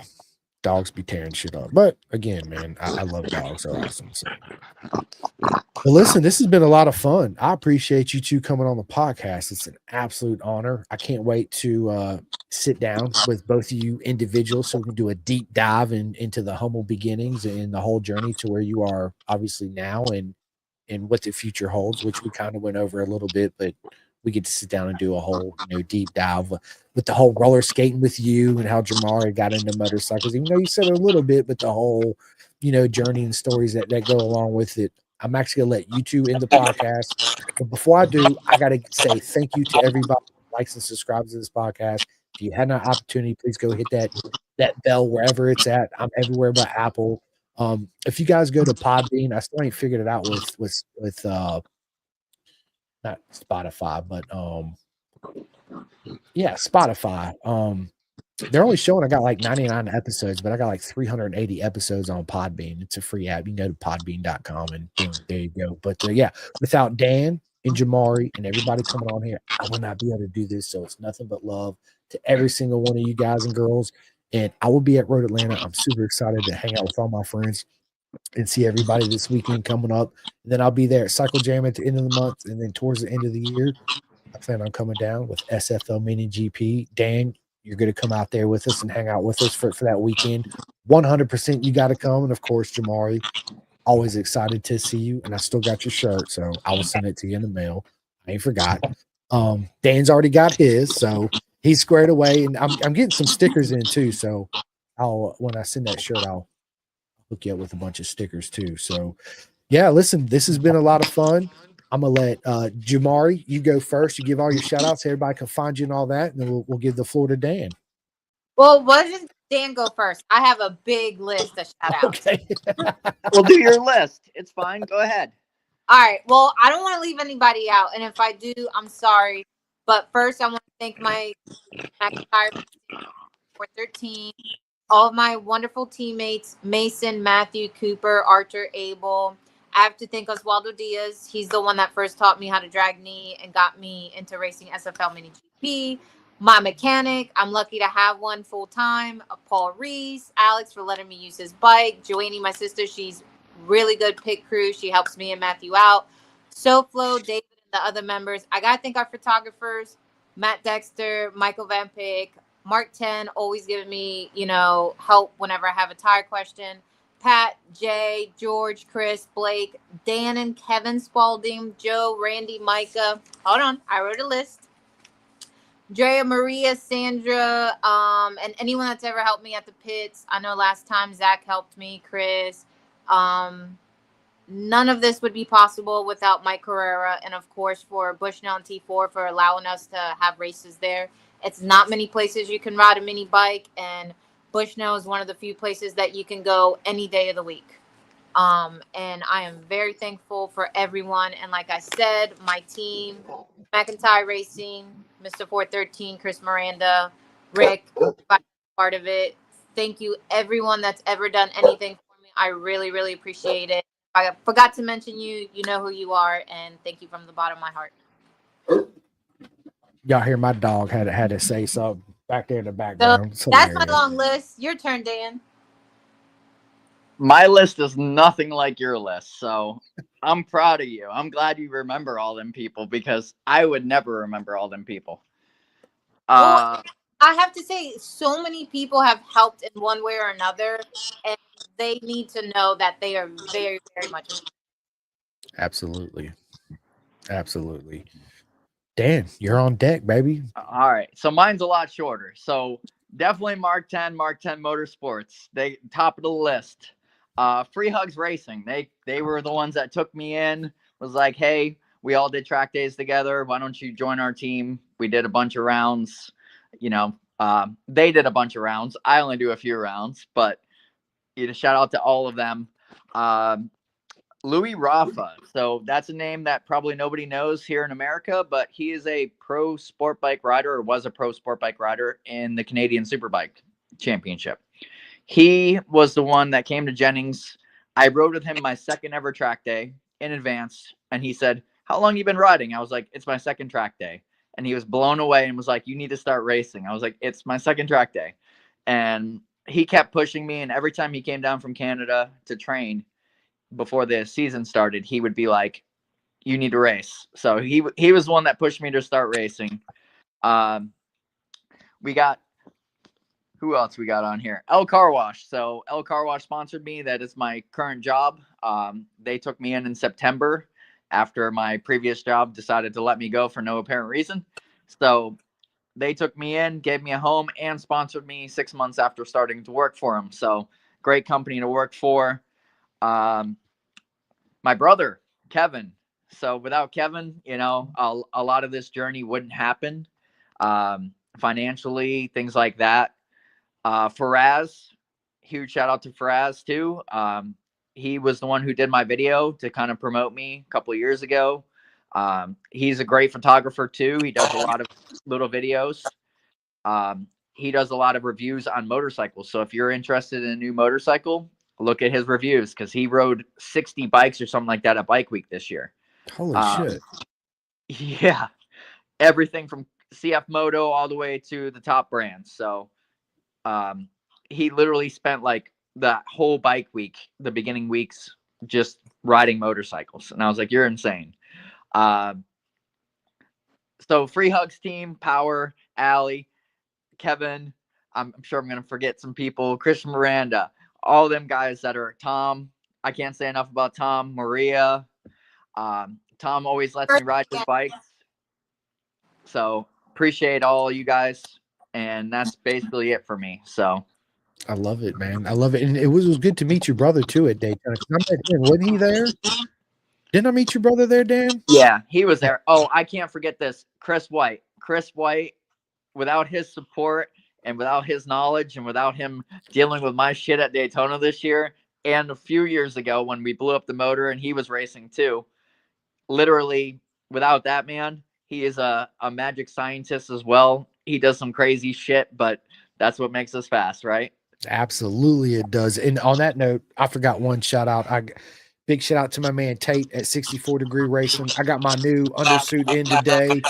Dogs be tearing shit up. But again, man, I love dogs. They're awesome. So. Well, listen, this has been a lot of fun. I appreciate you two coming on the podcast. It's an absolute honor. I can't wait to sit down with both of you individuals so we can do a deep dive into the humble beginnings and the whole journey to where you are obviously now and what the future holds, which we kind of went over a little bit, but we get to sit down and do a whole, deep dive with the whole roller skating with you and how Jamari got into motorcycles. Even though you said a little bit, but the whole, journey and stories that go along with it. I'm actually gonna let you two in the podcast. But before I do, I gotta say thank you to everybody who likes and subscribes to this podcast. If you had an opportunity, please go hit that bell wherever it's at. I'm everywhere but Apple. If you guys go to Podbean, I still ain't figured it out with not Spotify, but Spotify. They're only showing I got like 99 episodes, but I got like 380 episodes on Podbean. It's a free app. You can go to podbean.com and boom, there you go. But without Dan and Jamari and everybody coming on here, I would not be able to do this. So it's nothing but love to every single one of you guys and girls. And I will be at Road Atlanta. I'm super excited to hang out with all my friends and see everybody this weekend coming up. And then I'll be there at Cycle Jam at the end of the month. And then towards the end of the year, I plan on coming down with SFLMiniGP. Dan, you're going to come out there with us and hang out with us for that weekend. 100% you got to come. And of course, Jamari, always excited to see you. And I still got your shirt, so I will send it to you in the mail. I ain't forgot. Dan's already got his, so he's squared away. And I'm getting some stickers in too. So when I send that shirt, I'll hook you up with a bunch of stickers too. So yeah, listen, this has been a lot of fun. I'm gonna let Jamari, you go first. You give all your shout outs. Everybody can find you and all that, and then we'll give the floor to Dan. Well, what does Dan go first? I have a big list of shout outs. Okay. We'll do your list. It's fine. Go ahead. All right. Well, I don't want to leave anybody out. And if I do, I'm sorry. But first, I want to thank my Mclntire for 13, all of my wonderful teammates, Mason, Matthew, Cooper, Archer, Abel. I have to thank Oswaldo Diaz. He's the one that first taught me how to drag knee and got me into racing SFLMiniGP. My mechanic, I'm lucky to have one full time. Paul Reese, Alex for letting me use his bike. Joanie, my sister, she's really good pit crew. She helps me and Matthew out. SoFlo, David, and the other members. I got to thank our photographers, Matt Dexter, Michael Van Pick, Mark 10, always giving me, help whenever I have a tire question. Pat, Jay, George, Chris, Blake, Dan and Kevin Spaulding, Joe, Randy, Micah. Hold on, I wrote a list. Drea, Maria, Sandra, and anyone that's ever helped me at the pits. I know last time Zach helped me, Chris. None of this would be possible without Mike Carrera, and of course for Bushnell and T4 for allowing us to have races there. It's not many places you can ride a mini bike, and Bushnell is one of the few places that you can go any day of the week. And I am very thankful for everyone. And like I said, my team, Mclntire Racing, Mr. 413, Chris Miranda, Rick, part of it. Thank you, everyone that's ever done anything for me. I really, really appreciate it. I forgot to mention you. You know who you are, and thank you from the bottom of my heart. Y'all hear my dog had to say something back there in the background. So that's my long list. Your turn, Dan. My list is nothing like your list, so I'm proud of you. I'm glad you remember all them people because I would never remember all them people. Well, I have to say, so many people have helped in one way or another, and they need to know that they are very, very much. Absolutely. Dan, you're on deck, baby. All right. So mine's a lot shorter. So definitely Mark 10 Motorsports. They top of the list. Free Hugs Racing. They were the ones that took me in, was like, hey, we all did track days together. Why don't you join our team? We did a bunch of rounds. They did a bunch of rounds. I only do a few rounds, but shout out to all of them. Louis Rafa. So that's a name that probably nobody knows here in America, but he is a pro sport bike rider, or was a pro sport bike rider in the Canadian Superbike Championship. He was the one that came to Jennings. I rode with him my second ever track day in advance, and he said, how long you been riding? I was like, it's my second track day. And he was blown away and was like, you need to start racing. I was like, it's my second track day. And he kept pushing me, and every time he came down from Canada to train before the season started, he would be like, you need to race. So he was the one that pushed me to start racing. We got, who else we got on here? El Car Wash. So El Car Wash sponsored me. That is my current job. They took me in September after my previous job decided to let me go for no apparent reason. So they took me in, gave me a home, and sponsored me 6 months after starting to work for them. So great company to work for. My brother, Kevin. So without Kevin, a lot of this journey wouldn't happen. Financially, things like that. Faraz, huge shout out to Faraz too. He was the one who did my video to kind of promote me a couple of years ago. He's a great photographer too. He does a lot of little videos. He does a lot of reviews on motorcycles. So if you're interested in a new motorcycle, look at his reviews, because he rode 60 bikes or something like that at Bike Week this year. Holy shit. Yeah. Everything from CF Moto all the way to the top brands. So he literally spent like the whole Bike Week, the beginning weeks, just riding motorcycles. And I was like, you're insane. So Free Hugs team, Power, Allie, Kevin, I'm sure I'm going to forget some people, Chris Miranda, all them guys that are Tom. I can't say enough about Tom, Maria. Tom always lets me ride his bikes. So appreciate all you guys. And that's basically it for me. So I love it, man. I love it. And it was good to meet your brother too at Daytona. I met him. Wasn't he there? Didn't I meet your brother there, Dan? Yeah, he was there. Oh, I can't forget this. Chris White, without his support And without his knowledge and without him dealing with my shit at Daytona this year and a few years ago when we blew up the motor and he was racing too, literally without that man, he is a magic scientist as well. He does some crazy shit, but that's what makes us fast, right? Absolutely, it does. And on that note, I forgot one shout out. Big shout out to my man Tate at 64 Degree Racing. I got my new undersuit in today.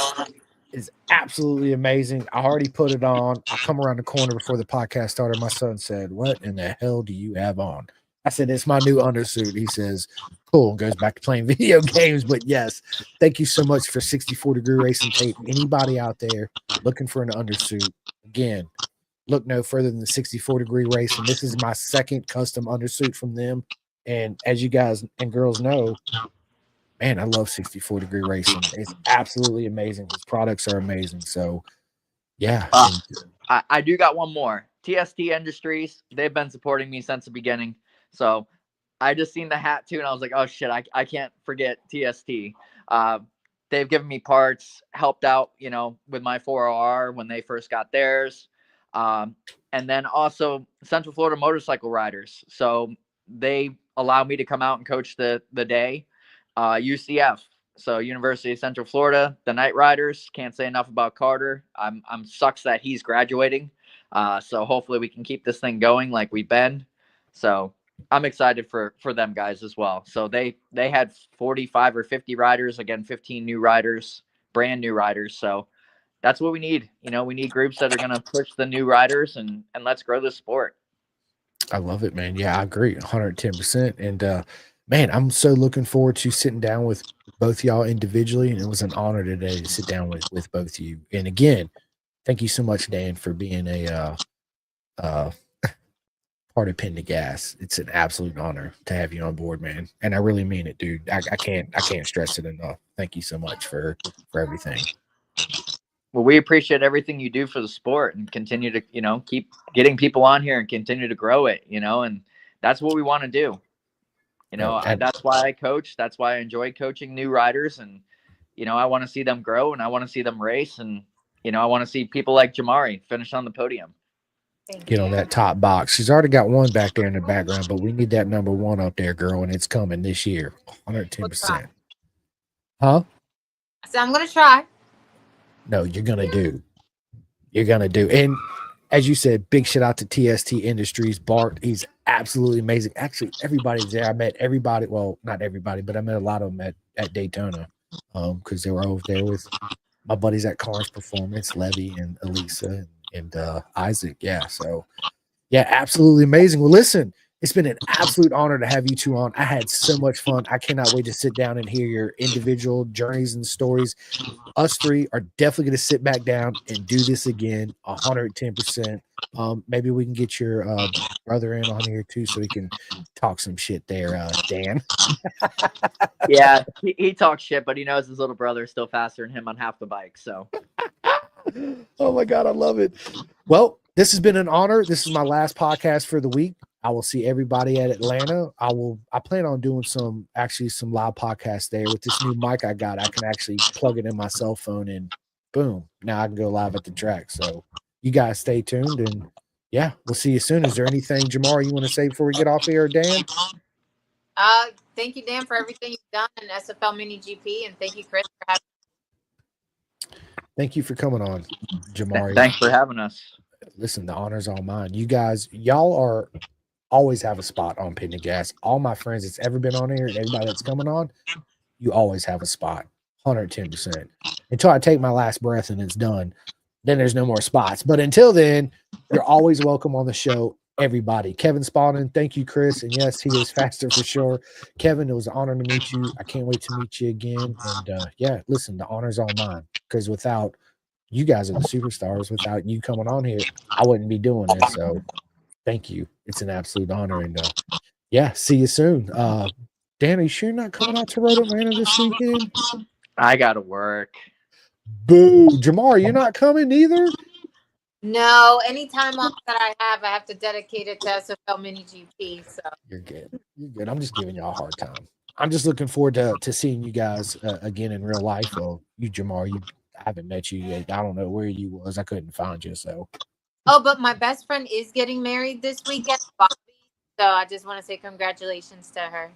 It's absolutely amazing. I already put it on. I come around the corner before the podcast started. My son said, "What in the hell do you have on?" I said, "It's my new undersuit." He says, "Cool," and goes back to playing video games. But yes, thank you so much for 64 Degree Racing Tape. Anybody out there looking for an undersuit, again, look no further than the 64 Degree Racing. This is my second custom undersuit from them. And as you guys and girls know, man, I love 64 Degree Racing. It's absolutely amazing. His products are amazing. So, yeah. I do got one more. TST Industries, they've been supporting me since the beginning. So I just seen the hat too, and I was like, oh shit, I can't forget TST. They've given me parts, helped out, with my 4R when they first got theirs. And then also Central Florida Motorcycle Riders. So they allow me to come out and coach the day. UCF, so University of Central Florida, the Night Riders. Can't say enough about Carter. I'm sucks that he's graduating. So hopefully we can keep this thing going like we've been. So I'm excited for them guys as well. So they had 45 or 50 riders, again 15 new riders, brand new riders. So that's what we need. We need groups that are going to push the new riders and let's grow the sport. I love it, man. Yeah, I agree 110%. And man, I'm so looking forward to sitting down with both y'all individually. And it was an honor today to sit down with both of you. And again, thank you so much, Dan, for being a part of Pin to Gas. It's an absolute honor to have you on board, man. And I really mean it, dude. I can't stress it enough. Thank you so much for everything. Well, we appreciate everything you do for the sport and continue to, keep getting people on here and continue to grow it, and that's what we want to do. That's why I coach. That's why I enjoy coaching new riders. And, I want to see them grow and I want to see them race. And, I want to see people like Jamari finish on the podium. Get on that top box. She's already got one back there in the background, but we need that number one up there, girl. And it's coming this year. 110%. Huh? So I'm going to try. No, you're going to do. You're going to do. And as you said, big shout out to TST Industries. Bart, he's absolutely amazing. Actually, everybody's there. I met everybody. Well, not everybody, but I met a lot of them at Daytona because they were over there with my buddies at Carnes Performance, Levy and Elisa and Isaac. Yeah. So, yeah, absolutely amazing. Well, listen, it's been an absolute honor to have you two on. I had so much fun. I cannot wait to sit down and hear your individual journeys and stories. Us three are definitely going to sit back down and do this again 110%. Maybe we can get your brother in on here too so he can talk some shit there, Dan. Yeah, he talks shit, but he knows his little brother is still faster than him on half the bike. So, oh my God, I love it. Well, this has been an honor. This is my last podcast for the week. I will see everybody at Atlanta. I plan on doing some live podcasts there with this new mic I got. I can actually plug it in my cell phone and boom, now I can go live at the track. So you guys stay tuned and yeah, we'll see you soon. Is there anything, Jamar, you want to say before we get off here, Dan? Thank you, Dan, for everything you've done in SFLMiniGP, and thank you, Chris, for having me. Thank you for coming on, Jamari. Thanks for having us. Listen, the honor's all mine. You guys, y'all always have a spot on Pin to Gas. All my friends that's ever been on here and everybody that's coming on, you always have a spot. 110%. Until I take my last breath and it's done, then there's no more spots. But until then, you're always welcome on the show, everybody. Kevin Spaulding, thank you, Chris. And yes, he is faster for sure. Kevin, it was an honor to meet you. I can't wait to meet you again. And yeah, listen, the honor's all mine because without you guys are the superstars. Without you coming on here, I wouldn't be doing this. So thank you. It's an absolute honor. And yeah, see you soon. Dan, are you sure you're not coming out to Road Atlanta this weekend? I got to work. Boo. Jamar, you're not coming either? No, anytime off that I have to dedicate it to SFLMiniGP. So You're good. You're good. I'm just giving y'all a hard time. I'm just looking forward to seeing you guys again in real life. Well, you, Jamar, I haven't met you yet. I don't know where you was. I couldn't find you. So Oh, but my best friend is getting married this weekend, Bobby. So I just want to say congratulations to her.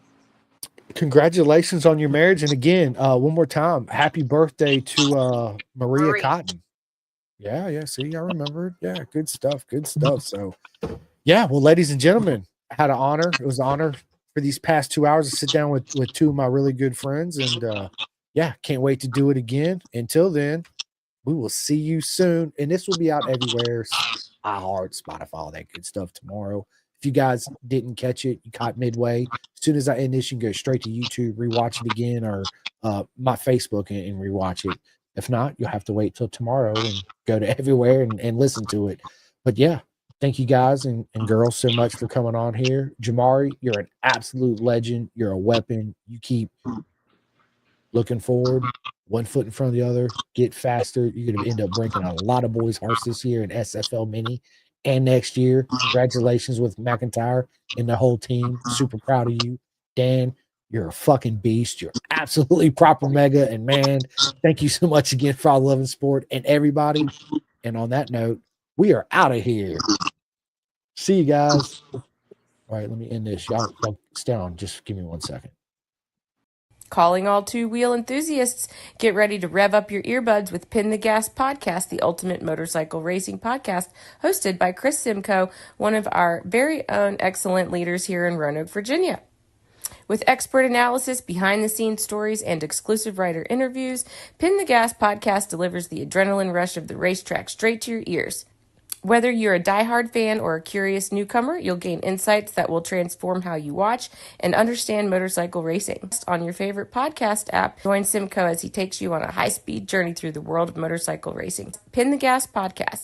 Congratulations on your marriage. And again, one more time, happy birthday to Maria Marie. Cotton. Yeah. See, I remember. Yeah, good stuff. Good stuff. So, yeah. Well, ladies and gentlemen, I had an honor. It was an honor for these past 2 hours to sit down with two of my really good friends. And yeah, can't wait to do it again. Until then, we will see you soon. And this will be out everywhere. iHeart, Spotify, all that good stuff tomorrow. If you guys didn't catch it, you caught midway. As soon as I end this, you can go straight to YouTube, rewatch it again, or my Facebook and rewatch it. If not, you'll have to wait till tomorrow and go to everywhere and listen to it. But yeah, thank you guys and girls so much for coming on here. Jamari, you're an absolute legend. You're a weapon. You keep looking forward, one foot in front of the other, get faster. You're going to end up breaking a lot of boys' hearts this year in SFL Mini and next year. Congratulations with Mclntire and the whole team. Super proud of you. Dan, you're a fucking beast. You're absolutely proper mega. And man, thank you so much again for all love and sport and everybody. And on that note, we are out of here. See you guys. All right, let me end this. Y'all stay on. Just give me 1 second. Calling all two-wheel enthusiasts, get ready to rev up your earbuds with Pin the Gas Podcast, the ultimate motorcycle racing podcast, hosted by Chris Simcoe, one of our very own excellent leaders here in Roanoke, Virginia. With expert analysis, behind-the-scenes stories, and exclusive writer interviews, Pin the Gas Podcast delivers the adrenaline rush of the racetrack straight to your ears. Whether you're a diehard fan or a curious newcomer, you'll gain insights that will transform how you watch and understand motorcycle racing. On your favorite podcast app, join Simcoe as he takes you on a high-speed journey through the world of motorcycle racing. Pin the Gas Podcast.